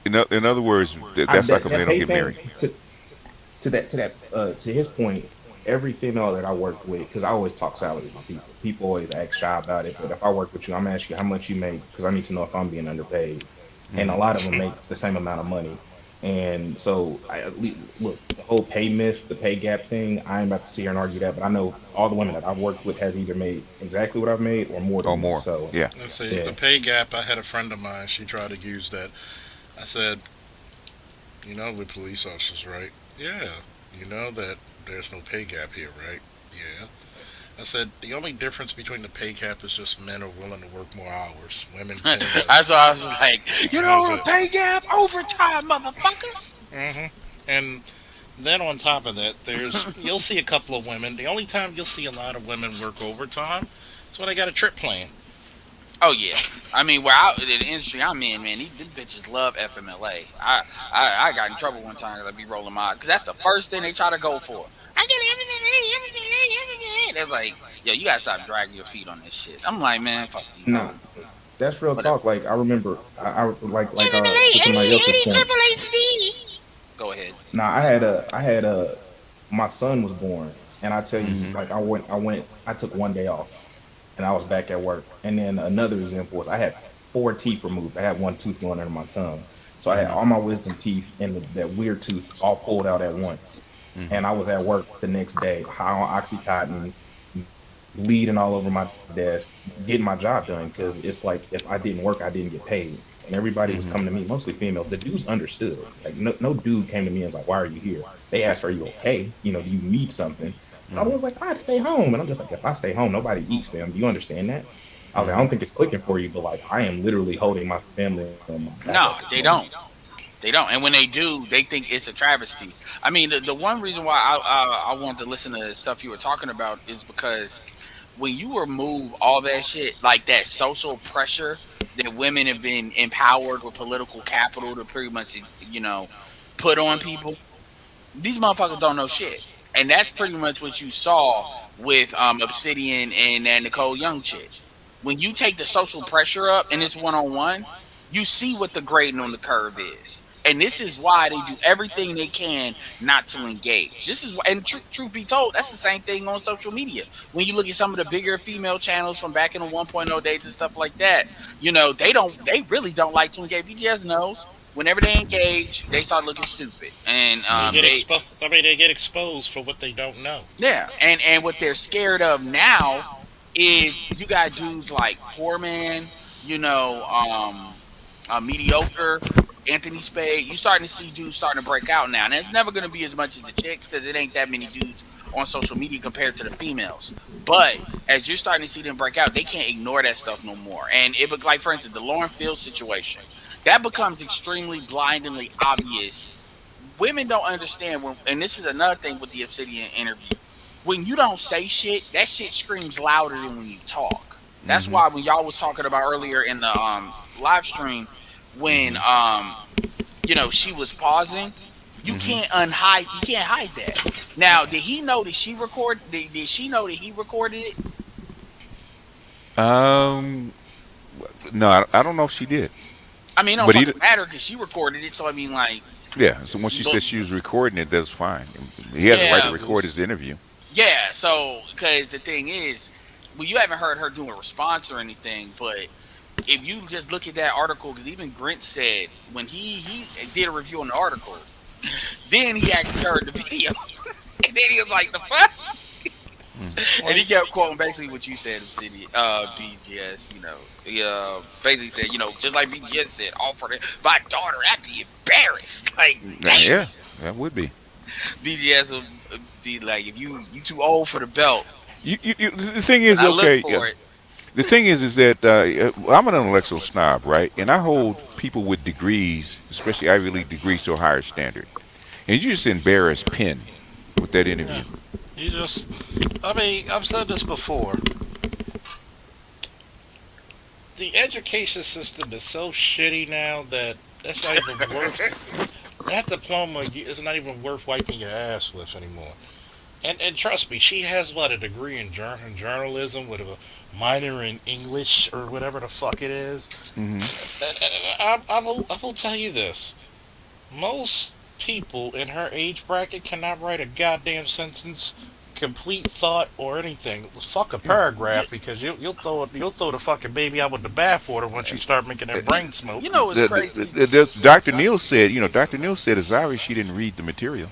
in other words, that's how that come they that don't pay get thing married. to his point, every female that I work with, because I always talk salary with my people. People always act shy about it, but if I work with you, I'm asking you how much you make, because I need to know if I'm being underpaid. And a Hmm. lot of them make the same amount of money. And so, look, the whole pay myth, the pay gap thing, I ain't about to sit here and argue that, but I know all the women that I've worked with has either made exactly what I've made or more Or than me. more. So, Yeah. Let's see, the yeah. pay gap. I had a friend of mine. She tried to use that. I said, we're police officers, right? Yeah. You know that there's no pay gap here, right? Yeah. I said the only difference between the pay gap is just men are willing to work more hours. Women tend to, that's why I was like, you know, that's the pay gap, overtime, motherfucker. And then on top of that, you'll see a couple of women. The only time you'll see a lot of women work overtime is when they got a trip plan. Oh yeah, I mean, the industry I'm in, man, them bitches love FMLA. I got in trouble one time because I be rolling my, because that's the first thing they try to go for. I get FMLA, FMLA, FMLA. They're like, yo, you gotta stop dragging your feet on this shit. I'm like, man, fuck these Nah, hoes. that's real Whatever. talk. Like, I remember, I FMLA, to somebody else's any point. triple HD. Go ahead. Now, my son was born, and I tell you, Hmm. like, I took one day off, and I was back at work. And then another example was I had four teeth removed. I had one tooth going under my tongue, so I had Hmm. all my wisdom teeth and that weird tooth all pulled out at once. Hmm. And I was at work the next day, high on oxycontin, bleeding all over my desk, getting my job done, because it's like if I didn't work, I didn't get paid. and everybody was Mhm. coming to me, mostly females. The dudes understood. Like no dude came to me and was like, "Why are you here?" They asked, "Are you okay? You know, do you need something?" And I Mhm. was like, "I'd stay home." And I'm just like, "If I stay home, nobody eats, fam. Do you understand that?" I was like, "I Mhm. don't think it's clicking for you, but like, I am literally holding my family on my back at this No, moment." they don't. They don't. And when they do, they think it's a travesty. I mean, the one reason why I wanted to listen to the stuff you were talking about is because when you remove all that shit, like that social pressure that women have been empowered with political capital to pretty much, put on people, these motherfuckers don't know shit. And that's pretty much what you saw with Obsidian and that Nicole Young chick. When you take the social pressure up and it's one on one, you see what the grading on the curve is. And this is why they do everything they can not to engage. This is why, and truth be told, that's the same thing on social media. When you look at some of the bigger female channels from back in the 1.0 days and stuff like that, they really don't like to engage. BGS knows whenever they engage, they start looking stupid, and They get they exposed. I mean, they get exposed for what they don't know. yeah, and what they're scared of now is you got dudes like Poor Man, mediocre. Anthony Spade, you starting to see dudes starting to break out now. And it's never going to be as much as the chicks because it ain't that many dudes on social media compared to the females. But as you're starting to see them break out, they can't ignore that stuff no more. And like, for instance, the Lauren Field situation, that becomes extremely blindingly obvious. Women don't understand when, and this is another thing with the Obsidian interview. When you don't say shit, that shit screams louder than when you talk. That's Mhm. why when y'all was talking about earlier in the live stream, when Mhm. she was pausing, Mhm. you can't hide that. Now, did he know that she recorded? Did she know that he recorded it? Um. No, I don't know if she did, I mean, it don't but fucking matter because she recorded it. So I mean, like, yeah. So once she look, said she was recording it, that's fine. He has a right to yeah, record his Bogus. interview. yeah. So because the thing is, well, you haven't heard her do a response or anything, but if you just look at that article, because even Grint said when he did a review on the article, then he actually heard the video, and then he was like, "The fuck." Mm. And he Like, kept quoting basically what you said, City, BGS. He basically said, just like BGS said, offered it. My daughter, I'd be embarrassed. Like, damn, Yeah, that would be. BGS would be like, if you too old for the belt, The thing and is, I look okay, yeah. for it. The thing is that I'm an intellectual snob, right? And I hold people with degrees, especially Ivy League degrees, to a higher standard. And you just embarrass Penn with that yeah, interview. you just. I mean, I've said this before. The education system is so shitty now that that's not even worth. That diploma is not even worth wiping your ass with anymore. And trust me, she has what, a degree in journalism with a minor in English or whatever the fuck it is. Hmm. I will tell you this: most people in her age bracket cannot write a goddamn sentence, complete thought, or anything. Fuck a Yeah. paragraph because you'll throw the fucking baby out with the bathwater once you start making Uh, that You, brain smoke. you know what's crazy? Dr. Neal said, Dr. Neal said it's obvious she didn't read the material.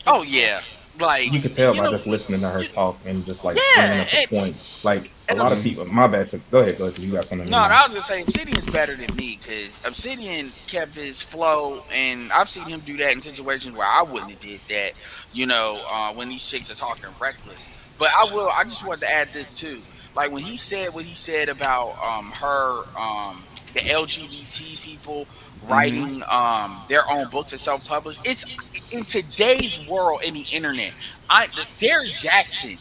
Oh yeah, like You could tell you by know, just listening to her you, talk and just like bringing up the yeah, points. Like a and lot of people, my bad. Go ahead, because you got something in no, your I mind. was gonna say Obsidian's better than me because Obsidian kept his flow, and I've seen him do that in situations where I wouldn't have did that. When these chicks are talking reckless. But I will. I just wanted to add this too. Like when he said what he said about the LGBT people Hmm. writing their own books and self publish. It's in today's world in the internet. Derek Jackson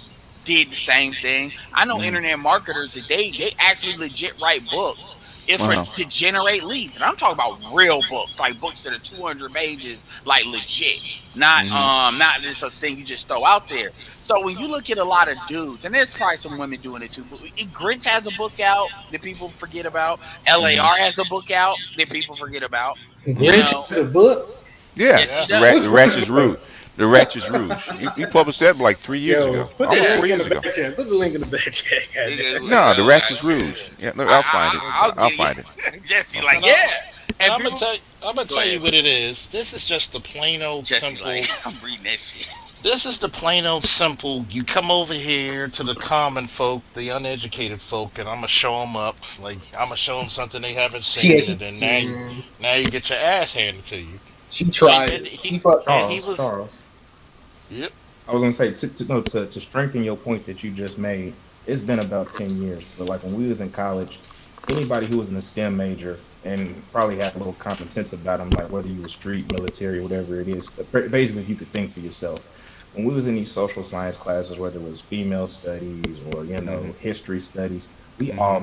did the same thing. I know Hmm. internet marketers that they actually legit write books if for Uh-huh. to generate leads. And I'm talking about real books, like books that are 200 pages, like legit. Hmm. Not this sort of thing you just throw out there. So when you look at a lot of dudes, and there's probably some women doing it too, but Grinch has a book out that people forget about. Hmm. LAR has a book out that people forget about. You Grinch know, has a book. Yeah, yes, he Yeah. the Which does. one? Ratchet's Rouge. The Ratchet's Rouge. He published that like 3 years Yo, ago, put the almost Yeah. link four in years the ago. back chat. Put the link in the back chat. Goddamn. No, the Ratchet's Rouge. Yeah, no, I'll find it. I'll I'll get find it. it. Jesse, I'll like, find And it. I yeah. and And I'm gonna people, tell I'm gonna go tell you ahead. what it is. This is just the plain old Jesse, simple. like, I'm reading that shit. This is the plain old simple. You come over here to the common folk, the uneducated folk, and I'm gonna show them up. Like I'm gonna show them something they havened Yeah, seen, and then now you get your ass handed to you. she Like tried and it. he She fuck. and he Charles, was. Charles. Yep. I was gonna say no, to strengthen your point that you just made. It's been about 10 years, but like when we was in college, anybody who was in a STEM major and probably had a little common sense about them, like whether you were street, military, whatever it is, but basically you could think for yourself. When we was in these social science classes, whether it was female studies or Mm-hmm. history studies, Mm-hmm.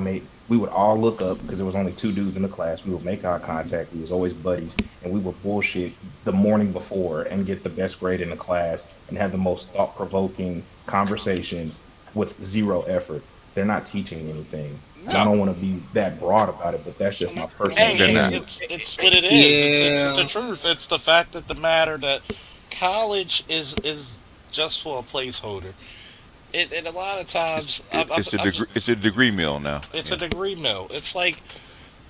we would all look up because there was only two dudes in the class. We would make eye contact. We was always buddies, and we would bullshit the morning before and get the best grade in the class and have the most thought provoking conversations with zero effort. They're not teaching anything. And I No. don't want to be that broad about it, but that's just my personal They're Hey, not. opinion. it's what it is. It's the Yeah. truth. It's the fact of the matter that college is just for a placeholder. And a lot of times, I've It's a degree mill now. it's a Yeah. degree mill. It's like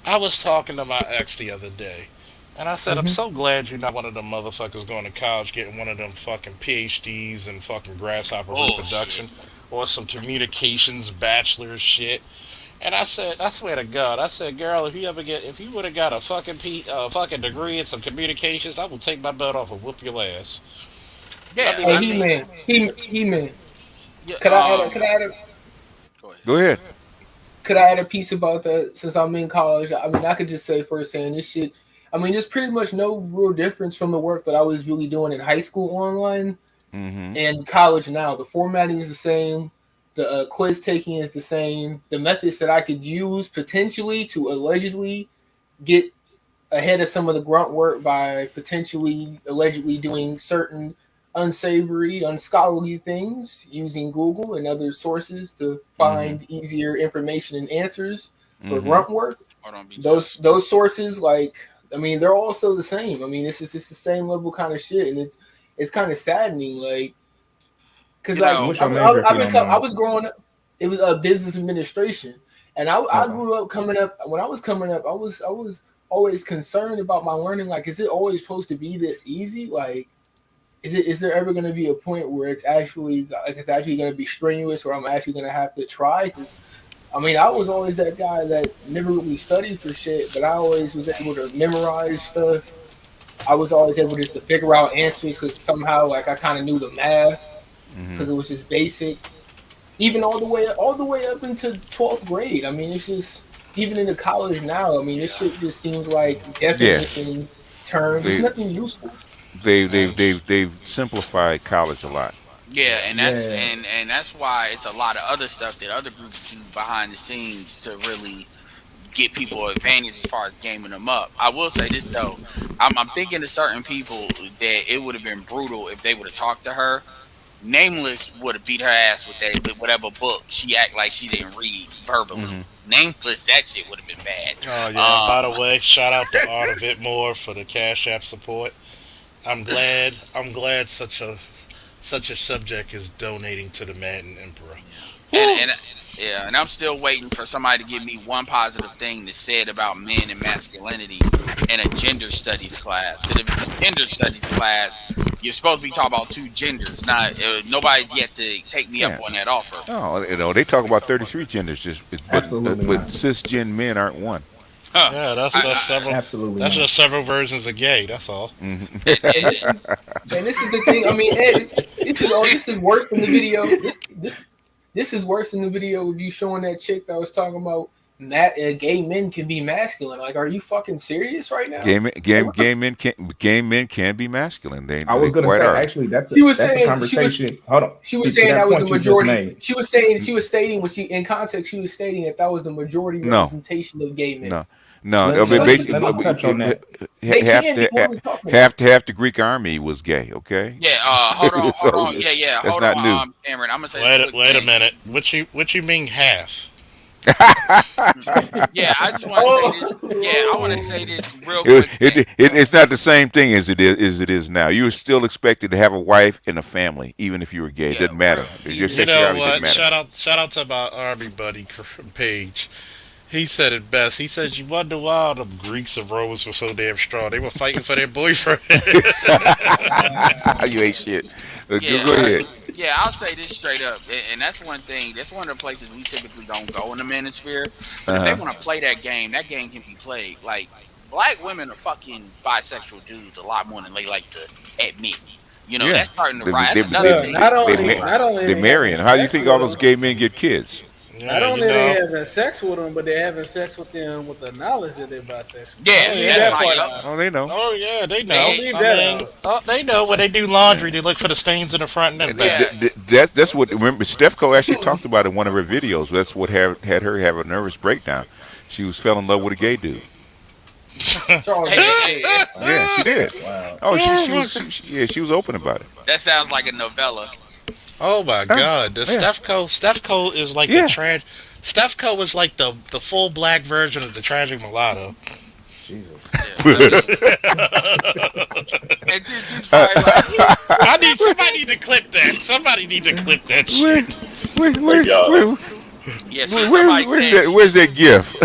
I was talking to my ex the other day, and I said, I'm Hmm. so glad you're not one of them motherfuckers going to college getting one of them fucking PhDs in fucking grasshopper Bullshit. reproduction or some communications bachelor shit. And I said, I swear to God, I said, girl, if you would have got a fucking degree in some communications, I will take my butt off and whoop your ass. I Yeah, mean, Hey, I it, he mean, man. He man. yeah. Could I add? Could I add? Go ahead. Go ahead. Could I add a piece about that since I'm in college? I mean, I could just say firsthand, this shit. I mean, there's pretty much no real difference from the work that I was really doing in high school online Mm-hmm. and college now. The formatting is the same. The quiz taking is the same. The methods that I could use potentially to allegedly get ahead of some of the grunt work by potentially allegedly doing certain unsavory, unscholarly things using Google and other sources to Mm-hmm. find easier information and answers for Mm-hmm. grunt work. Hold on, BJ. Those sources, like I mean, they're all still the same. I mean, it's the same level kind of shit, and it's kind of saddening, like because You like And know, what's your major, if you don't I mind? was growing up. It was business administration, and I Okay. grew up coming up. When I was coming up, I was always concerned about my learning. Like, is it always supposed to be this easy? Like, is there ever going to be a point where it's actually going to be strenuous, or I'm actually going to have to try? 'Cause, I mean, I was always that guy that never really studied for shit, but I always was able to memorize stuff. I was always able just to figure out answers because somehow, like, I kind of knew the math Mm-hmm. because it was just basic. Even all the way up into 12th grade. I mean, it's just even into college now. I mean, this shit just seems like Yeah. definition terms. It's They nothing useful. they've simplified college a lot. yeah, Yeah. and that's why it's a lot of other stuff that other groups do behind the scenes to really get people advantage as far as gaming them up. I will say this though, I'm thinking of certain people that it would have been brutal if they would have talked to her. Nameless would have beat her ass with whatever book she act like she didn't read verbally. Mm-hmm. Nameless, that shit would have been bad. oh yeah. By the Um, way, shout out to Art of IBMOR for the Cash App support. I'm glad such a subject is donating to the Madden Emperor. Whew. and yeah, and I'm still waiting for somebody to give me one positive thing that's said about men and masculinity in a gender studies class. Because if it's a gender studies class, you're supposed to be talking about two genders. Not nobody's yet to take me up Yeah. on that offer. Oh, they talk about 33 genders, Absolutely but not. cisgen men aren't one. Huh. Yeah, I, I, Absolutely that's not. just several versions of gay. That's all. Mm-hmm. it, And it, this is the thing. I mean, Ed, this is worse than the video. This is worse than the video of you showing that chick that was talking about gay men can be masculine. Like, are you fucking serious right now? Like, what the Gay men can be masculine. I They was gonna quite say are. actually she was that's a saying conversation. Hold on. she was To saying that that was the point you just majority. made. She was stating when she in context she was stating that that was the majority No, representation of gay men. no, no. Let, So let that's me what the let me fuck. touch on that. They half can be. the What are we talking about? half the Greek army was gay. Okay, yeah. Hold so on. Yeah, yeah. that's Hold not new. on, Cameron. I'm gonna say this quick Wait a thing. minute. What you mean half? Yeah, I just want to say this. Yeah, I want to say Oh, this real quick thing. It's not the same thing as it is now. You are still expected to have a wife and a family, even if you were gay. It Yeah, doesn't real. matter. Your You know sexuality doesn't what? matter. Shout out to my army buddy Paige. He said it best. He said, "You wonder why the Greeks and Romans were so damn strong. They were fighting for their boyfriend." You ain't shit. Yeah, Go ahead. yeah. I'll say this straight up, and that's one thing. That's one of the places we typically don't go in the manosphere. But if they Uh huh. want to play that game can be played. Like black women are fucking bisexual dudes a lot more than they like to admit. You know, Yeah. that's starting to They rise. they That's another they Well, thing that's they starting to ma- not rise. only they they having marrying. How do you sex think all with those them, gay men get kids? not Yeah, you only they know. having sex with them, but they're having sex with them with the knowledge that they're bisexual. Yeah, Oh Don't leave that's yeah. that my part yup. out. Oh, they know. Oh yeah, they They, know. Don't leave I that mean, out. they know when they do laundry, they look for the stains in the front and the back. yeah. That's what. Remember, Steph Curry actually talked about in one of her videos. That's what had her have a nervous breakdown. She was fell in love with a gay dude. Charles, Hey, man. hey, hey, Yeah, she did. Wow. Oh, Oh, yeah, she was open about it. that sounds like a novella. oh my Huh? God, the Yeah, Steph Co is like the yeah. trans. Steph Co is like the full black version of the tragic mulatto. Jesus. Yeah, I mean, and she's probably like, I need somebody need to clip that. Somebody need to clip that Where, shit. where, Hey, where, y'all. where, yeah. See, somebody where's said that? she Where's that gift?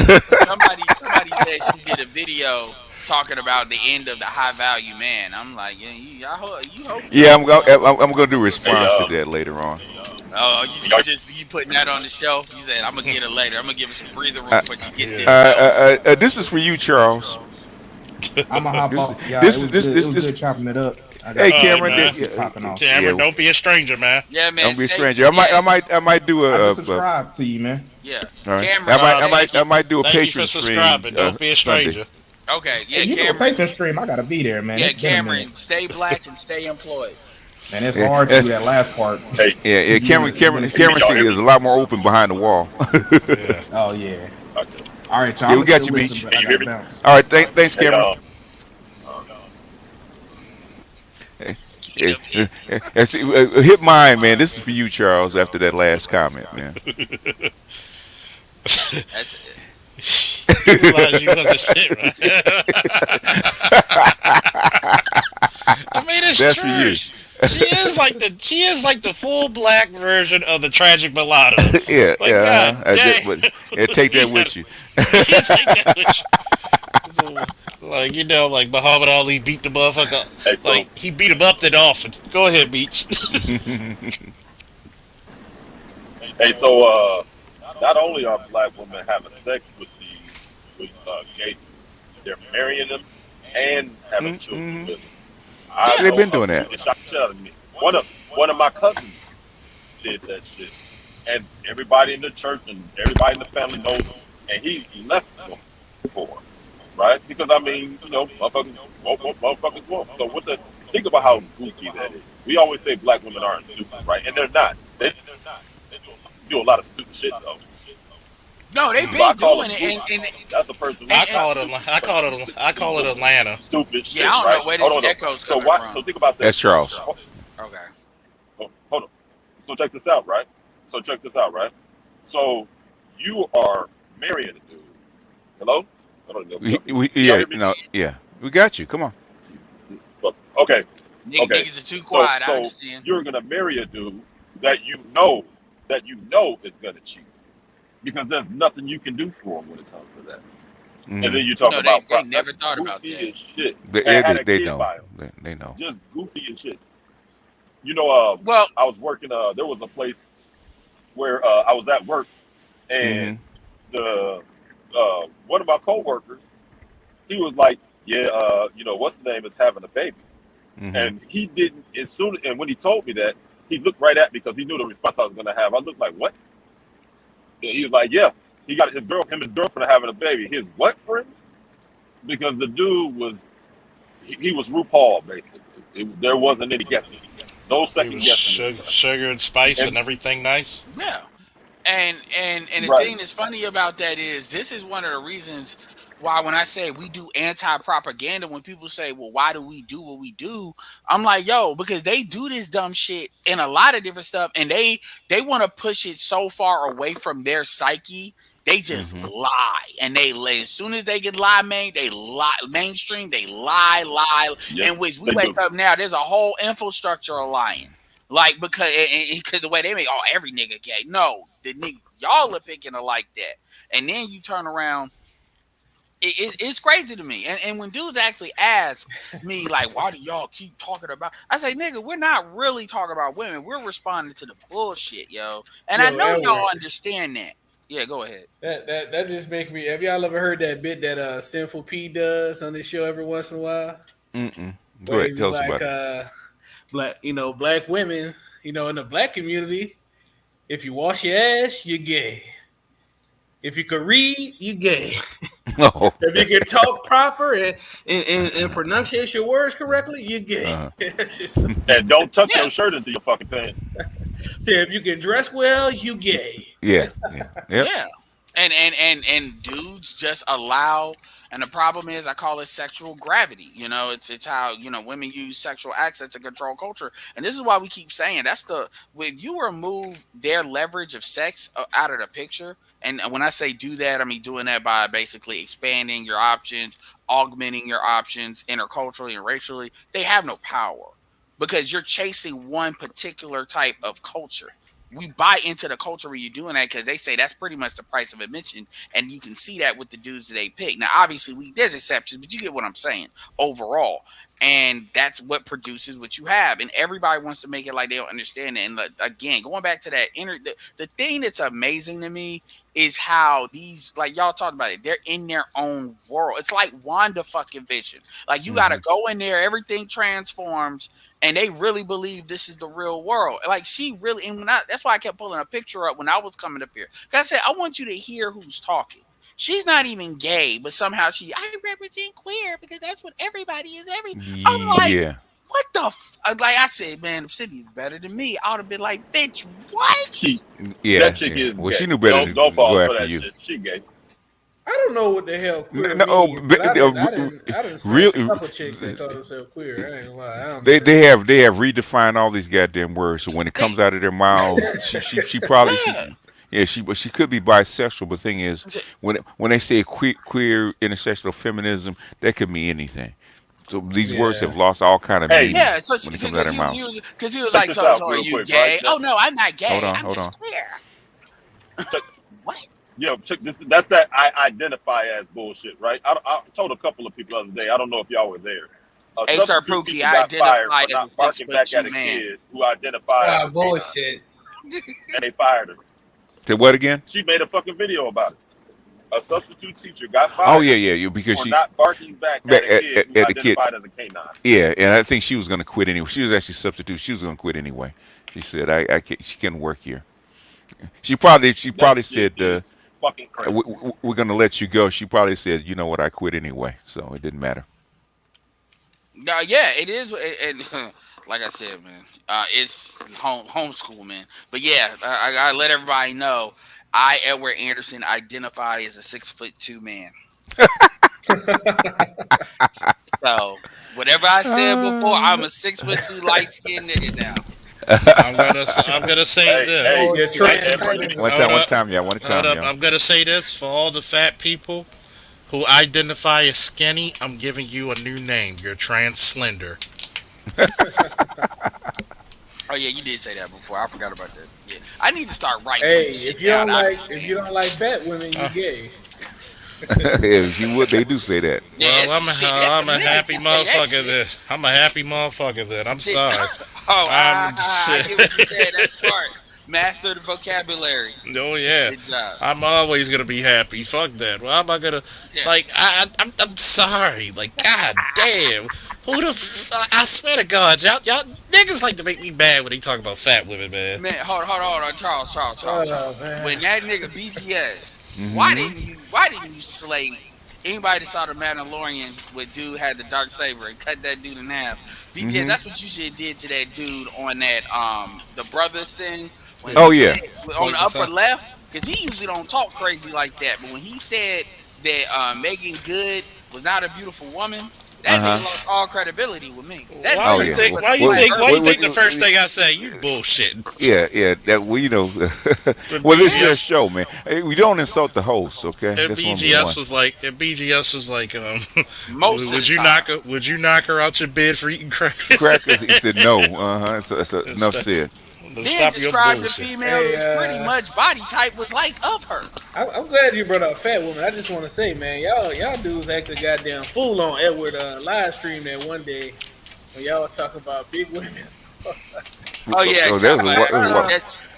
somebody said she did a video talking about the end of the high value man. I'm like, yeah, you hope Yeah, so. I'm gonna do a Hey, response to that later on. Oh, y'all. you putting that on the shelf? You said I'm gonna get it later. I'm gonna give it some breather room Uh, before you get to Yeah. the belt. this is for you, Charles. I'm gonna hop This, off. Yeah, it this, was this, good. It this, was this. good chopping it up. I Hey, got All right, Cameron. man. keep popping off. Cameron, Yeah, don't be a stranger, man. Yeah, man. don't be a Stay. stranger. Yeah, I might do I just a subscribed to you, man. yeah. all right. Cameron, stay. Thank you. I might do a Thank you for patron stream subscribing. Don't be a Sunday. stranger. Okay, Hey, yeah, you do a Cameron. Patreon stream, I gotta be there, man. Yeah, It's been a Cameron, minute. stay black and stay employed. Man, it's Yeah, hard to do that last part. Hey, yeah. Cameron, It's been Cameron, a few. Cameron y'all hear is me? a lot more open behind the wall. Yeah. Oh yeah. Okay. All right, y'all. Yeah, I'm we gonna got still you, listen, Beach. but Can I you hear gotta me? bounce. All right, thanks, Hey, Cameron. um, Eh, see, hit mine, man. This is for you, Charles. After that last comment, man. That's it. You realize you wasn't shit, right? I mean, it's That's for true. you. She is like the full black version of the tragic mulatto. Yeah, Like yeah. God dang, But yeah, take that you with you. you take that with you. Like like Muhammad Ali beat the hey, motherfucker. so Like he beat him up that often. Go ahead, Beach. hey, so not only are black women having sex with gay, they're marrying them and having children Mm-hmm. with them. I They've know been doing that. it shocked the shit out of me. One of my cousins did that shit, and everybody in the church and everybody in the family knows, and he left them for, right? Because I mean, motherfuckers won't. So what the think about how goofy that is. We always say black women aren't stupid, right? And they're not. They do a lot of stupid shit though. No, they've But I been call doing it it, goofy. and That's a person I who's and not call it stupid, but Atlanta. stupid shit, yeah, I don't right? know where Hold this on. echo's So coming what? from. So think about That's this. Charles. Okay. Hold on. So check this out, right? So check this out, right? So you are marrying a dude. Hello? Hold on, y'all Yeah, hear me? no, yeah. We got you. Come on. Okay, okay. Niggas are too So quiet. I so understand. you're gonna marry a dude that you know is gonna cheat because there's nothing you can do for him when it comes to that. And Hmm. then you You talk know, about they that's never thought about goofy that. as shit. Yeah, And had a they kid know. by him, They know. just goofy as shit. You know, Well, I was working. There was a place where I was at work, and Hmm. the one of my coworkers, he was like, "Yeah, what's the name is having a baby," Hmm. and he didn't. As soon and when he told me that, he looked right at me because he knew the response I was going to have. I looked like, "What?" And he was like, "Yeah, he got him and his girlfriend are having a baby." His what friend? Because the dude was he was RuPaul basically. There wasn't any guessing, no He second was guessing this stuff. sugar and spice And and everything nice. yeah. And the right, thing that's funny about that is this is one of the reasons why when I say we do anti-propaganda, when people say, well, why do we do what we do? I'm like, yo, because they do this dumb shit in a lot of different stuff, and they want to push it so far away from their psyche. They just Hmm. lie, and they lie. As soon as they get they lie mainstream. They lie. yeah, In which we they wake do. up now, there's a whole infrastructure of lying. Like because the way they make every nigga gay. No, the nigga y'all are picking it like that, and then you turn around. It's crazy to me. And when dudes actually ask me, like, why do y'all keep talking about? I say, nigga, we're not really talking about women. We're responding to the bullshit, yo. And I Yo, know Edward, y'all understand that. Yeah, go ahead. that just makes me. Have y'all ever heard that bit that Sinful P does on this show every once in a while? Mm-mm. Go Where he ahead, be tell us like, about it. black, black women, in the black community, if you wash your ass, you're gay. If you can read, you gay. Oh, If you can talk proper and pronunciate your words correctly, you're gay. uh, It's just- And don't tuck Yeah, your shirt into your fucking pants. so if you can dress well, you gay. yeah, yeah, yep. yeah. And dudes just allow, and the problem is I call it sexual gravity. It's how women use sexual access to control culture, and this is why we keep saying that's the when you remove their leverage of sex out of the picture. And when I say do that, I mean doing that by basically expanding your options, augmenting your options interculturally and racially. They have no power because you're chasing one particular type of culture. We buy into the culture where you're doing that because they say that's pretty much the price of admission, and you can see that with the dudes that they pick. Now, obviously, there's exceptions, but you get what I'm saying overall, and that's what produces what you have. And everybody wants to make it like they don't understand it. And again, going back to that the thing that's amazing to me is how these, like y'all talked about it, they're in their own world. It's like Wanda fucking Vision. Like you got Hmm. to go in there, everything transforms, and they really believe this is the real world. Like she really, and that's why I kept pulling a picture up when I was coming up here. Cause I said I want you to hear who's talking. She's not even gay, but somehow I represent queer because that's what everybody is. I'm like, Yeah. what the like I said, man, if Sydney's better than me, I would have been like, bitch, what? She, that Yeah, chick yeah. is Well, gay. she knew better Don't to go fall for after that you. shit. She gay. I don't know what the hell queer No, means, but I didn't smash a really, couple chicks that call themselves queer. I ain't gonna lie, I don't know. they have redefined all these goddamn words. So when it They comes out of their mouths, she probably yeah. yeah, she could be bisexual. But thing is, when they say queer intersectional feminism, that could mean anything. So these words Yeah. have lost all kind of Hey, meaning Yeah, so when it comes out of because their mouths. he was check like, this so out are real you quick, right? gay? Oh no, I'm not Hold gay. on, I'm hold on. just queer. Check, What? yo, check this. That's that I identify as bullshit, right? I told a couple of people the other day. I don't know if y'all were there. A Hey, Sir substitute Pookie, teacher I got fired identify for as a not six barking foot back at two a man. kid who identified as Ah, a canine, bullshit. and they fired her. Say what again? She made a fucking video about it. A substitute teacher got Oh yeah, fired yeah, you because for she not barking back at a kid who at the kid. identified as a canine. Yeah, and I think she was going to quit anyway. She was actually substitute. She was going to quit anyway. She said, I can't, she can't work here." She That probably shit said, is fucking crazy. we're going to let you go." She probably said, "You know what? I quit anyway, so it didn't matter." No, yeah, it is. And like I said, man, it's homeschool, man. But yeah, I let everybody know. I, Edward Anderson, identify as a 6'2" man. So whatever I said before, I'm a 6'2" light skinned nigga now. I'm gonna say Hey, hey, this. You're hey, I, Emperor, you need trans. hold One up, time, yeah, one hold time, up. yeah. I'm gonna say this for all the fat people who identify as skinny. I'm giving you a new name. You're trans slender. Oh yeah, you did say that before. I forgot about that. Yeah, I need to start writing some Hey, of this shit down. I be if you saying. don't like fat women, you Uh, gay. If you would, they do say that. Yeah, well, that's some shit. That's I'm some a niggas happy that say that motherfucker. shit. Then I'm a happy motherfucker. Then I'm sorry. Oh, I'm I shit. get what you said. That's smart. Master the vocabulary. Oh yeah, Good job. I'm always gonna be happy. Fuck that. Well, am I gonna Yeah. like? I'm sorry. Like, god damn. Who the? I swear to God, y'all niggas like to make me mad when they talk about fat women, man. Man, hold on, Oh Charles. When man. that nigga BTS, Hmm. why didn't you slay anybody that saw the Mandalorian with dude had the dark saber and cut that dude in half? BTS, Hmm. that's what you should have did to that dude on that the brothers thing when Yeah. Oh he said yeah. on the Point this upper out. left because he usually don't talk crazy like that, but when he said that Megan Good was not a beautiful woman, that Uh nigga huh. lost all credibility with me. That Why Oh you nigga yeah. think? was Why you What, like think? Why her. you what, think the what, first thing I say? You bullshitting. yeah, yeah. That we, But well, this is their BGS show, man. Hey, we don't insult the host, okay? if That's number BGS one. was like, if BGS was like, Most of the would you time. would you knock her out your bed for eating crackers? Crackers. He said no. Uh huh. Enough stop, said. Then stop your described the bullshit. female Hey, whose pretty much body type was like of her. I'm glad you brought up fat woman. I just want to say, man, y'all dudes act a goddamn fool on Edward live stream that one day when y'all was talking about big women. Oh yeah, Oh, that was a chocolate. what?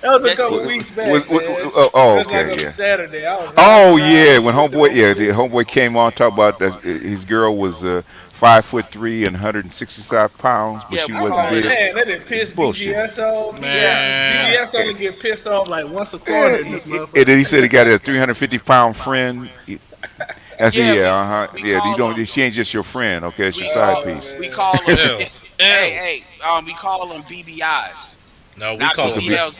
That was a That's couple Was, weeks back, man. oh, That's like okay, on yeah. Saturday. I was riding Oh around yeah, when listening to homeboy, old yeah, the school. homeboy came on talk about that his girl was 5'3" and 165 pounds, but yeah. she We I'm wasn't call like, it. big. man, that didn't It's piss bullshit. BGS off. Yeah, Man, BGS only get pissed off like once a Yeah, quarter in this and then motherfucker. he said he got a 350-pound friend. I said, yeah. yeah, We uh huh, we yeah. You call don't. them. She ain't just your friend, okay? It's your We side call Oh piece. we man. call them. ew, ew. We call them BBIs, No, we not call What's a them. B? BBLs.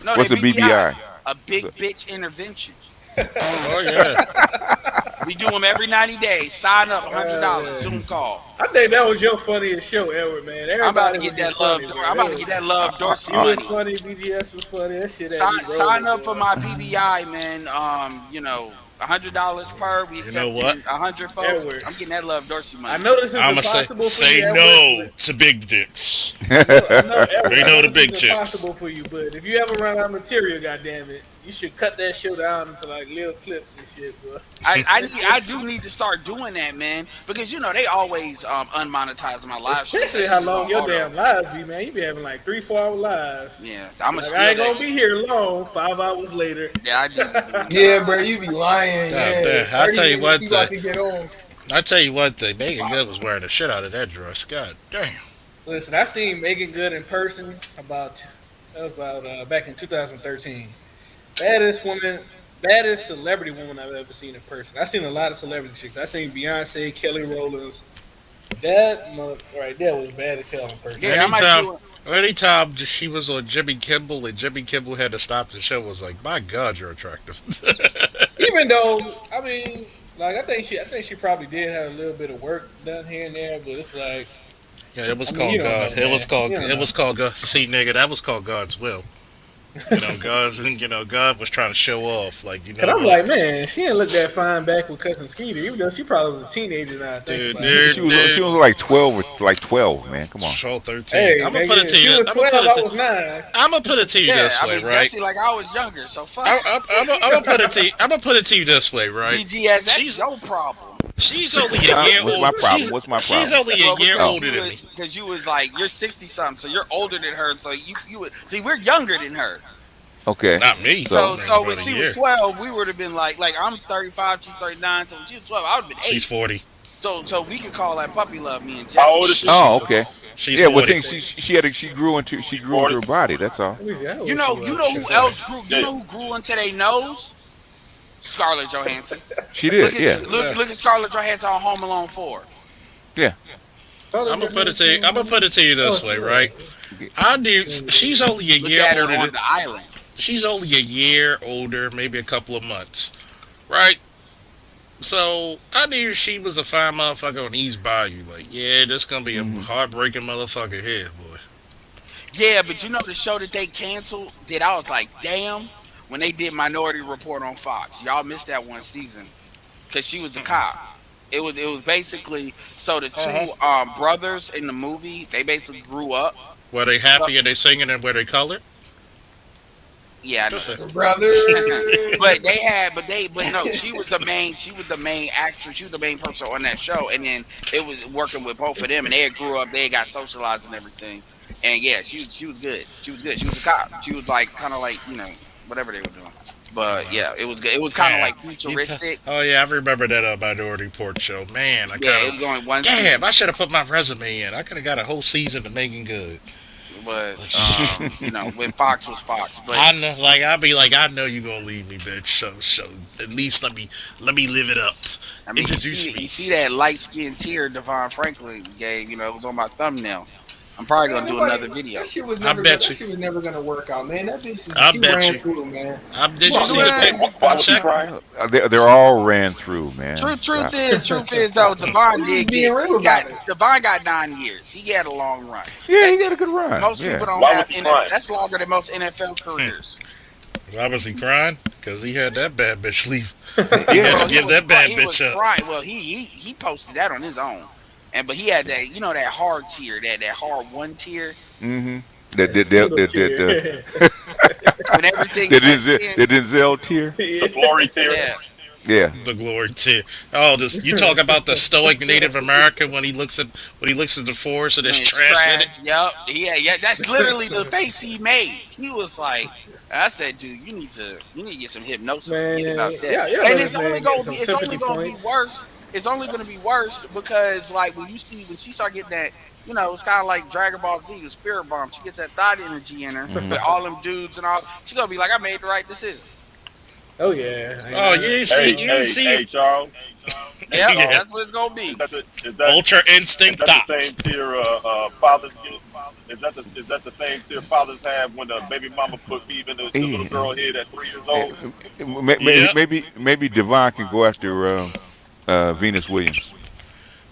No, they What's a BBI. BBI? A What's big a, bitch intervention. Oh yeah. We do them every 90 days. Sign up, $100. Man. Zoom call. I think that was your funniest show ever, man. I'm about Everybody to get was just that love. funny, I'm man. about to get that love Dorsey You was money. funny, BGS was funny. That shit had me Sign rolling, up for boy. my BBI, man. $100 per. We You know what? accepting 100 folks. Edward. I'm getting that love Dorsey I money. know this is I'ma impossible for say you, Edward, no but to big dicks. I know, Edward, They I know know the this big is chicks. impossible for you, but if you ever run out of material, goddamn it, you should cut that show down into like little clips and shit, bro. I do need to start doing that, man, because they always unmonetize my live stream. Especially That how shit is long on your auto. damn lives be, man. You be having like 3-4 hour lives. Yeah, I'ma Like I steal ain't gonna that. be here long. 5 hours later. Yeah, I do be doing that. Yeah, bro, you be lying. God Yeah, damn. I 30 tell you minutes what, you about to get on. Megan Good was wearing the shit out of that dress. God damn. Listen, I seen Megan Good in person back in 2013. Baddest woman, baddest celebrity woman I've ever seen in person. I seen a lot of celebrity chicks. I seen Beyonce, Kelly Rowlands. That mother right there was bad as hell in person. Yeah, I might Anytime, do it. anytime she was on Jimmy Kimmel and Jimmy Kimmel had to stop the show, was like, my God, you're attractive. Even though, I mean, like I think she probably did have a little bit of work done here and there, but it's like, Yeah, it was I mean, you called don't God. know, It was man. called. You don't It know. was called God. See, nigga, that was called God's will. God. God was trying to show off, like Cause I'm like, man, she didn't look that fine back with cousin Skeeter, even though she probably was a teenager now. I think dude, about it. dude, She dude. was like 12 or like 12, man. Come on. Show 13. Hey, I'm gonna nigga, put it if to she you. was 12, I was 9. I'm gonna put it to you Yeah, this I way, mean, right? that's like I was younger, so fuck. I'm gonna put it to you. I'm gonna put it to you this way, right? BGS, that's She's your problem. she's only a year What's old. my problem? She's What's my she's problem? only a year Oh. older than me. Because you was like you're 60 something, so you're older than her. So you would see we're younger than her. Okay. Not me. So- So when About a she year. was 12, we would have been like I'm 35, she's 39. So when she was 12, I would have been 8. She's 40. So we could call that puppy love, me and Jesse. How old is she? Oh, okay. She's Yeah, well, 40. things she grew into her body. That's all. Let me see, how old You know she who was. else grew? You know who grew into their nose? Scarlett Johansson. She did. Yeah. Look at Scarlett Johansson on Home Alone 4. Yeah. I'm gonna put it to you. I'm gonna put it to you this way, right? I knew she's only a Look year at her older on than. the island. She's only a year older, maybe a couple of months, right? So I knew she was a fine motherfucker on East Bayou. Like, yeah, this gonna be a heartbreaking motherfucker here, boy. Yeah, but you know the show that they canceled that I was like, damn, when they did Minority Report on Fox. Y'all missed that one season because she was the cop. It was basically so the two brothers in the movie they basically grew up. Were they happy and they singing and were they colored? Yeah, I know. Just a- Brother. but no, she was the main actress, she was the main person on that show, and then it was working with both of them, and they had grew up, they had got socialized and everything, and yeah, she was good, she was a cop, she was like kind of like whatever they were doing, but yeah, it was good, it was kind of Man, like futuristic. Oh yeah, I remember that Minority Report show. Man, I Yeah, it kind was going one of. season, Damn, I should have put my resume in. I could have got a whole season of Making Good. but when Fox was Fox, but I know, like I'd be like, I know you gonna leave me, bitch. So at least let me live it up. I mean, Introduce you me. see that light skinned tear Devon Franklin gave, it was on my thumbnail. I'm probably Man, gonna do nobody. another video. That shit was I never gonna. bet That you. shit was never gonna work out, man. That bitch, I she bet ran you. through, man. Did you Well, see the Why, pic? man, why was she Check. crying? They're all ran through, man. Truth Stop. is though, Devon we just did being get real he got about it. Devon got 9 years. He had a long run. Yeah, That he got a good run. most people Yeah. don't Why was have he NFL. crying? That's longer than most NFL careers. Why was he crying? Because he had that bad bitch leave. He had Yeah. to give that bad He was bitch up. crying. Well, he posted that on his own, but he had that that hard tier, that hard one tier Mm-hmm. That single tier. when everything That sets is in. that Denzel tier. The glory tear. Yeah, Yeah. The glory tear. Oh, this you talk about the stoic Native American when he looks at the forest and there's when it's trash in it. trash. Yep. Yeah. That's literally the face he made. He was like, I said, dude, you need to get some hypnosis to Man, get about that. yeah, And let it's this only man gonna get be some sympathy points. worse. It's only gonna be worse because like when she start getting that, it's kind of like Dragon Ball Z, the spirit bomb. She gets that thought energy in her with all them dudes and all. She gonna be like, I made the right decision. Oh yeah. Oh, you ain't see Hey, you ain't hey, see hey, it. Charles. Yeah, Yeah. that's what it's gonna be. Is that the is that Ultra is instinct that the thoughts. same tier fathers get? Is that the same tier fathers have when the baby mama put feed in the little Yeah. girl head at 3 years old? Yep. Maybe Devon can go after Venus Williams.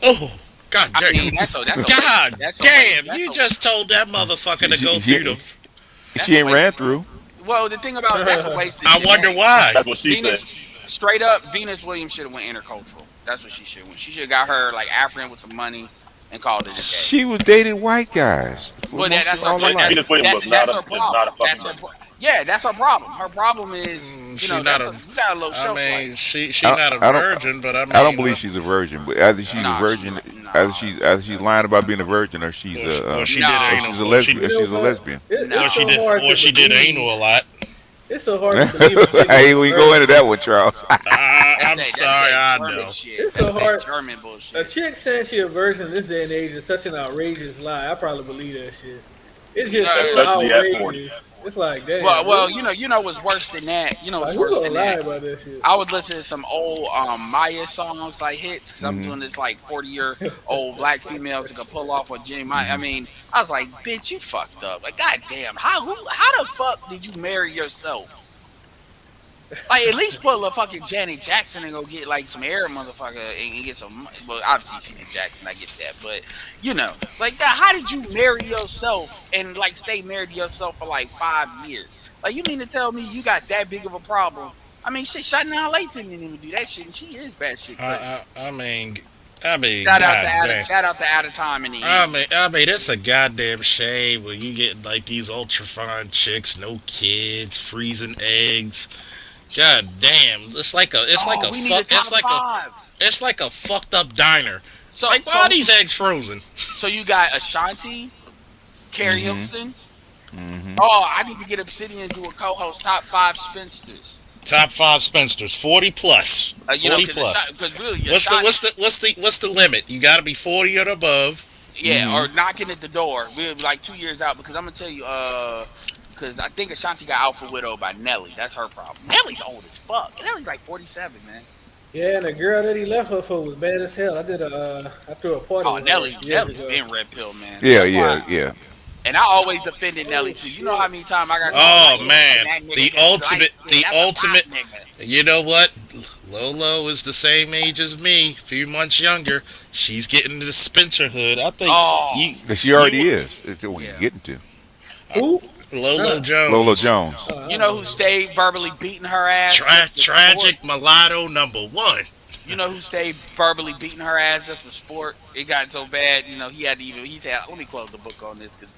Oh, god I damn. mean, that's a God that's a damn. that's You a just told that motherfucker to go She, through the. she ain't waste. ran through. Well, the thing about that's a waste. I wonder why. That's what she Venus, said. straight up, Venus Williams should have went intercultural. That's what she should have went. She should have got her like African with some money and called it a day. She was dating white guys. Well, that's her. all her But life. Venus Williams That's was her not problem. a fucking. Yeah, that's her problem. Her problem is, She not a. you got a low I shelf mean, life. she I, not a I don't. virgin, but I mean, I don't believe she's a virgin. But either she's a Nah, virgin, nah. either she's lying about being a virgin, or she's or she No. did or anal, she's a or she, lesbian. Or she's a lesbian. No. or she did, hard or to she did believe. anal a lot. It's so hard to believe. a chick Hey, is a we go virgin. into that one, Charles. I'm That's sorry, that I German know. shit. It's That's so that hard. German A bullshit. chick saying she a virgin in this day and age is such an outrageous lie. I probably believe that shit. It's just so Especially at 40. outrageous. It's like, damn. Well, really? you know what's worse than that? You know what's Like, who worse gonna than lie that? about that shit? I would listen to some old Maya songs like hits because I'm Mhm. doing this like 40-year-old black females that can pull off on Jimmy Maya. I mean, I was like, bitch, you fucked up. Like, goddamn, how the fuck did you marry yourself? Like, at least pull a fucking Janet Jackson and go get like some air, motherfucker, and get some. Well, obviously she's Jackson, I get that, but like that. How did you marry yourself and like stay married to yourself for like 5 years? Like, you mean to tell me you got that big of a problem? I mean, shit, Shotna Lathan didn't even do that shit, and she is bad shit. I mean, Shout god damn. out to Out of Time in the I End. mean, it's a goddamn shame when you get like these ultra fine chicks, no kids, freezing eggs. God damn, it's like a We need a top five. it's like a fucked up diner. So, Like, why are these eggs frozen? so you got Ashanti, Carrie Hilton. Mhm. Oh, I need to get Obsidian to do a co-host top 5 spinsters. Top 5 spinsters, 40 plus, 40 plus. Because really, What's the limit? You got to be 40 or above. yeah, or knocking at the door. We're like 2 years out because I'm gonna tell you, because I think Ashanti got out for widow by Nelly. That's her problem. Nelly's old as fuck. Nelly's like 47, man. Yeah, and the girl that he left her for was bad as hell. I threw a party. Oh, with her Nelly's years ago. been red pill, man. Yeah, That's yeah, why- yeah. And I always defended Nelly too. You know how many times I got? Oh, called, man. that nigga The just ultimate- light the skin. That's a ultimate- pop nigga. You know what? Lolo is the same age as me, a few months younger. She's getting to the Spencer hood. I think Oh. She already is. It's what you're getting to. Who? Lolo Jones. Lola Jones. You know who stayed verbally beating her ass? Tragic mulatto #1. You know who stayed verbally beating her ass just for sport? It got so bad, he had to even. He said, "Let me close the book on this because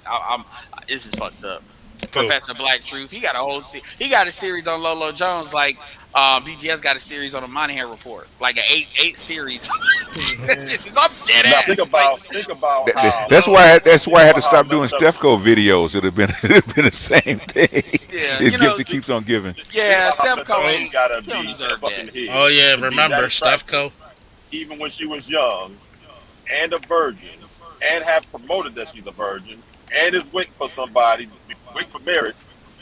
this is fucked up." Professor Black Truth. He got a whole he got a series on Lolo Jones, like BGS got a series on the Monahan Report, like an eight series. I'm dead Now ass. think about how That's why I had to stop doing Stefco videos. It'd have been the same thing. Yeah, His gift that keeps on giving. Yeah, Steph how Curry. gotta He don't be deserve fucking that. head. Oh yeah, To be remember that attractive, Stefco? even when she was young and a virgin, and have promoted that she's a virgin, and is waiting for somebody, waiting for marriage,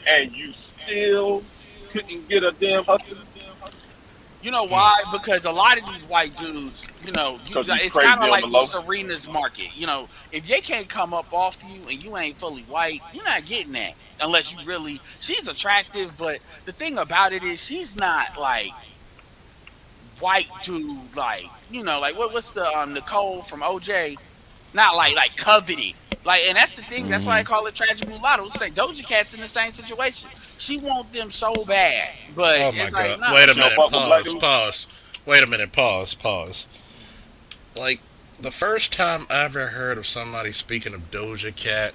and you still couldn't get a damn husband. You know why? Because a lot of these white dudes, Because he's it's kind crazy of on the like with low. Serena's market. If they can't come up off you and you ain't fully white, you're not getting that unless you really. She's attractive, but the thing about it is she's not like white dude, like like what's the Nicole from OJ? Not like coveted. Like, and that's the thing. That's why I Hmm. call it tragic mulatto. Say Doja Cat's in the same situation. She want them so bad, but Oh my it's like god. no. Wait a She don't minute. fuck with black Pause. dudes. Pause. Wait a minute. Pause. Pause. Like the first time I ever heard of somebody speaking of Doja Cat,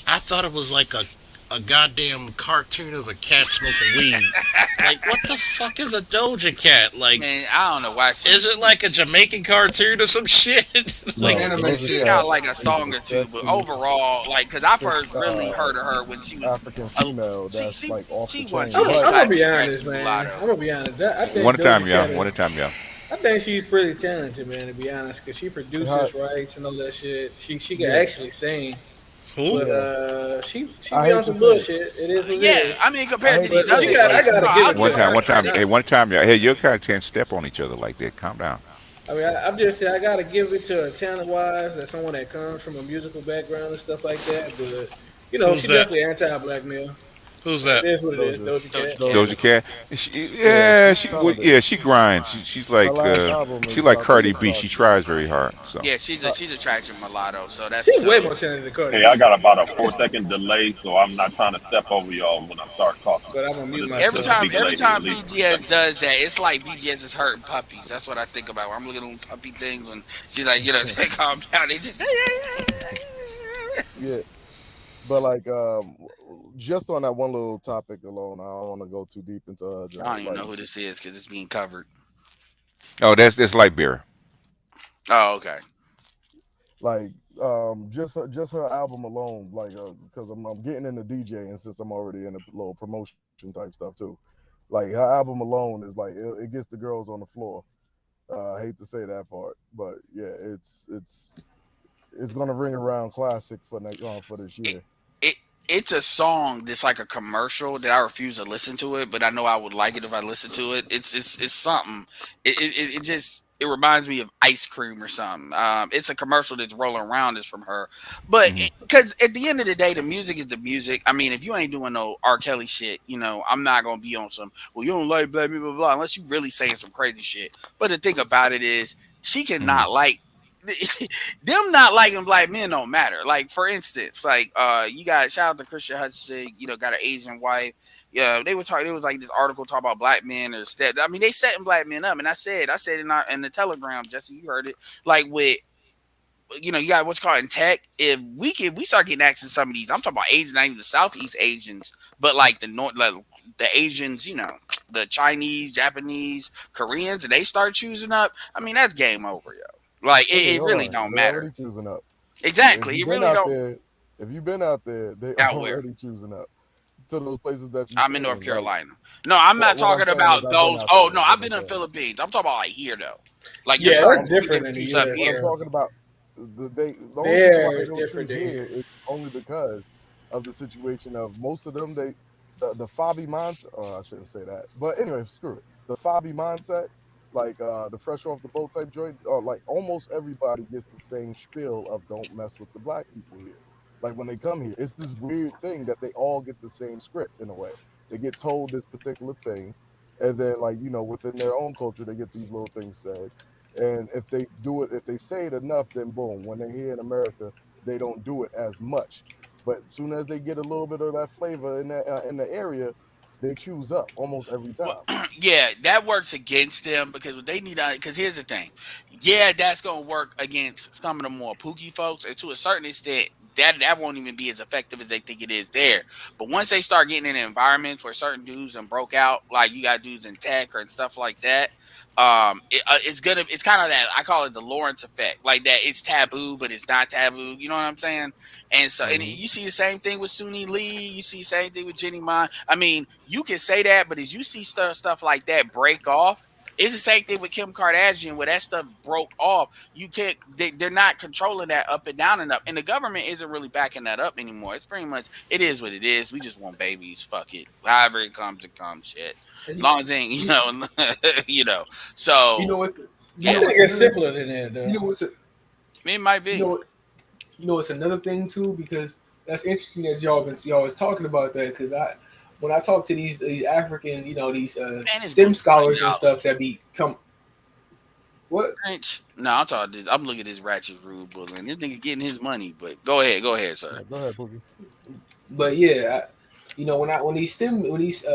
I thought it was like a goddamn cartoon of a cat smoking weed. Like, what the fuck is a Doja Cat? Like, Man, I don't know why is it like a Jamaican cartoon or some shit? It's Like, an No, animated Doja she series. got Cat like a is song a or two, but sexy, overall, like, cause I thick, first really heard of her when she was, African a, female she that's she like off the she chain. was she I'm a But gonna be classic honest, tragic man. I'm mulatto. gonna be honest. I One think at a time, Doja y'all. Cat One is. at a time, y'all. I think she's pretty talented, man. To be honest, because she how, produces rights and all that shit. She can yeah, actually sing, who? but yeah. she I be on hate to some say it. bullshit. It is what it Yeah, is. I mean, I compared to hate to these But say you it. other got, I Like, chicks, gotta give I'll it One to give her. time, her one I, time. credit. Hey, one time, y'all. Hey, you guys can't step on each other like that. Calm down. I'm just saying I gotta give it to her talent wise. As someone that comes from a musical background and stuff like that. But Who's she that? definitely anti-black male. Who's It that? is what it is. Doja, Doja Doja Cat. Cat. Doja. Doja Cat. Yeah, Yeah, she's she well, talented. yeah, she grinds. Her last album She is like about to Cardi get B. She saucy. tries very hard. So Yeah, Her, she's a tragic mulatto, so that's She's way so. more talented than Cardi Hey, I B. got about a 4 second delay, so I'm not trying to step over y'all when I start talking. But I'm gonna But mute it's a myself. big Every delay here, time at least three BGS seconds. does that, it's like BGS is hurting puppies. That's what I think about. When I'm looking at little puppy things when she's like, they calm down. They just. yeah, but like just on that one little topic alone, I don't want to go too deep into her I joint. don't even know who this is because it's being covered. oh, that's light beer. Oh, okay. Like just her album alone, like because I'm getting into DJing since I'm already in a little promotion type stuff too. Like her album alone is like it gets the girls on the floor. I hate to say that part, but yeah, it's gonna ring around classic for this It, year. it it's a song that's like a commercial that I refuse to listen to it, but I know I would like it if I listened to it. It's something. It just it reminds me of ice cream or something. It's a commercial that's rolling around is from her, but Hmm. because at the end of the day, the music is the music. I mean, if you ain't doing no R. Kelly shit, I'm not gonna be on some. Well, you don't like blah blah blah blah unless you really saying some crazy shit. But the thing about it is, she Hmm. cannot like them not liking black men don't matter. Like for instance, like you got shout out to Christian Hudson, got an Asian wife. Yeah, they were talking. It was like this article talking about black men or step. I mean, they setting black men up, and I said in the Telegram, Jesse, you heard it. Like with you got what's called in tech. If we start getting access to some of these, I'm talking about Asians, not even the Southeast Asians, but like the North, like the Asians, the Chinese, Japanese, Koreans, and they start choosing up. I mean, that's game over, yo. Like Wait, it hold really on, don't they're matter. already choosing up. If Exactly, you've it been really out don't. there, they Out where? already choosing up to those places that you're I'm in North saying. Like Carolina. No, I'm not what I'm talking saying is about I've been those. out Oh there. no, Is what I've I'm been in the saying. Philippines. I'm talking about like here though. Like you're Yeah, No, starting that's I'm to see different them in the choose up what I'm here. US. talking about. The only reason why There they is don't different choose than here here. is only because of the situation of most of them. The Fabi mindset. Oh, I shouldn't say that. But anyway, screw it. The Fabi mindset, like the fresh off the boat type joint, like almost everybody gets the same spiel of don't mess with the black people here. Like when they come here, it's this weird thing that they all get the same script in a way. They get told this particular thing, and then like within their own culture, they get these little things said. And if they do it, if they say it enough, then boom, when they're here in America, they don't do it as much. But as soon as they get a little bit of that flavor in the area, they choose up almost every Well, time. yeah, that works against them because what they need to. Because here's the thing, yeah, that's gonna work against some of the more pooky folks, and to a certain extent, that won't even be as effective as they think it is there. But once they start getting in environments where certain dudes and broke out, like you got dudes in tech or and stuff like that, it's kind of that I call it the Lawrence effect, like that it's taboo, but it's not taboo. You know what I'm saying? And so, and Hmm. you see the same thing with Suni Lee. You see the same thing with Jenny Mon. I mean, you can say that, but as you see stuff like that break off, It's the same thing with Kim Kardashian, where that stuff broke off. You can't. They're not controlling that up and down and up, and the government isn't really backing that up anymore. It's pretty much it is what it is. We just want babies. Fuck it. However it comes, it comes. Shit. And As you, long as it ain't, you, you know. you know So what's you I know yeah, think what's it's another simpler than that, you though. know what's it might you be. know it's another thing too, because that's interesting that y'all was talking about that, because I when I talk to these African, these Man, this STEM book $20. scholars and stuff that be come what. French. No, I'm talking. I'm looking at this ratchet rude book, and this nigga getting his money. But go ahead, sir. Yeah, go ahead, Boogie. But yeah, when these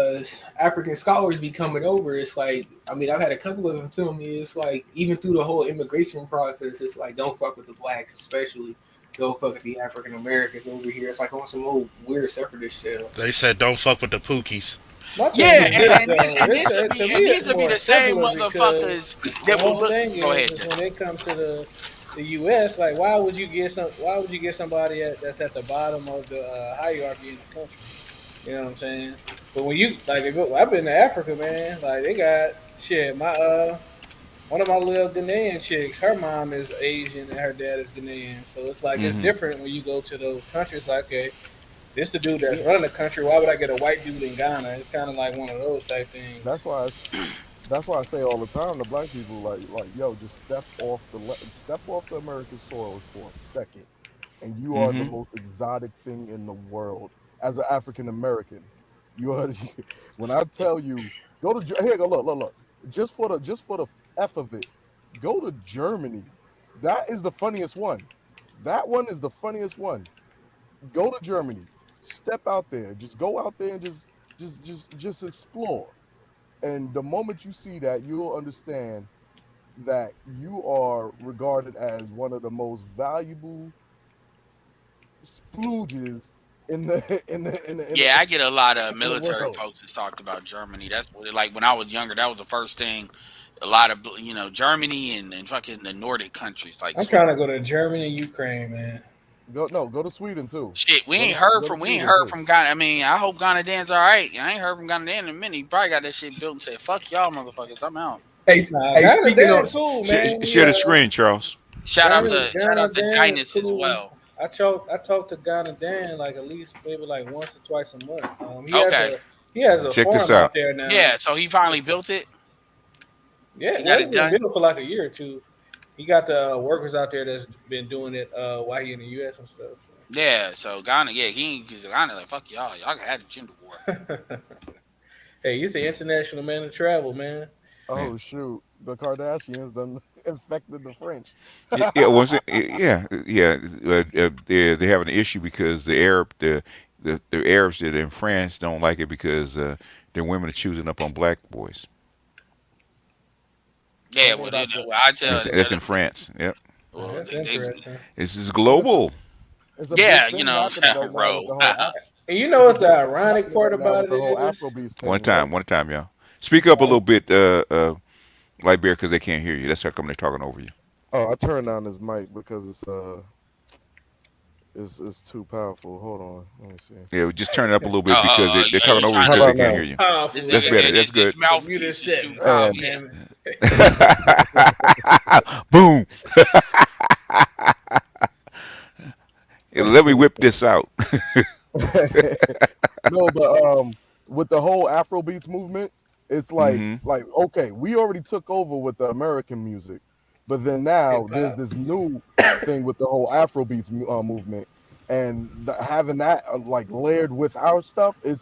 African scholars be coming over, it's like, I mean, I've had a couple of them tell me, it's like, even through the whole immigration process, it's like, don't fuck with the blacks, especially don't fuck with the African Americans over here. It's like on some old weird separatist shit. They said don't fuck with the Pookies. My thing Yeah, is this, and, though. and this would To be me, and these it's would be more the same simpler because motherfuckers the that will whole look. thing Go ahead, is Justin. when it comes to the U.S., like why would you get somebody that's at the bottom of the hierarchy in the country? You know what I'm saying? But when you like, I've been to Africa, man. Like they got shit. My one of my little Ghanaian chicks, her mom is Asian and her dad is Ghanaian. So it's like it's Hmm. different when you go to those countries. Like, okay, this the dude that's running the country. Why would I get a white dude in Ghana? It's kind of like one of those type That's things. why that's why I say all the time to black people, like, yo, just step off the American soil for a second, and you are the Hmm. most exotic thing in the world as an African American. You are when I tell you, go to here, go look, just for the f of it, go to Germany. That is the funniest one. That one is the funniest one. Go to Germany. Step out there. Just go out there and just explore. And the moment you see that, you'll understand that you are regarded as one of the most valuable splooges in the in the in the in Yeah, the, I get a lot of in the military world. folks that talked about Germany. That's what, like when I was younger. That was the first thing. A lot of Germany and fucking the Nordic countries like I'm Sweden. trying to go to Germany and Ukraine, man. Go to Sweden too. Shit, Go to we ain't Sweden heard too. from Ghana. I mean, I hope Ghana Dan's all right. I ain't heard from Ghana Dan in a minute. He probably got that shit built and said, "Fuck y'all, motherfuckers, I'm out." Hey, Nah, hey, Ghana speaking Dan on cool, man. Share the screen, Charles. Shout Ghana out to Dan is Dynas as cool. well. I talk to Ghana Dan like at least maybe like once or twice a month. Okay, He has a Check this farm out out. there now. yeah. So he finally built it. Yeah, He got well, it it's been done. built for like a year or two. He got the workers out there that's been doing it while he in the U.S. and stuff. Yeah. So Ghana, yeah, he because Ghana like fuck y'all. Y'all had the gender war. So. Hey, he's the international man of travel, man. Yeah. Oh shoot, the Kardashians done infected the French. Yeah, was it? Yeah. They're having an issue because the Arabs that are in France don't like it because their women are choosing up on black boys. I Yeah. mean, Well, about the. I tell That's in them. France. Yep. Well, That's they interesting. This is Well, listen, global. it's a big yeah, thing happening right now with row. the whole And you know it's a what's the big thing ironic happening part right now about with it the whole is Afrobeats One thing, right? time, one time, y'all. Speak up a little guys. bit, Light Bear, because they can't hear you. That's how come they're talking over you. Oh, I turned down this mic because it's too powerful. Hold on, let me see. Yeah, just turn it up a little bit because they're Are talking you over you trying How because to? they about can't now? hear you. Powerful. This We That's nigga got better. said That's this good. the muted mouthpiece is too settings. powerful. God And Yeah. damn it. Boom. Let me whip this out. no, but with the whole Afrobeats movement, it's Hmm. like okay, we already took over with the American music, but then Hip now there's hop. this new thing with the whole Afrobeats movement, and having that like layered with our stuff, it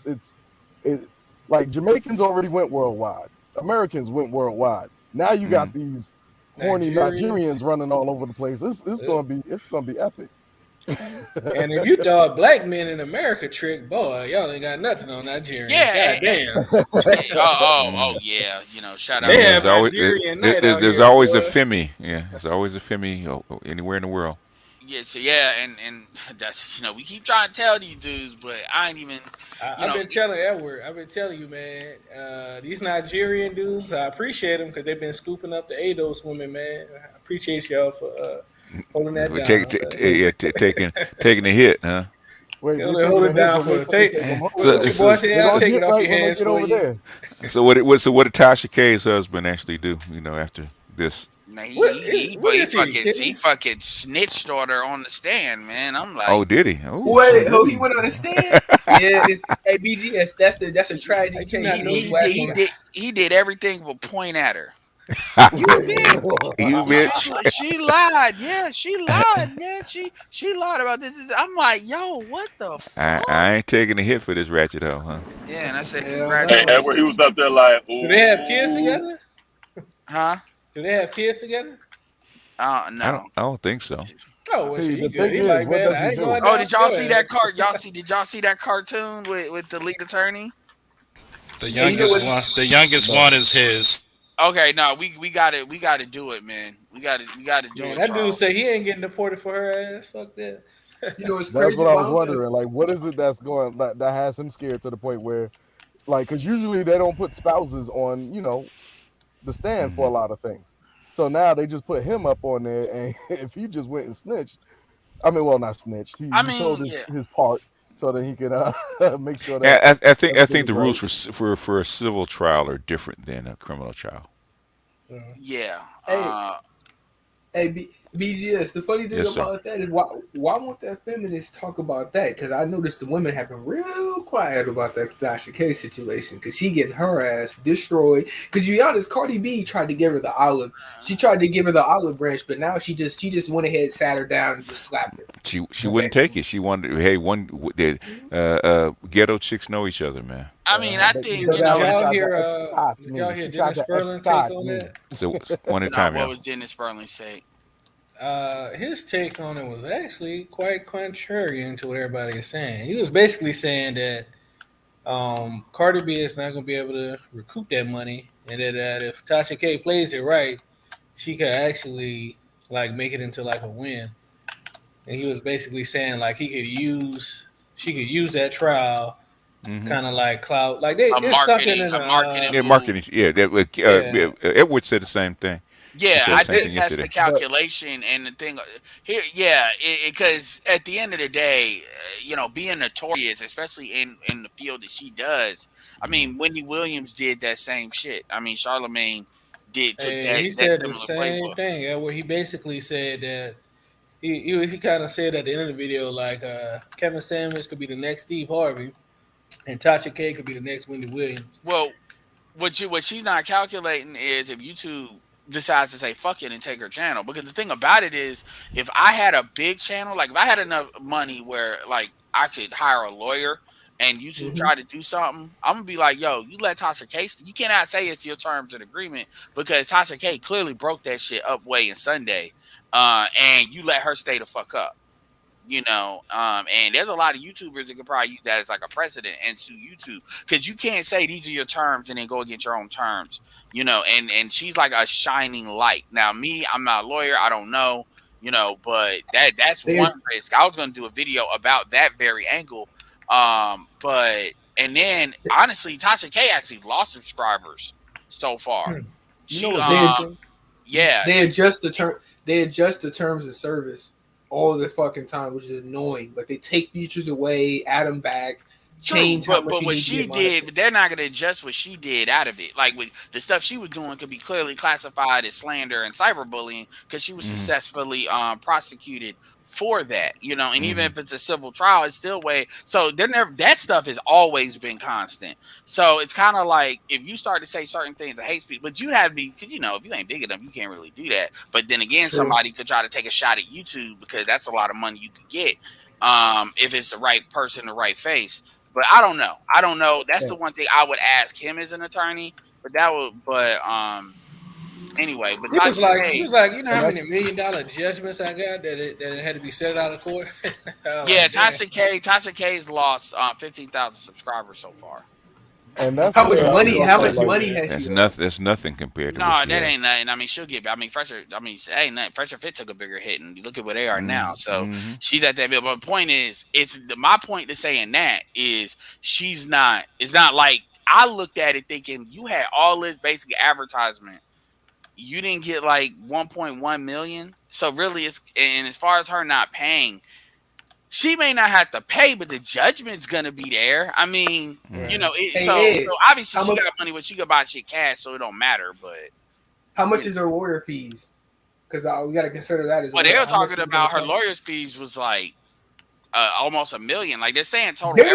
like Jamaicans already went worldwide, Americans went worldwide. Now you got Hmm. these horny Nigerians. Nigerians running all over the place. Uh, It's gonna be epic. And if you thought black men in America trick, boy, y'all ain't got nothing on Nigerians. Yeah, God damn. yeah. Shout out They to Yeah, have there's always Nigerian night out there's here, always a boy. Femi. Yeah, there's always a Femi anywhere in the world. yeah. So yeah, and that's we keep trying to tell these dudes, but I ain't even you I've know been telling Edward, I've been telling you, man, these Nigerian dudes, I appreciate them because they've been scooping up the ADOS women, man. I appreciate y'all for holding that But down. taking the hit, huh? Wait, they Kelly, hold taking a it hit, down but for they us. finna Take, take them home So, what though. your boy so, say? They I'll gonna take it get off right your when they hands get for over you. there. so what did Tasha K's husband actually do? After this. Man, What is he? he fucking snitched on her on the stand, man. I'm Oh, like, did he? Oh, Wait, Oh, shit. did oh, he he? went on the stand. Yeah, it's hey BGS. That's a I tragic do case not for know those these black he women. people. did everything but point at her. You bitch. You She bitch. she lied. Yeah, she lied, man. She lied about this. I'm like, yo, what the fuck? I ain't taking a hit for this ratchet hoe, huh? Yeah, and I said, Hell no. And where he was congratulations, up there like, Do they have kids ooh. together? huh? Do they have kids together? I don't. No. I don't think so. Oh, well, See, shit, he the good. thing He is, like, what man, does I he ain't do? going Oh, down did for y'all your see that ass. cart? Did y'all see that cartoon with the lead attorney? The And you know youngest what? one. The youngest one No. is his. Okay, no, we got to do it, man. We got to do Man, it, that dude Charles. say he ain't getting deported for her ass. Fuck that. You know what's That's crazy what I was about him? wondering. Like, what is it that's going that has him scared to the point where, like, because usually they don't put spouses on, the stand for a Hmm. lot of things. So now they just put him up on there, and if he just went and snitched, I mean, well, not snitched. He I he told mean, his yeah, his part so that he could make sure that Yeah, I think everything the is rules right. for a civil trial are different than a criminal trial. yeah. Hey, hey, BGS. The funny thing Yes, sir. about that is why won't that feminists talk about that? Because I noticed the women have been real quiet about that Tasha K situation because she getting her ass destroyed. Because you be honest, Cardi B tried to give her the olive. She tried to give her the olive branch, but now she just went ahead, sat her down, and just slapped her. She Okay. wouldn't take it. She wanted. Hey, did ghetto chicks know each other, man? I mean, I But think The but Did she Valley. y'all tried to hear? extort Did y'all me. hear She tried Dennis to Sperling take extort on me. that? So one at a no. time, What y'all. was Dennis Sperling say? His take on it was actually quite contrarian to what everybody is saying. He was basically saying that Cardi B is not going to be able to recoup that money, and that if Tasha K plays it right, she could actually like make it into like a win. And he was basically saying like she could use that trial Hmm. kind of like clout, like it's something in A the marketing Yeah, move. marketing. Yeah, yeah. Edward said the same thing. He Yeah, said the I same think thing that's the yesterday. But calculation and the thing here. Yeah, because at the end of the day, being notorious, especially in the field that she does. I Hmm. mean, Wendy Williams did that same shit. I mean, Charlemagne took And that he that said the similar same playbook. thing. Where he basically said that he kind of said at the end of the video like Kevin Samuels could be the next Steve Harvey, and Tasha K could be the next Wendy Williams. Well, what she's not calculating is if YouTube decides to say fuck it and take her channel. Because the thing about it is, if I had a big channel, like if I had enough money where like I could hire a lawyer and YouTube Hmm. try to do something, I'm gonna be like, yo, you let Tasha K. You cannot say it's your terms and agreement because Tasha K clearly broke that shit up way in Sunday, and you let her stay the fuck up. And there's a lot of YouTubers that could probably use that as like a precedent and sue YouTube because you can't say these are your terms and then go against your own terms. And she's like a shining light. Now, me, I'm not a lawyer, I don't know, but that's one They risk. I was going to do a video about that very angle, but and then honestly, Tasha K actually lost subscribers so far. you know She what's they interesting? yeah, they adjust the term. They adjust the terms of service all the fucking time, which is annoying. But they take features away, add them back, true, change how but much you what need to she get did, monitored. but they're not going to adjust what she did out of it. Like with the stuff she was doing, could be clearly classified as slander and cyberbullying because she was Hmm. successfully prosecuted for that. And even Hmm. if it's a civil trial, it's still way. So they're never that stuff has always been constant. So it's kind of like if you start to say certain things of hate speech, but you have to be because if you ain't big enough, you can't really do that. But then again, True. somebody could try to take a shot at YouTube because that's a lot of money you could get if it's the right person, the right face. But I don't know. I don't know. That's the And, one thing I would ask him as an attorney. But anyway, but Tasha He K, was like, you know and how that's many $1 million judgments I got that it had to be settled out of court. I was yeah, like, damn. Tasha K's lost 15,000 subscribers so far. and that's How much where I Well, money? feel How so much like money yeah. has she That's lost? nothing. That's nothing compared to what No, she that had. ain't nothing. I mean, she'll get. I mean, Fresher. I mean, ain't nothing. Fresher Fit took a bigger hit, and you look at where they are now. So Mm-hmm. she's at that bit. But the point is, my point to saying that is she's not. It's not like I looked at it thinking you had all this basic advertisement. You didn't get like 1.1 million. So really, it's and as far as her not paying, she may not have to pay, but the judgment's gonna be there. I mean, you Right. know, Hey so Ed, obviously how she much? got money, but she could buy shit cash, so it don't matter. But How you much know, is her lawyer fees? Because we got to consider that as well, they well. were How much talking is it going about to her cost? lawyer's fees was like almost a million. Like they're saying total Damn!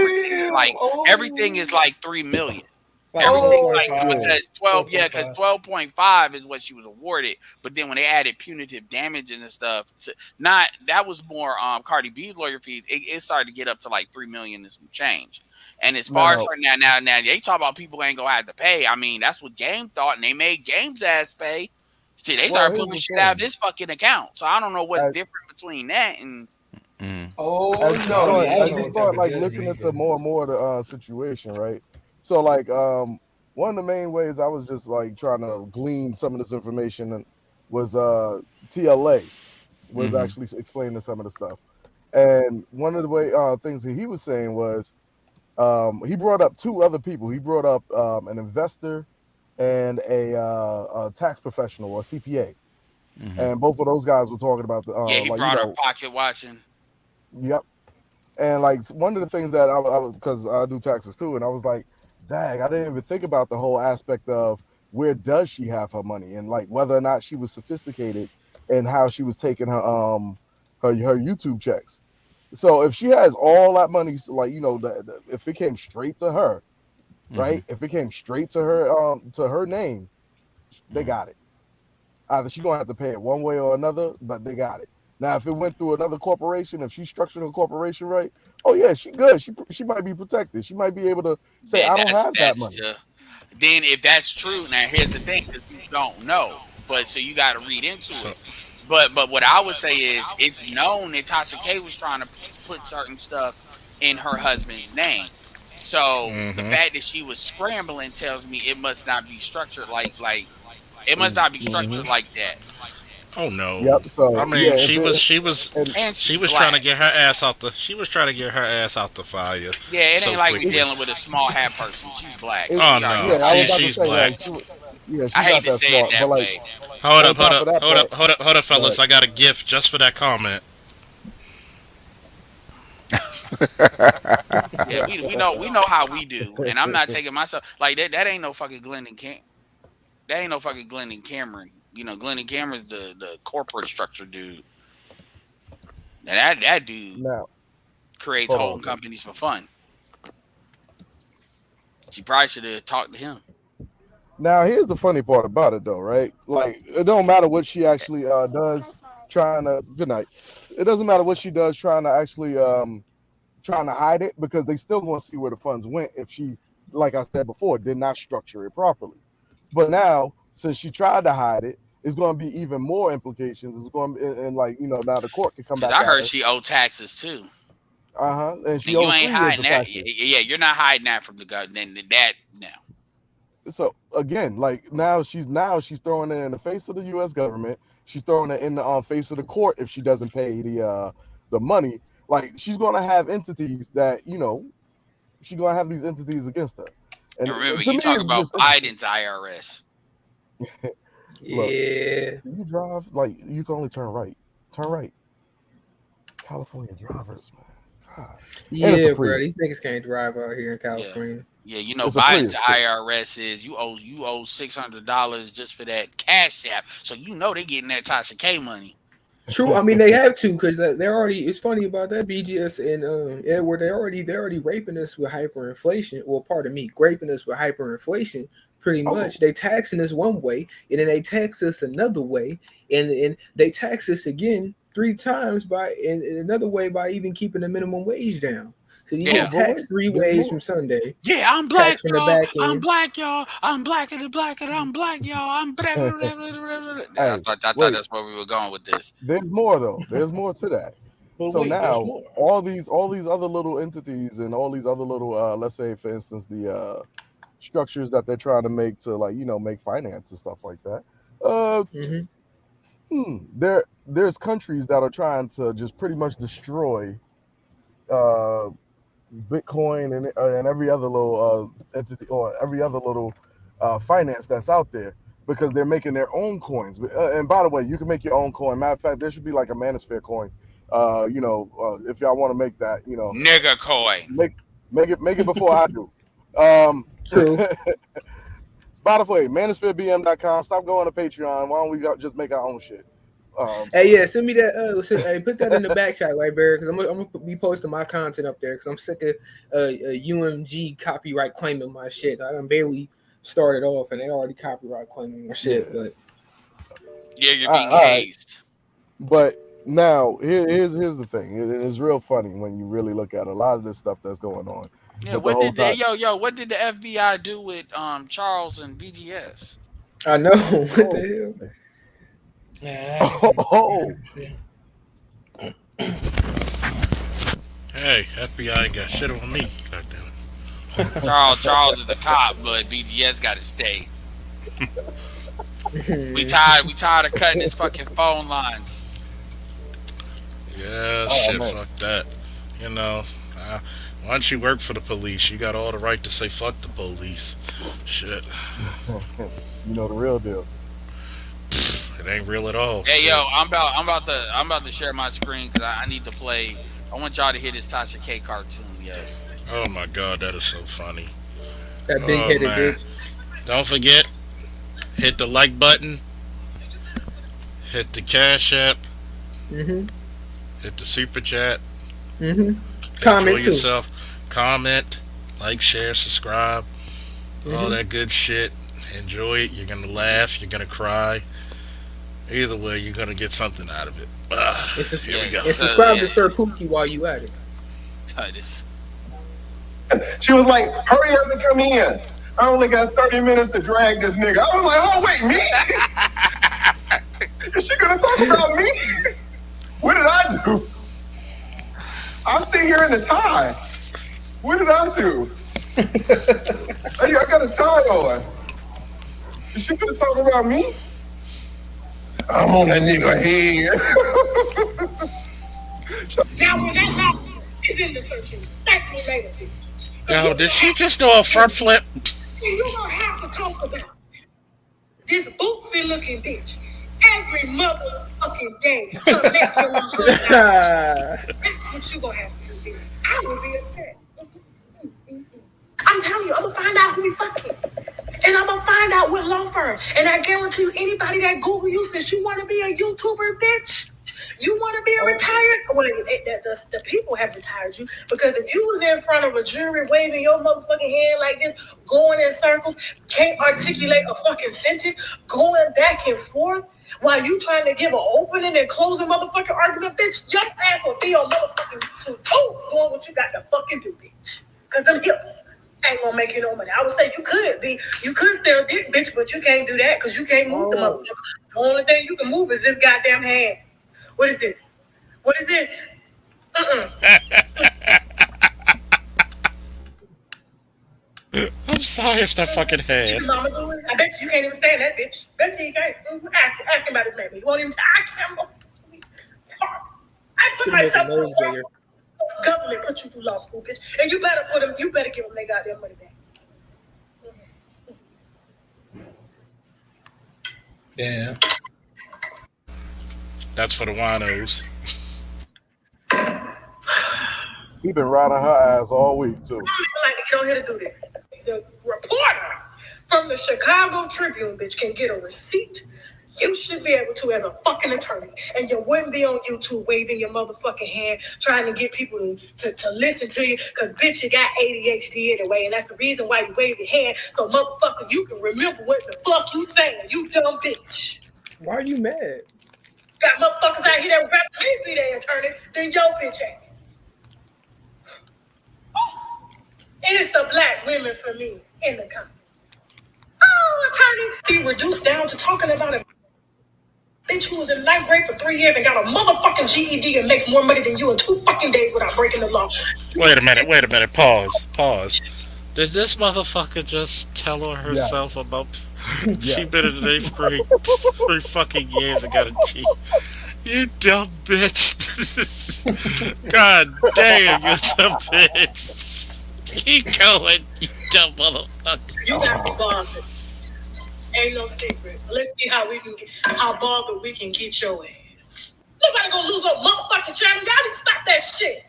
everything is Oh, like 3 million. Like Everything oh, 4.5. Yeah. because 12, yeah, because 4.5. 12.5 is what she was awarded. But then when they added punitive damages and stuff, to not that was more Cardi B's lawyer fees. It started to get up to like 3 million and some change. And as far as Now, her now they talk about people ain't gonna have to pay. I mean, that's what Game thought, and they made Game's ass pay. See, they well, started here's pulling the shit out of thing. this fucking account. So I don't know what's As different between that and Mm. oh as you I no! don't, start I Yeah, don't as she know you what did. type start of like judgment listening he to got. more and more of the situation, right? So like one of the main ways I was just like trying to glean some of this information and was TLA was Mm-hmm. actually explaining some of the stuff. And one of the way things that he was saying was he brought up two other people. He brought up an investor and a tax professional or CPA, Mm-hmm. and both of those guys were talking about the yeah, he like brought her pocket watching. yep. And like one of the things that I was because I do taxes too, and I was like, dang, I didn't even think about the whole aspect of where does she have her money and like whether or not she was sophisticated and how she was taking her YouTube checks. So if she has all that money, like if it came straight to her, Mm-hmm. right? If it came straight to her name, they Mm-hmm. got it. Either she's gonna have to pay it one way or another, but they got it. Now, if it went through another corporation, if she structured her corporation right, oh yeah, she good. She might be protected. She might be able to say, Yeah, I don't have that that's money. the then if that's true. Now here's the thing, because you don't know, but so you got to read into So, it. But what I would say is it's known that Tasha K was trying to put certain stuff in her husband's name. So the mm-hmm. fact that she was scrambling tells me it must not be structured like it must not be Mm-hmm. structured like that. Oh no. Yep. I So mean, yeah, if it and And she she's was trying to black. get her ass out the she was trying to get her ass out the fire Yeah, it so ain't like we quickly. dealing with a small hat person. She's black, it, so Oh we already yeah, no, know I was that. about to she's say black. like yeah, I she's hate not to that say it smart, but that like way. Hold on up, hold top up, of that hold part, up, hold up, hold up, but fellas. I got a gift just for that comment. Yeah, we know how we do, and I'm not taking myself like that. That ain't no fucking That ain't no fucking Glenn Cameron. You know, Glenn Cameron's the corporate structure dude. And that dude now creates hold on a whole second. companies for fun. She probably should have talked to him. Now here's the funny part about it though, right? Like it don't matter what she actually does trying to good night. It doesn't matter what she does trying to actually trying to hide it because they still want to see where the funds went if she, like I said before, did not structure it properly. But now, since she tried to hide it, it's going to be even more implications. It's going to be, and like now the court can come Because back I at heard her. she owed taxes too, And she and you owes ain't 3 years hiding of that. taxes. Yeah, you're not hiding that from the government. Then that now. So again, like now she's throwing it in the face of the U.S. government. She's throwing it in the face of the court if she doesn't pay the money. Like she's going to have entities that she's going to have these entities against her. And And remember, to you me, talk it's about just interesting. Biden's IRS. Look, Yeah. you drive like you can only turn right. Turn right. California drivers, man. God. And it's a Yeah, bro. Prius. These niggas can't drive out here in Yeah. California. Yeah, you know It's a Biden's Prius too. IRS is you owe $600 just for that cash app, so you know they getting that Tasha K money. True. I mean, they have to because they're already. It's funny about that BGS and Edward. They're already raping us with hyperinflation. Well, pardon me, raping us with hyperinflation. Pretty Oh, much, they taxing us one way, and then they tax us another way, and they tax us again 3 times and another way by even keeping the minimum wage down. So you Yeah. get but wait, taxed three there's ways more. from Sunday, Yeah, I'm black, taxed from the y'all. back I'm end. black, y'all. I'm blacker than blacker. I'm black, y'all. I'm black. I Hey, thought wait, that's where we were going with this. there's more though. There's more to that. But So wait, there's now more. all these other little entities and all these other little let's say for instance the structures that they're trying to make to like make finance and stuff like that. Uh Hmm. there's countries that are trying to just pretty much destroy uh Bitcoin and every other little entity or every other little finance that's out there because they're making their own coins. And by the way, you can make your own coin. Matter of fact, there should be like a manosphere coin If y'all want to make that, Nigga coin. make make it before I do. Um, True. by the way, manospherebm.com. Stop going to Patreon. Why don't we just make our own shit? Hey, yeah, send me that. Hey, put that in the back chat, right, Barry? Because I'm gonna be posting my content up there because I'm sick of UMG copyright claiming my shit. I done barely started off and they already copyright claiming my shit. But Yeah, you're being all right. hazed. But now here's the thing. It's real funny when you really look at a lot of this stuff that's going on. Yeah, But the what whole did the time, what did the FBI do with Charles and BGS? I know what oh, the hell. oh, Hey, FBI ain't got shit on me. God damn it. Charles is a cop, but BGS got to stay. We tired of cutting his fucking phone lines. Yeah, oh shit, man. fuck that. You know, once you work for the police, you got all the right to say fuck the police. Shit, You know the real deal. it ain't real at all. Hey, Shit. yo, I'm about to share my screen because I need to play. I want y'all to hear this Tasha K cartoon, yo. Oh my god, that is so funny. That big Oh headed man. bitch. Don't forget, hit the like button, hit the Cash App, Mm-hmm. hit the Super Chat, Mm-hmm. enjoy Comment too. yourself, comment, like, share, subscribe, all Mm-hmm. that good shit. Enjoy it. You're gonna laugh, you're gonna cry. Either way, you're gonna get something out of it. Here we go. And subscribe to Sir Pookie while you at it. This. She was like, hurry up and come in. I only got 30 minutes to drag this nigga. I was like, oh, wait, me? Is she gonna talk about me? What did I do? I'm sitting here in the tie. What did I do? Hey, I got a tie on. Is she gonna talk about me? I'm on that nigga head. Now, when that law is in the searching, thank me later, bitch. Yo, did she just do a front flip? You're gonna have to talk about this bootsy looking bitch every motherfucking day. Unless you're 100. That's what you gonna have to do, bitch. I will be upset. I'm telling you, I'm gonna find out who we fucking. And I'm gonna find out what law firm. And I guarantee you, anybody that Google you says you wanna be a YouTuber, bitch. You want to be a retired? Well, the people have retired you because if you was in front of a jury waving your motherfucking hand like this, going in circles, can't articulate a fucking sentence, going back and forth while you trying to give an opening and closing motherfucking argument, bitch, your ass will be on motherfucking YouTube doing what you got to fucking do, bitch. Because them hips ain't gonna make you no money. I would say you could sell dick, bitch, but you can't do that because you can't move the motherfucker. The only thing you can move is this goddamn hand. What is this? What is this? I'm sorry, it's that fucking head. Mama doing? I bet you can't even stand that bitch. Bet you can't. Ask him about his name. You won't even. I can't. I put Should make the myself nose through law bigger. school. Government put you through law school, bitch, and you better put them. You better give them their goddamn money back. Yeah. That's for the winos. He been riding her ass all week too. I don't even like to get on here to do this. The reporter from the Chicago Tribune, bitch, can get a receipt. You should be able to as a fucking attorney. And you wouldn't be on YouTube waving your motherfucking hand trying to get people to listen to you. Because, bitch, you got ADHD anyway. And that's the reason why you wave your hand. So, motherfucker, you can remember what the fuck you saying. You dumb bitch. Why are you mad? Got motherfuckers out here that would rather me be their attorney than your bitch ass. It is the black women for me in the comments. Oh, attorney, be reduced down to talking about a bitch who was in ninth grade for 3 years and got a motherfucking GED and makes more money than you in 2 fucking days without breaking the law. Wait a minute. Pause. Did this motherfucker just tell her herself about she been in the 8th grade 3 fucking years and got a G? You dumb bitch. God damn, you dumb bitch. Keep going, you dumb motherfucker. You got to be bothered. Ain't no secret. Let's see how bothered we can get your ass. Nobody gonna lose a motherfucking channel. Y'all need to stop that shit.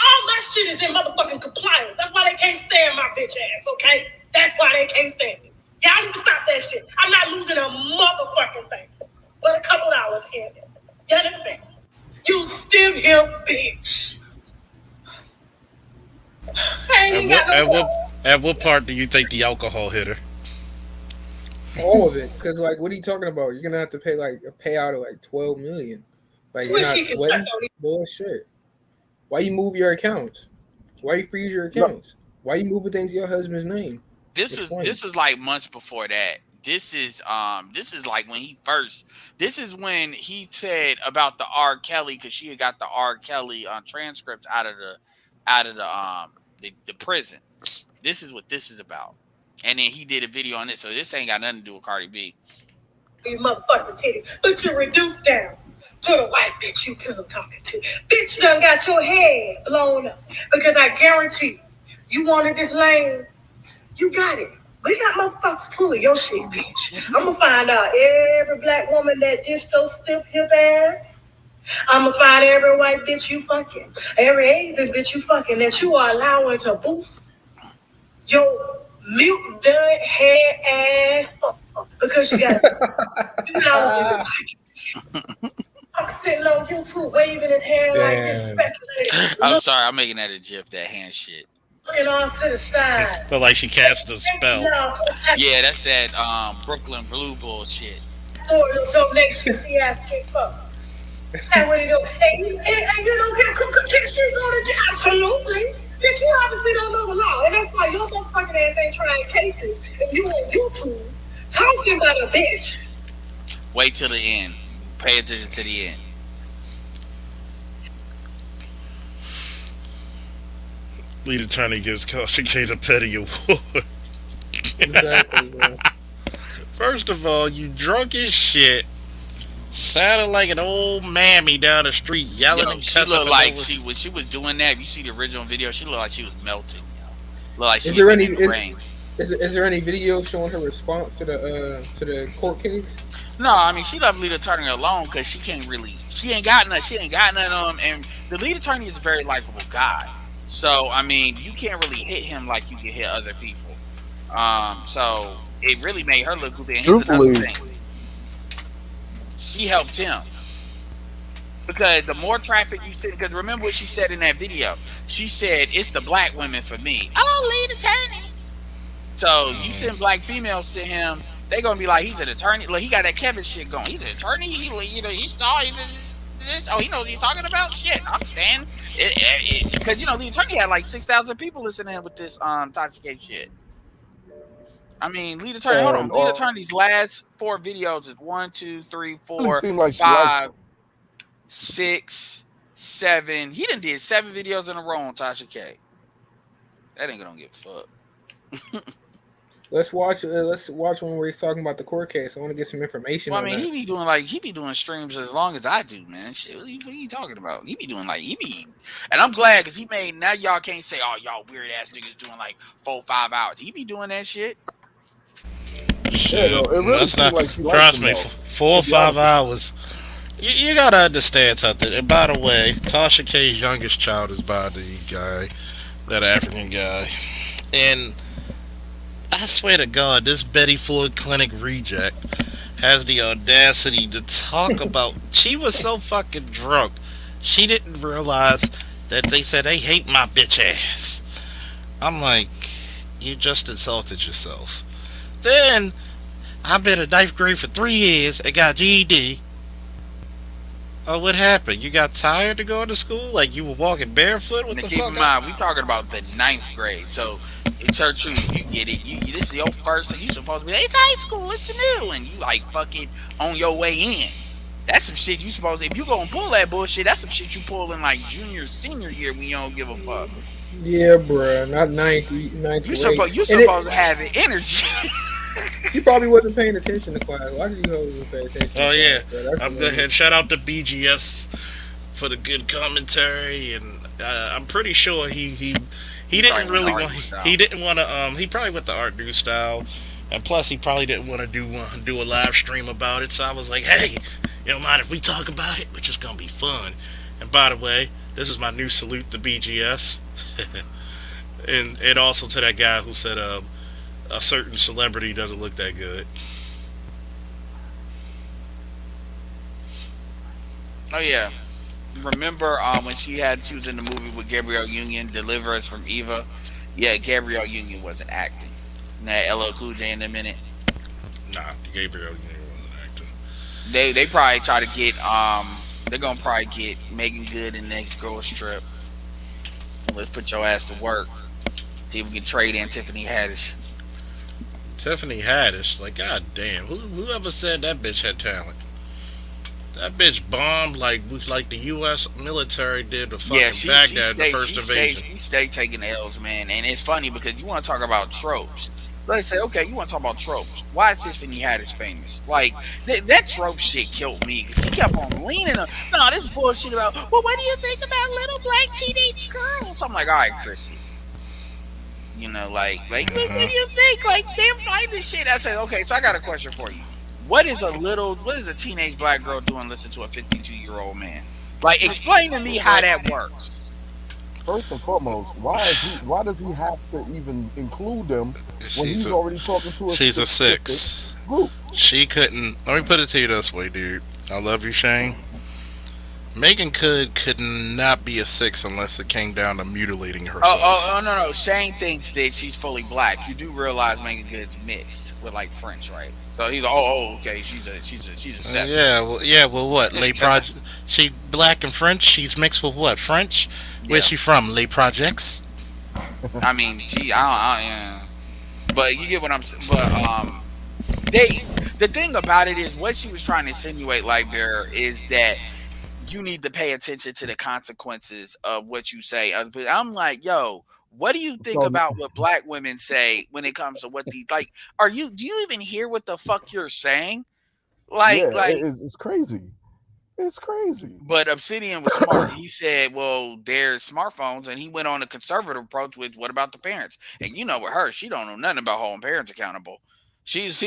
All my shit is in motherfucking compliance. That's why they can't stand my bitch ass, okay? That's why they can't stand me. Y'all need to stop that shit. I'm not losing a motherfucking thing. But a couple hours here. You understand? You still here, bitch. I ain't At even what got no at what more. at what part do you think the alcohol hit her? All of it, because like, what are you talking about? You're gonna have to pay like a payout of like 12 million. Like, you're Wish not he could suck sweating. on it. Bullshit. Why you move your accounts? Why you freeze your No, accounts? Why you moving things in your husband's name? This Explain. was like months before that. This is like when he first. This is when he said about the R. Kelly, because she had got the R. Kelly transcripts out of the prison. This is what this is about. And then he did a video on this. So this ain't got nothing to do with Cardi B. You motherfucking titties. But you reduce down to the white bitch you pillow talking to. Bitch done got your head blown up. Because I guarantee you wanted this lane, you got it. We got motherfuckers pulling your shit, bitch. I'm gonna find out every black woman that just so stiff hip ass. I'm gonna find every white bitch you fucking, every Asian bitch you fucking that you are allowing to boost your mute dud head ass up because you got $2 in the pocket. I'm sitting on YouTube waving his hair like this, Damn. speculating, I'm sorry, I'm making that a gif, that hand shit. looking off to the side. Felt like she cast a Thank you spell. now for the Yeah, that's that Brooklyn Blue bullshit. pastoral donation he asked me for. And what do you do? And you don't get she's going to jail. Absolutely. Bitch, you obviously don't know the law. And that's why your motherfucking ass ain't trying cases. And you on YouTube talking about a bitch. Wait till the end. Pay attention to the end. Lead attorney gives Caution Kate a petty award. Exactly, bro. First of all, you drunk as shit. Sounded like an old mammy down the street yelling Yo, and she cussing looked for like no she when she was doing that. If you see the original video, she looked like she was melting. Looked like she Is had there been any in the rain. is there any video showing her response to the court case? No, I mean she left lead attorney alone because she ain't got nothing on him, and the lead attorney is a very likable guy. So I mean you can't really hit him like you can hit other people. So it really made her look good. And here's another truthfully, thing: she helped him because the more traffic you send, because remember what she said in that video? She said it's the black women for me. Oh, lead attorney. So you send black females to him, they gonna be like, he's an attorney. Like he got that Kevin shit going. He's an attorney. He's this. Oh, he knows what he's talking about. Shit, I'm standing. Because the attorney had like 6,000 people listening with this toxic gay shit. I mean, lead attorney. Hold on, and lead attorney's last 4 videos is 1, 2, 3, really 4, seemed like she likes 5, him. 6, 7. He done did 7 videos in a row on Tasha K. That ain't gonna give a fuck. Let's watch one where he's talking about the court case. I want to get some information Well, I on mean, that. he be doing streams as long as I do, man. Shit, what are you talking about? And I'm glad because he made now y'all can't say, oh, y'all weird ass niggas doing like 4, 5 hours. He be doing that shit. Yeah, shit. no, it really That's seemed not. like she liked Trust him me, though. 4 To or be 5 honest with hours. You gotta understand something. And by the way, Tasha K's youngest child is by the guy, that African guy. And I swear to God, this Betty Ford Clinic reject has the audacity to talk about. She was so fucking drunk, she didn't realize that they said they hate my bitch ass. I'm like, you just insulted yourself. Then I've been in ninth grade for 3 years and got GED. Oh, what happened? You got tired to go to school? Like you were walking barefoot? What And the keep fuck? in mind, we talking about the 9th grade. So it's her truth. You get it. This is your first, and you supposed to be, it's high school, it's new, and you like fucking on your way in. That's some shit you supposed to, if you gonna pull that bullshit, that's some shit you pull in like junior, senior year when you don't give a fuck. Yeah, bruh, not ninth You grade. supposed to have the energy. You probably wasn't paying attention to class. Why did you always pay attention? Oh to yeah, class, bro? That's I'm going ahead. Shout out to BGS for the good commentary, and I'm pretty sure he didn't really want. He didn't want to. He probably went the art new style, and plus he probably didn't want to do a live stream about it. So I was like, hey, You don't mind if we talk about it? Which is gonna be fun. And by the way, this is my new salute to BGS, and also to that guy who said a certain celebrity doesn't look that good. Oh yeah. Remember when she was in the movie with Gabrielle Union, Deliver Us from Eva? Yeah, Gabrielle Union wasn't acting. That LL Cool J in a minute. Nah, Gabriel Union wasn't acting. They probably try to get they're gonna probably get Megan Good in the next girls trip. Let's put your ass to work. See if we can trade in Tiffany Haddish. Tiffany Haddish, like god damn, whoever said that bitch had talent? That bitch bombed like the U.S. military did to Yeah, fucking Baghdad in the first invasion. she stayed taking L's, man. And it's funny because you want to talk about tropes. Let's say, okay, you want to talk about tropes. Why is Tiffany Haddish famous? Like that trope shit killed me because she kept on leaning on. No, this bullshit about. Well, what do you think about little black teenage girls? I'm like, all right, Chrissy. What do you think? Like, damn, find this shit. I said, okay, so I got a question for you. What is a teenage black girl doing listening to a 52-year-old man? Like, explain to me how that works. First and foremost, why does he have to even include them when She's he's a already talking to a she's a specific six. group? She couldn't. Let me put it to you this way, dude. I love you, Shane. Megan could not be a six unless it came down to mutilating herself. No. Shane thinks that she's fully black. You do realize Megan Good's mixed with like French, right? So he's like, okay, she's a seven. Well, what? She black and French. She's mixed with what? French? Where's she from? Les Projects? I mean, yeah. But you get what I'm saying. But the thing about it is what she was trying to insinuate, like there, is that you need to pay attention to the consequences of what you say. I'm like, yo, what do you think So about what black women say when it comes to what these like? Do you even hear what the fuck you're saying? yeah, Like. it's crazy. It's crazy. But Obsidian was smart. He said, well, there's smartphones, and he went on a conservative approach with what about the parents? And with her, she don't know nothing about holding parents accountable. She's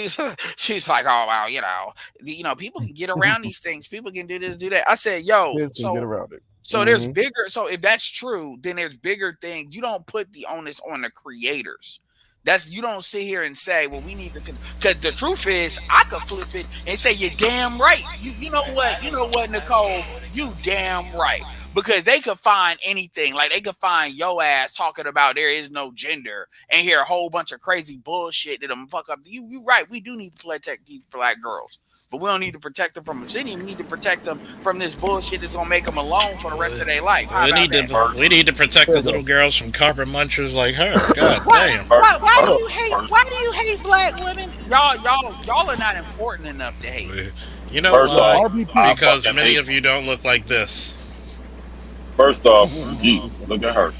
she's like, oh wow, people can get around these things. People can do this, do that. I said, yo, Kids can get around it. so there's bigger. So if that's true, then there's bigger things. You don't put the onus on the creators. You don't sit here and say, well, we need to, because the truth is, I could flip it and say, you're damn right. You know what, Nicole, you damn right. Because they could find anything. Like, they could find your ass talking about there is no gender and hear a whole bunch of crazy bullshit that'll fuck up. You right. We do need to protect these black girls. But we don't need to protect them from obsidian. We need to protect them from this bullshit that's gonna make them alone for the rest of their life. We need to protect the little girls from carpet munchers like her. God damn. Why do you hate black women? Y'all are not important enough to hate. You know why? Because many of you don't look like this. First off, gee, look at her.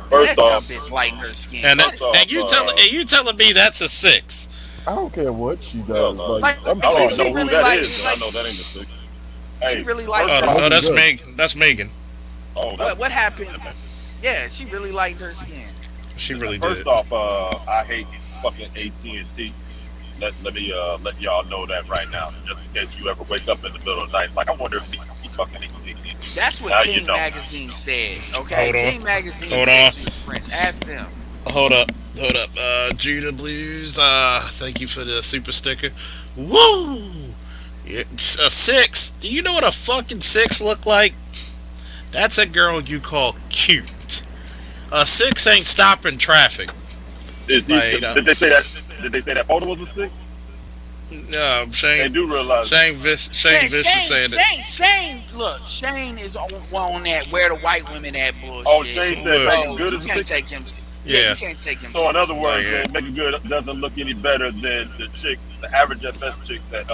First off, bitch lighten her skin. And you telling me that's a six? I don't care what she does. I don't know who that is. I know that ain't a six. Hey, she really liked her. That's Megan. That's Megan. What happened? Yeah, she really liked her skin. She really did. First off, I hate fucking AT&T. Let me let y'all know that right now, just in case you ever wake up in the middle of the night. Like, I wonder if he fucking AT&T. That's what Teen Magazine said. Okay, Teen Magazine said she was French. Ask them. Hold up. Judah Blues, thank you for the super sticker. Woo! Yeah, a six. Do you know what a fucking six look like? That's a girl you call cute. A six ain't stopping traffic. Did they say that? Did they say that photo was a six? No, Shane. They do realize. Shane Vicious saying that. Shane is on that where the white women at bullshit. Oh, Shane said Megan Good is you can't take him. Yeah, you can't take him. So in other words, Megan Good doesn't look any better than the average at best chick that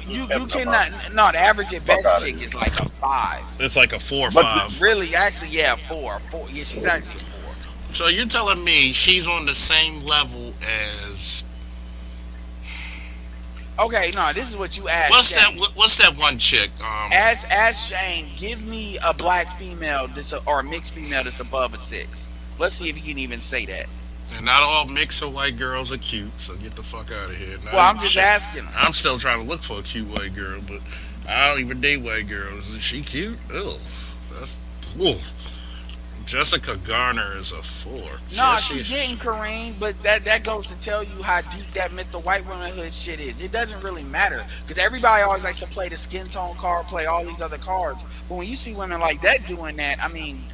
you cannot. No, the average at best chick is like a 5. It's like a 4 or 5. Really, actually, yeah, 4. Yeah, she's actually a 4. So you're telling me she's on the same level as? Okay, no, this is what you asked. What's that one chick? Ask Shane. Give me a black female or a mixed female that's above a 6. Let's see if you can even say that. And not all mixed or white girls are cute, so get the fuck out of here. I'm just asking. I'm still trying to look for a cute white girl, but I don't even date white girls. Is she cute? Ew. That's. Ooh. Jessica Garner is a four. No, She she didn't, Kareem. But that goes to tell you how deep that myth of white womanhood shit is. It doesn't really matter because everybody always likes to play the skin tone card, play all these other cards. But when you see women like that doing that, I mean,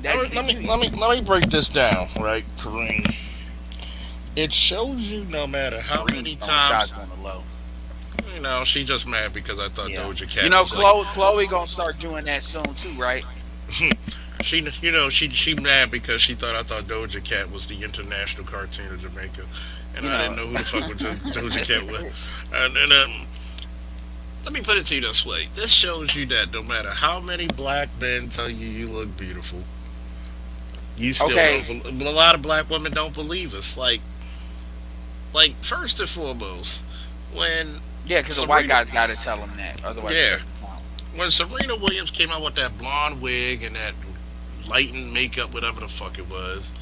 let me break this down, right, Kareem? It shows you no matter how Kareem many throwing shots times, on the low. she just mad because I thought Yeah, Doja you Cat know, was like Chloe gonna start doing that soon too, right? she mad because she thought I thought Doja Cat was the international cartoon of Jamaica, and You I know, didn't know who the fuck Doja Cat was. And let me put it to you this way: this shows you that no matter how many black men tell you you look beautiful, you still don't. okay, A lot of black women don't believe us. Like first and foremost, when yeah, because the white Serena, guys got to tell them that, otherwise it yeah, doesn't count. when Serena Williams came out with that blonde wig and that lightened makeup, whatever the fuck it was,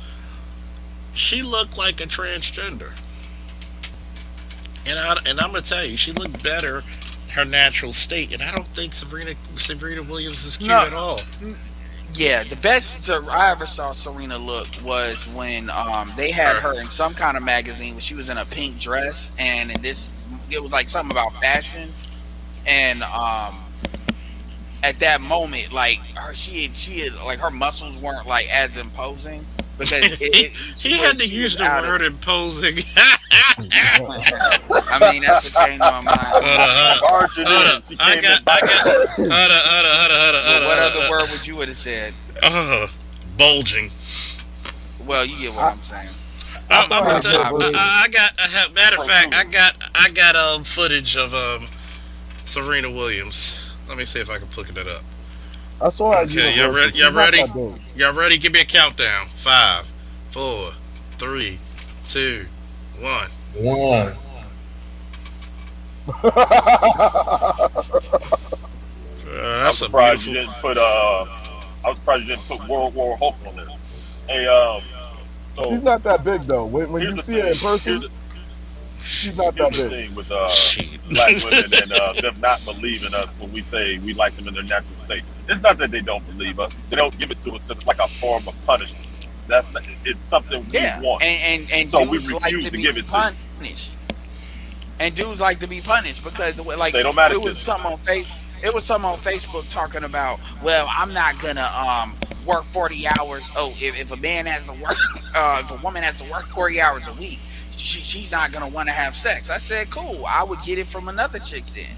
she looked like a transgender. And I'm gonna tell you, she looked better her natural state. And I don't think Serena Williams is cute No, at all. yeah, the best I ever saw Serena look was when they had Her, her in some kind of magazine when she was in a pink dress, and in this it was like something about fashion, and at that moment, like she had like her muscles weren't like as imposing because he, she he had to she was use the out of. word imposing. I mean, that's what changed my mind Hold too. on, Barging hold on. in. She came in I biting. got, What hold other on. word would you would have said? Bulging. Well, you get what I, I'm saying. I I'm thought gonna I tell you. did, but Obviously, I got. Matter of fact, Protrude. I got footage of Serena Williams. Let me see if I can look it up. I saw her at Okay, y'all Universal. ready? Y'all She's not ready? that big. Y'all ready? Give me a countdown. Five, four, three, two, one. One. I'm That's a surprised you beautiful. didn't put I'm surprised you didn't put World War Hulk on there. Hey, She's so not that big though. When here's you the see her thing. in person, she's not Here's that the big. thing with Shit. black women and them not believing us when we say we like them in their natural state. It's not that they don't believe us; they don't give it to us because it's like a form of punishment. It's something we yeah, want, and so we dudes like refuse to to be give it to you. punished. And dudes like to be punished because like Say no it was masochism. something on it was something on Facebook talking about, well, I'm not gonna work 40 hours. Oh, if a man has to work if a woman has to work 40 hours a week, she's not gonna want to have sex. I said, cool, I would get it from another chick then.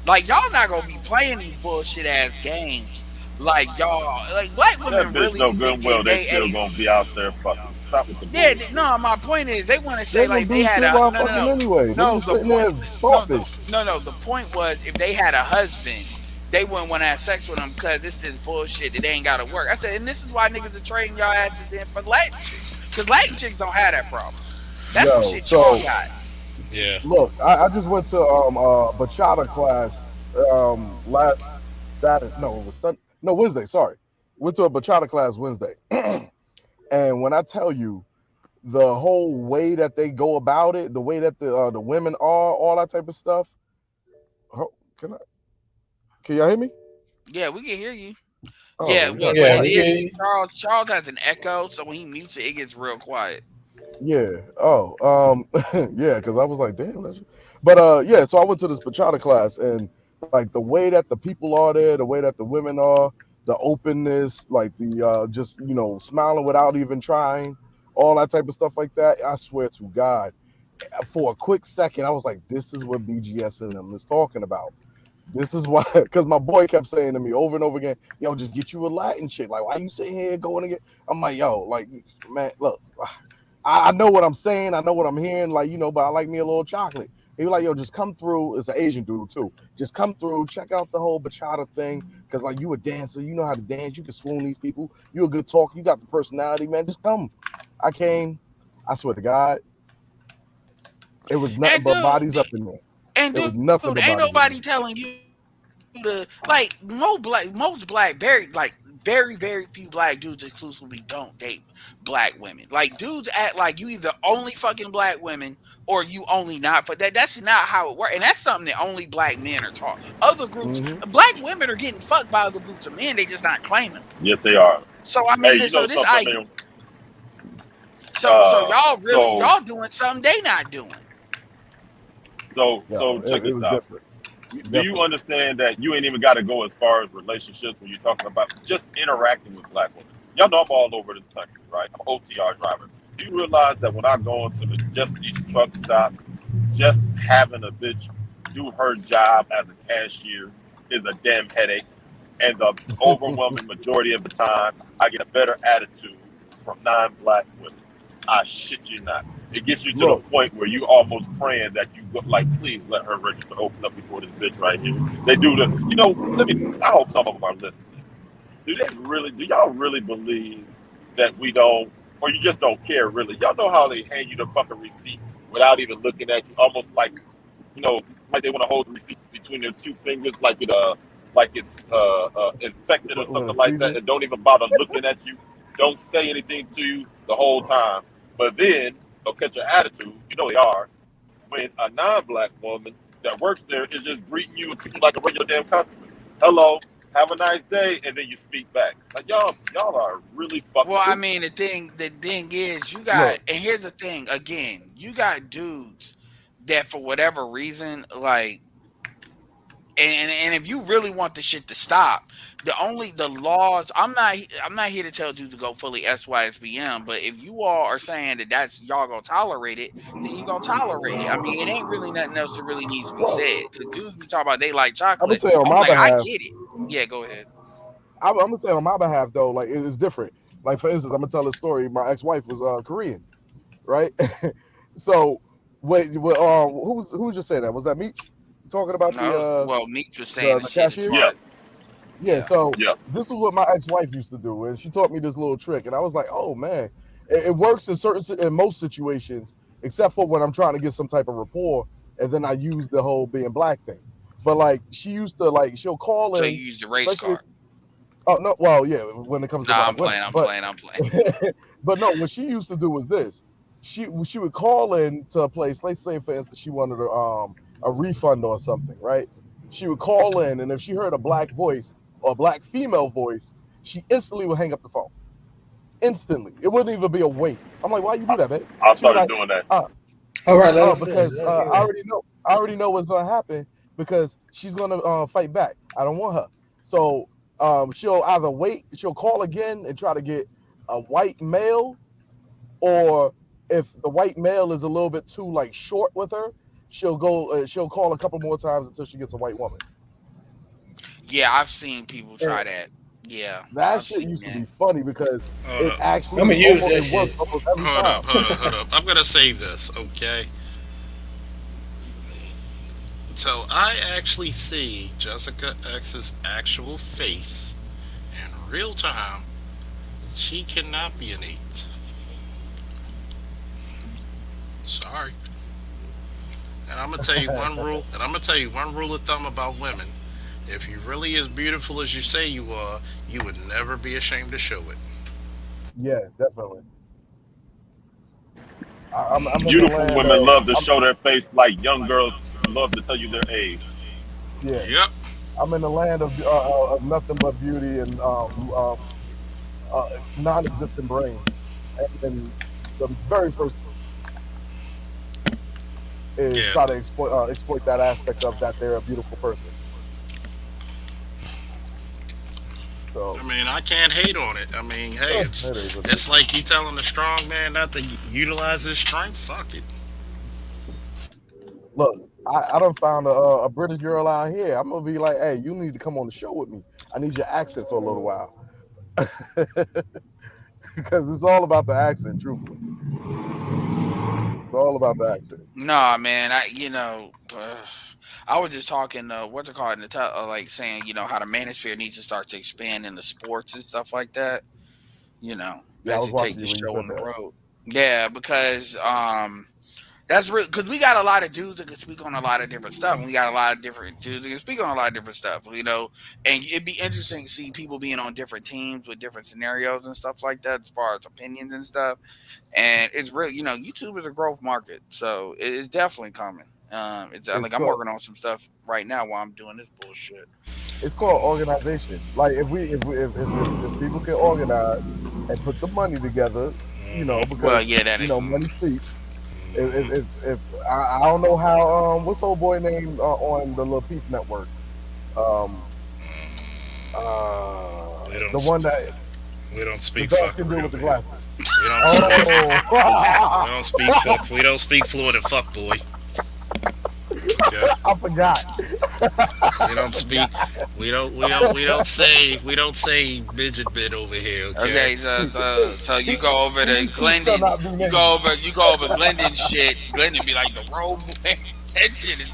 Like, y'all not gonna be playing these bullshit ass games. Like, y'all, like, black That women bitch really know be good and thinking well they they still a. gonna be out there fucking. Stop with the Yeah, bullshit. no. My point is, they want to They say gonna like they do had shit a while no, no, fucking no, anyway. They no. just The sitting point, there starfish. no. The point was if they had a husband, they wouldn't want to have sex with him because this is bullshit. That they ain't got to work. I said, and this is why niggas are trading y'all asses in for Latin chicks because Latin chicks don't have that problem. That's some Yo, shit y'all so got. Yeah. look, I just went to bachata class last Saturday. No, it was Sunday. No, Wednesday. Sorry, went to a bachata class Wednesday. And when I tell you the whole way that they go about it, the way that the women are, all that type of stuff. Oh, can y'all hear me? Yeah, we can hear you. Oh, Yeah, we got what Yeah, it quiet. we get is you. Charles has an echo, so when he mutes it, it gets real quiet. Yeah. Oh, yeah, because I was like, damn. But yeah. So I went to this bachata class, and like the way that the people are there, the way that the women are, the openness, like the just smiling without even trying, all that type of stuff like that. I swear to God, for a quick second, I was like, this is what BGS and them is talking about. This is why, because my boy kept saying to me over and over again, yo, just get you a Latin chick. Like, why you sitting here going again? I'm like, yo, like, man, look, I know what I'm saying. I know what I'm hearing, like, but I like me a little chocolate. He was like, yo, just come through. It's an Asian dude, too. Just come through, check out the whole bachata thing. Because, like, you a dancer. You know how to dance. You can swoon these people. You a good talker. You got the personality, man. Just come. I came. I swear to God, it was nothing And but bodies dude, up in there. and It was dude, nothing but ain't bodies in nobody there. telling you to like most black very like very, very few black dudes exclusively don't date black women. Like dudes act like you either only fucking black women or you only not for that. That's not how it works, and that's something that only black men are taught. Other groups, Hmm. black women are getting fucked by other groups of men. They just not claiming them. Yes, they are. So I Hey, mean, you know so this something, I man? so y'all really So y'all doing something they not doing. so Yo, check it this was out. different. Do you Definitely. understand that you ain't even got to go as far as relationships when you're talking about just interacting with black women? Y'all know I'm all over this country, right? I'm an OTR driver. Do you realize that when I go into just these truck stops, just having a bitch do her job as a cashier is a damn headache? And the overwhelming majority of the time, I get a better attitude from non-black women. I shit you not. It gets you to the Look, point where you almost praying that you go, like, please let her register open up before this bitch right here. They do the, you know. Let me. I hope some of them are listening. Do they really? Do y'all really believe that we don't, or you just don't care? Really, y'all know how they hand you the fucking receipt without even looking at you, almost like, like they want to hold the receipt between their two fingers, like it's infected or we're gonna something like tweeze that, it. and don't even bother looking at you, don't say anything to you the whole time. But then they'll catch your attitude. You know they are when a non-black woman that works there is just greeting you and treating you like a regular damn customer. Hello, have a nice day, and then you speak back. Like y'all are really fucking Well, I stupid. mean, the thing is, you got, Look, and here's the thing again, you got dudes that for whatever reason, like, and if you really want the shit to stop, the laws. I'm not here to tell dudes to go fully SYSBM, but if you all are saying that that's y'all gonna tolerate it, then you gonna tolerate it. I mean, it ain't really nothing else that really needs to be well, said. Because dudes be talking about they like I'm gonna chocolate. say on I'm my like, I behalf. get it. Yeah, go ahead. I'm gonna say on my behalf though, like it's different. Like for instance, I'm gonna tell a story. My ex-wife was Korean, right? So wait, who's just saying that? Was that Meech talking about No, well, Meek was saying the the shit as cashier? far Yeah, as Yeah. yeah. So yeah. this is what my ex-wife used to do, and she taught me this little trick, and I was like, oh man, it works in in most situations, except for when I'm trying to get some type of rapport, and then I use the whole being black thing. But like she used to like she'll call So you in, use the race especially card. oh no, well yeah, when it comes to Nah, black I'm women, playing. I'm but playing. I'm playing. but no, what she used to do was this. She would call in to a place. Let's say, for instance, she wanted a refund or something, right? She would call in, and if she heard a black voice or a black female voice, she instantly would hang up the phone. Instantly, it wouldn't even be a wait. I'm like, why you do that, babe? I She was started like, doing that. uh, All right, let her finish. because Let her I already know what's gonna happen because she's gonna fight back. I don't want her. So she'll either wait, she'll call again and try to get a white male, or if the white male is a little bit too like short with her, she'll call a couple more times until she gets a white woman. Yeah, I've seen people And try that. Yeah, that I've shit seen used to that. be funny because Hold it up, I'm actually gonna use almost that it worked shit. almost every hold up, time. hold up, hold up. I'm gonna say this, okay? So I actually see Jessica X's actual face in real time. She cannot be an eight. Sorry. And I'm gonna tell you one rule. And I'm gonna tell you one rule of thumb about women. If you're really as beautiful as you say you are, you would never be ashamed to show it. Yeah, definitely. I'm in the Beautiful land women of love to I'm show their face like young girls love to tell you their age. yeah. Yep. I'm in the land of nothing but beauty and uh, non-existent brains. And the very first is Yeah. try to exploit that aspect of that they're a beautiful person. I So mean, I can't hate on it. I mean, hey, it is what it it's is. like you telling a strong man not to utilize his strength. Fuck it. Look, I done found a British girl out here. I'm gonna be like, hey, you need to come on the show with me. I need your accent for a little while because it's all about the accent. Truthfully, it's all about the accent. Nah, man. I was just talking. What's it called? Like saying, how the manosphere needs to start to expand into sports and stuff like that. Yeah, I was Basically take watching you this when you show said on the that. road. Yeah, because That's real because we got a lot of dudes that can speak on a lot of different stuff. And we got a lot of different dudes that can speak on a lot of different stuff, And it'd be interesting to see people being on different teams with different scenarios and stuff like that, as far as opinions and stuff. And it's real, YouTube is a growth market, so it's definitely coming. It's It's like I'm called working on some stuff right now while I'm doing this bullshit. it's called organization. Like if people can organize and put the money together, Well, because yeah, that is. money speaks. If I don't know how what's old boy name on the Lil Peep network, um We don't the one that we don't the speak dark skin fuckery dude with over the here. glasses. We don't Oh, we don't speak fuck. We don't speak fluent and fuck boy. Okay. I forgot. We I don't speak. forgot. We don't say midget bit over here. Okay. Okay, so you go over to He shall Glendon, not be named. you go over Glendon shit. Glendon be like the road boy. That shit is.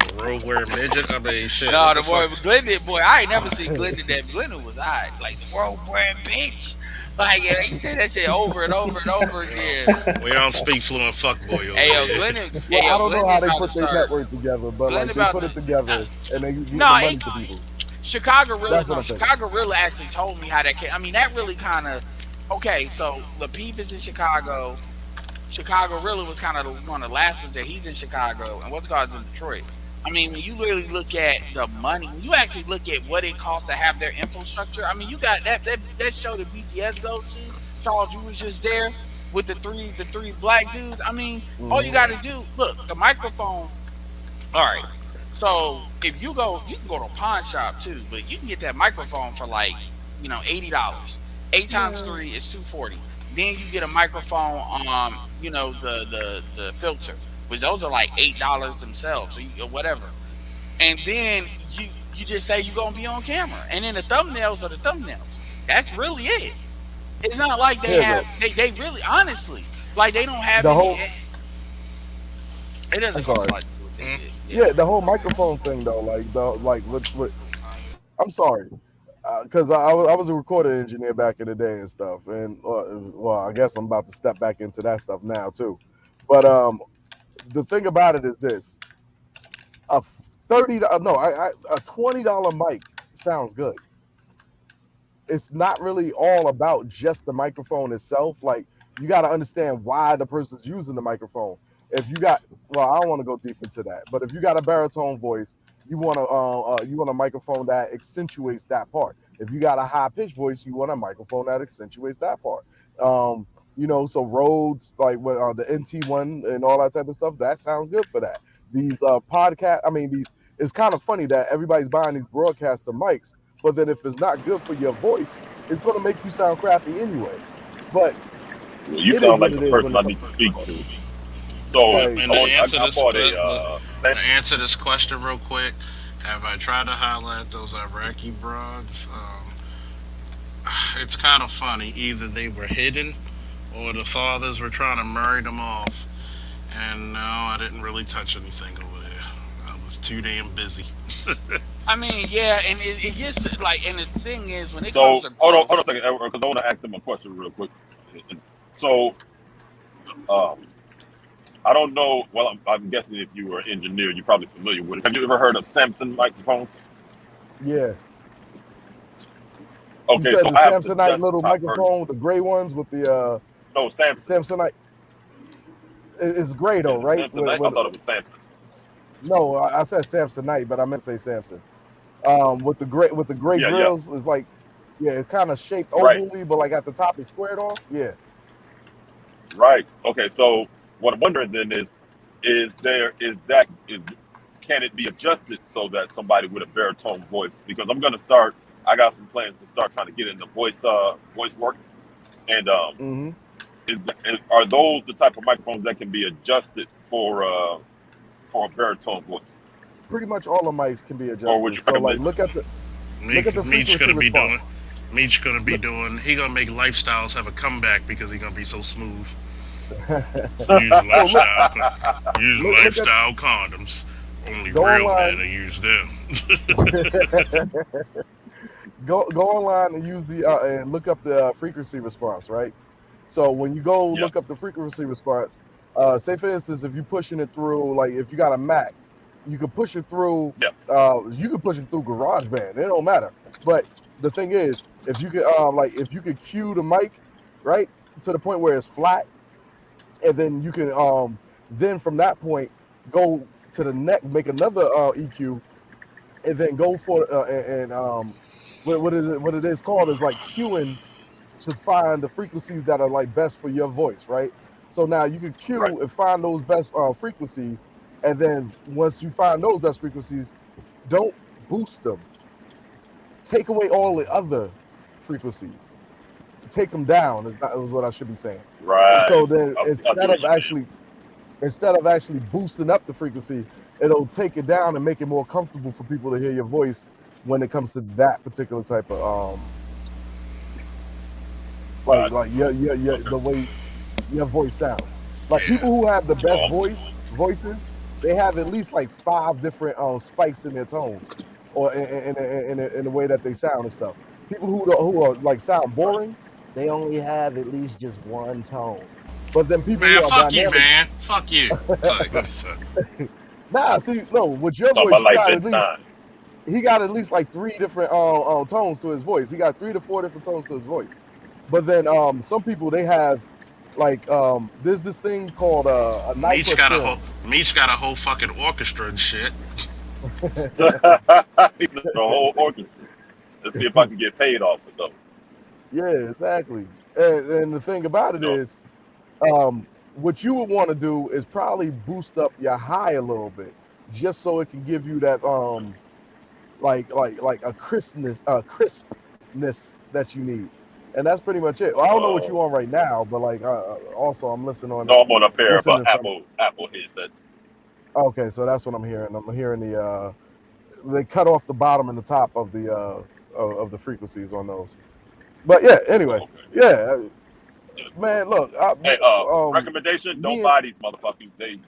The road wearing midget. I mean, shit. No, What the the fuck? Glendon boy. I ain't never seen Glendon. That Glendon was hot. Like the road boy bitch. Like yeah, he said that shit over and over and over again. We don't speak fluent fuck boy over Hey yo, here. Glendon. Well, Hey I yo, don't know how Glendon they about to put their start. network together, but Glendon like they about put to. it together and they give No, the money to people. Chicago really. That's what No, I'm saying. Chicago really actually told me how that came. I mean, that really kind of. Okay, so Lapeef is in Chicago. Chicago really was kind of one of the last ones that he's in Chicago, and what's God's in Detroit. I mean, when you really look at the money, when you actually look at what it costs to have their infrastructure, I mean, you got that show that BTS go to. Charles, you was just there with the three black dudes. I mean, all you Hmm. got to do, look, the microphone. All right, so if you go, you can go to a pawn shop too, but you can get that microphone for like $80. Eight times Man, three is 240. Then you get a microphone, the filter, which those are like $8 themselves, or whatever. And then you just say you're gonna be on camera, and then the thumbnails are the thumbnails. That's really it. It's not like they here have though. they really honestly like they don't have The any. whole It doesn't I'm cost a sorry. lot to do what they Hmm? did. Yeah. Yeah, the whole microphone thing though, like the like what I'm sorry. Because I was a recording engineer back in the day and stuff, and well, I guess I'm about to step back into that stuff now too. But the thing about it is this: a no, a $20 mic sounds good. It's not really all about just the microphone itself. Like you got to understand why the person's using the microphone. If you got, well, I don't want to go deep into that, but if you got a baritone voice, you want a microphone that accentuates that part. If you got a high pitched voice, you want a microphone that accentuates that part. So Rhodes, like what the NT1 and all that type of stuff, that sounds good for that. These podcast, I mean, these. It's kind of funny that everybody's buying these broadcaster mics, but then if it's not good for your voice, it's going to make you sound crappy anyway. But Well, you it is sound what like it the is when person it I comes. need to speak to. So Like And to answer I this, bought to answer this question real quick, have I tried to highlight those Iraqi broads? It's kind of funny. Either they were hidden, or the fathers were trying to marry them off. And no, I didn't really touch anything over there. I was too damn busy. I mean, yeah, and it gets like, and the thing is, when it comes so to hold on growth, a second, Edward, because I want to ask him a question real quick. So um, I don't know. Well, I'm guessing if you were an engineer, you're probably familiar with it. Have you ever heard of Samson microphones? yeah, you Okay, said so the I have the Samsonite little desktop version. microphone with the gray ones with No, the Samson. Samsonite. It's gray though, Is it right? Samsonite? I thought it was Samson. No, I said Samsonite, but I meant to say Samson. With the gray Yeah, yeah, grills is like, yeah, it's kind of shaped right, ovally, but like at the top it's squared off. Yeah. right. Okay, so what I'm wondering then is there is that is can it be adjusted so that somebody with a baritone voice? Because I'm gonna start. I got some plans to start trying to get into voice work, and Hmm. are those the type of microphones that can be adjusted for a baritone voice, Pretty much all the mics can be or would adjusted. you So like recommend? look at the Meech frequency gonna be doing. response. Meech gonna be doing. He gonna make lifestyles have a comeback because he gonna be so smooth. So So use look at lifestyle condoms. Only go real men online. will use them. Go online and use the and look up the frequency response, right? So when you go Yeah. look up the frequency response, Say for instance, if you're pushing it through, like if you got a Mac, you could push it through. Yeah. You could push it through GarageBand. It don't matter. But the thing is, if you could, like if you could cue the mic, right, to the point where it's flat, and then you can, then from that point go to the neck, make another EQ, and then go for what it is called is like cueing to find the frequencies that are like best for your voice, right? So now you can Right. cue and find those best frequencies, and then once you find those best frequencies, don't boost them. Take away all the other frequencies. Take them down is what I should be saying. Right. So then I see what you're saying. instead of actually boosting up the frequency, it'll take it down and make it more comfortable for people to hear your voice when it comes to that particular type of Right. like your Okay. the way your voice sounds. Like Yeah. people who have the No, best I'm with you. voices, they have at least like five different spikes in their tones, or in the way that they sound and stuff. People who are like sound Right. boring, they only have at least just one tone. But then people Man, who are fuck you, dynamic, man. Fuck you. Sorry, let me say. nah, see, no, with your Talking voice, about you like got Ben at least Stein. he got at least like three different tones to his voice. He got 3 to 4 different tones to his voice. But then some people they have like there's this thing called a Meech got a whole nitrochlorine. Meech got a whole fucking orchestra and shit. He said the whole orchestra. Let's see if I can get paid off it though. Yeah, exactly. And the thing about You it know. is, what you would want to do is probably boost up your high a little bit, just so it can give you that like a crispness that you need. And that's pretty much it. Well, I don't know what Uh, you on right now, but like also I'm no, I'm on a pair of listening from. Apple headsets. Okay, so that's what I'm hearing. I'm hearing the they cut off the bottom and the top of the frequencies on those. But yeah, anyway, Oh, okay. yeah, Yeah. man, look, Hey, recommendation: don't me and buy these motherfuckers. They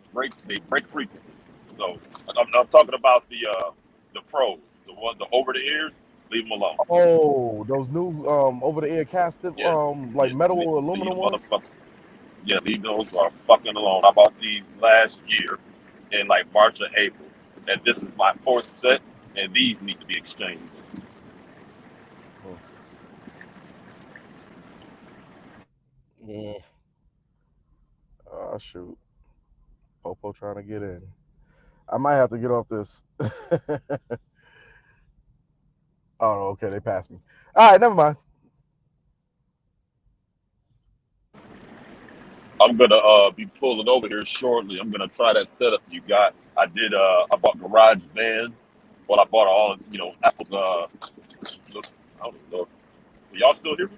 break frequently. So I'm talking about the pros, the over the ears. Leave them alone. oh those new over the ear casted Yeah, like yeah. metal Leave the aluminum ones. motherfuckers. Yeah, leave those fucking alone. I bought these last year in like March or April, and this is my fourth set, and these need to be exchanged. Hmm. Yeah. Oh shoot, Popo trying to get in. I might have to get off this. Oh, okay, they passed me. All right, never mind. I'm gonna be pulling over here shortly. I'm gonna try that setup you got. I bought Garage Band. Well, I bought all Apple's look, I don't even know. Are y'all still here?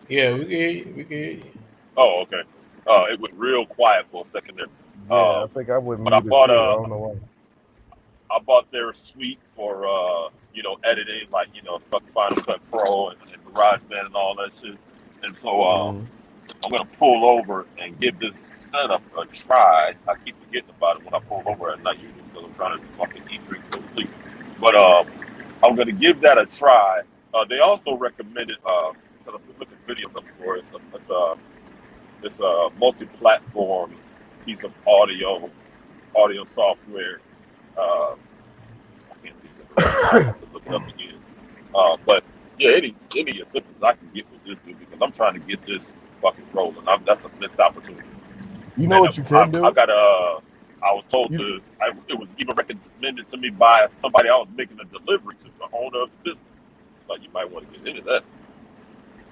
Yeah, we can hear you. We can hear you. Oh, okay. It went real quiet for a second there. Yeah, I Um, think I would but I mute it bought too. I don't know why. their suite for editing, like Final Cut Pro and GarageBand and all that shit. And so Hmm. I'm gonna pull over and give this setup a try. I keep forgetting about it when I pull over at night usually because I'm trying to fucking eat, drink, go to sleep. But I'm gonna give that a try. They also recommended because I'm looking at videos up for it. It's a multi-platform piece of audio software. I can't think of it right now. I have to look it up again. But yeah, any assistance I can get with this dude because I'm trying to get this fucking rolling. That's a missed opportunity. You know And what you can I do? got I was told You it was even recommended to me by somebody I was making a delivery to, the owner of the business. Like you might want to get into that.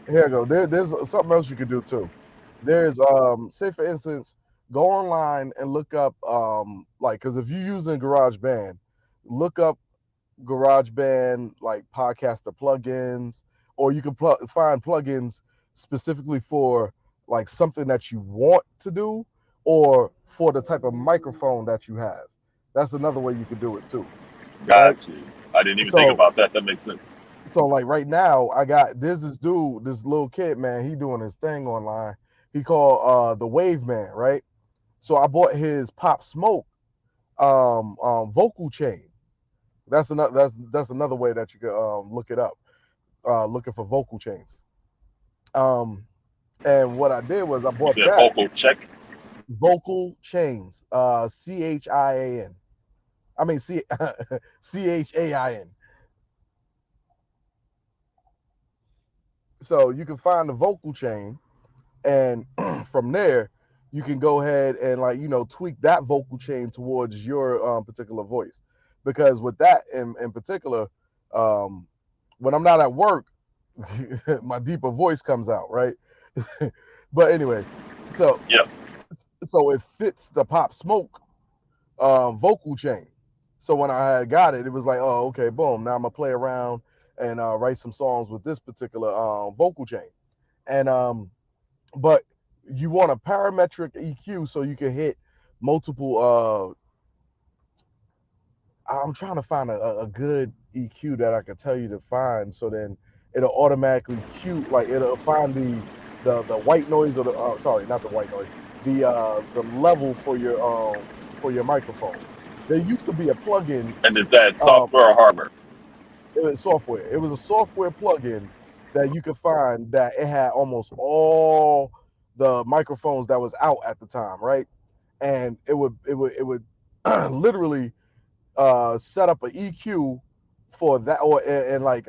Here I go. There's something else you could do too. There's say for instance, go online and look up like because if you're using GarageBand, look up GarageBand like podcaster plugins, or you can find plugins specifically for like something that you want to do, or for the type of microphone that you have. That's another way you could do it too, right? Got you. I didn't even think So about that. That makes sense. like right now I got there's this dude, this little kid, man, he doing his thing online. He called the Wave Man, right? So I bought his Pop Smoke vocal chain. That's another way that you could look it up. Looking for vocal chains. Um And what I did was I You bought said that vocal check. vocal chains, CHIAN. I mean CHAIN. So you can find the vocal chain, and from there you can go ahead and like tweak that vocal chain towards your particular voice, because with that in particular, um, when I'm not at work, my deeper voice comes out, right? But anyway, so Yeah. so it fits the Pop Smoke vocal chain. So when I had got it, it was like, oh, okay, boom. Now I'm gonna play around and write some songs with this particular vocal chain. And but you want a parametric EQ so you can hit multiple. I'm trying to find a good EQ that I can tell you to find, so then it'll automatically cue, like it'll find the white noise, or the sorry, not the white noise, the level for your microphone. There used to be a plugin, And is that um, software or hardware? it was software. It was a software plugin that you could find that it had almost all the microphones that was out at the time, right? And it would literally set up an EQ for that, or and like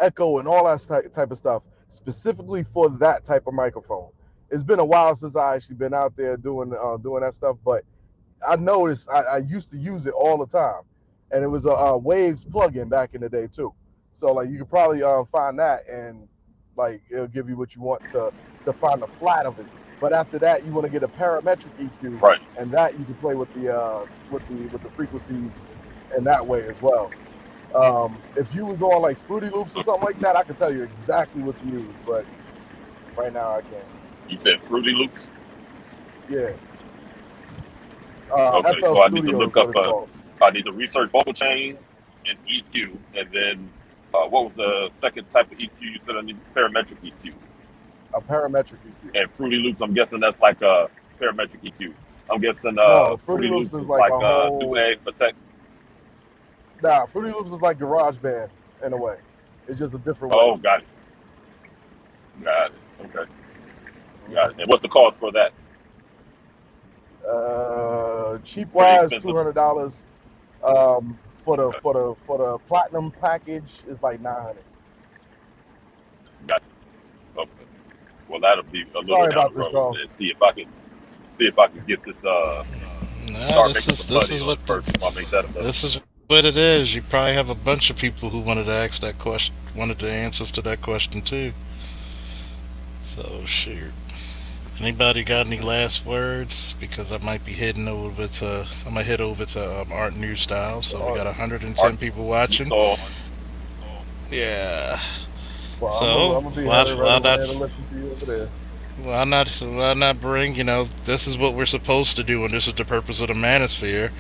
echo and all that type of stuff specifically for that type of microphone. It's been a while since I actually been out there doing that stuff, but I noticed I used to use it all the time, and it was a Waves plugin back in the day too. So like you could probably find that, and like it'll give you what you want to find the flat of it. But after that, you want to get a parametric EQ, Right. and that you can play with the frequencies in that way as well. If you was on like Fruity Loops or something like that, I could tell you exactly what to use, but right now I can't. You said Fruity Loops. Yeah, Okay, FL so I need to Studio is look what up. it's called. I need to research vocal chain and EQ, and then what was the second type of EQ you said? I need parametric EQ A parametric EQ. and Fruity Loops. I'm guessing that's like a parametric EQ. I'm guessing No, Fruity Fruity Loops Loops is is like like a whole. Duet for tech. Nah, Fruity Loops is like GarageBand in a way. It's just a different way. Oh, got it. Got it. Okay. Got it. And what's the cost for that? Cheap Pretty wise, expensive. $200. For the Okay. for the platinum package is like 900. Got it. Okay. Well, that'll be a little Sorry down about the this, road. y'all. And see if I can get this. Nah, Start this making is some this money is on what it the first before I make that investment. this is what it is. You probably have a bunch of people who wanted to ask that question, wanted the answers to that question too. So shoot. Anybody got any last words? Because I might be heading over to I'm gonna head over to Art New Style. So we Art, got 110 Art, people you watching. saw. Yeah. well, So I'm gonna be why headed right why over not there to listen to you over there. why not bring this is what we're supposed to do, and this is the purpose of the manosphere.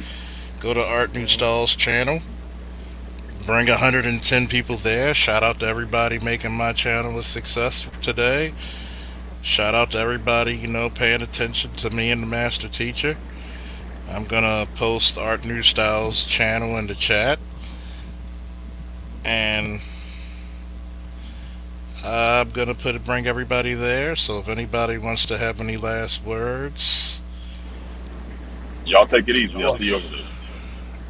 Go to Art New Hmm. Stall's channel. Bring 110 people there. Shout out to everybody making my channel a success today. Shout out to everybody, paying attention to me and the master teacher. I'm gonna post Art New Styles channel in the chat, and I'm gonna bring everybody there. So if anybody wants to have any last words, Y'all take it easy. I'll Well, see you over there.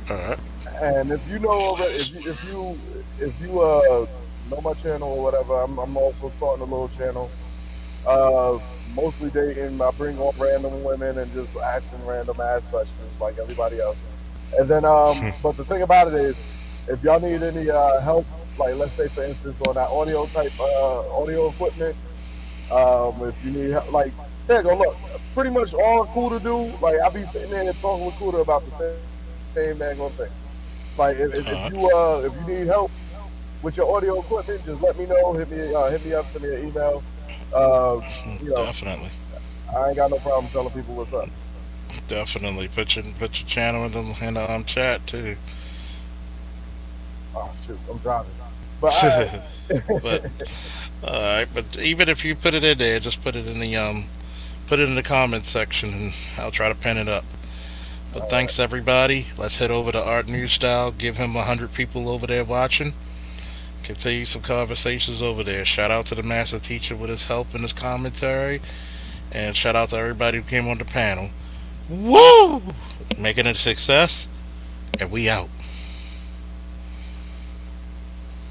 all right. and if you know already, if you know my channel or whatever, I'm also starting a little channel. Mostly dating. I bring on random women and just asking random ass questions like everybody else. And then, but the thing about it is, if y'all need any help, like let's say for instance on that audio type audio equipment, if you need help, like there you go. Look, pretty much all Cuda do. Like I be sitting there talking with Cuda about the same dang on thing. Like if you need help with your audio equipment, just let me know. Hit me up. Send me an email. Uh, you know, Definitely, I ain't got no problem telling people what's up. definitely put your channel in the chat too. Oh shoot, I'm driving. But I, But all right, but even if you put it in there, just put it in the comments section, and I'll try to pin it up. But all right, thanks everybody. Let's head over to Art New Style. Give him 100 people over there watching. Continue some conversations over there. Shout out to the master teacher with his help and his commentary, and shout out to everybody who came on the panel. Woo! Making it a success, and we out.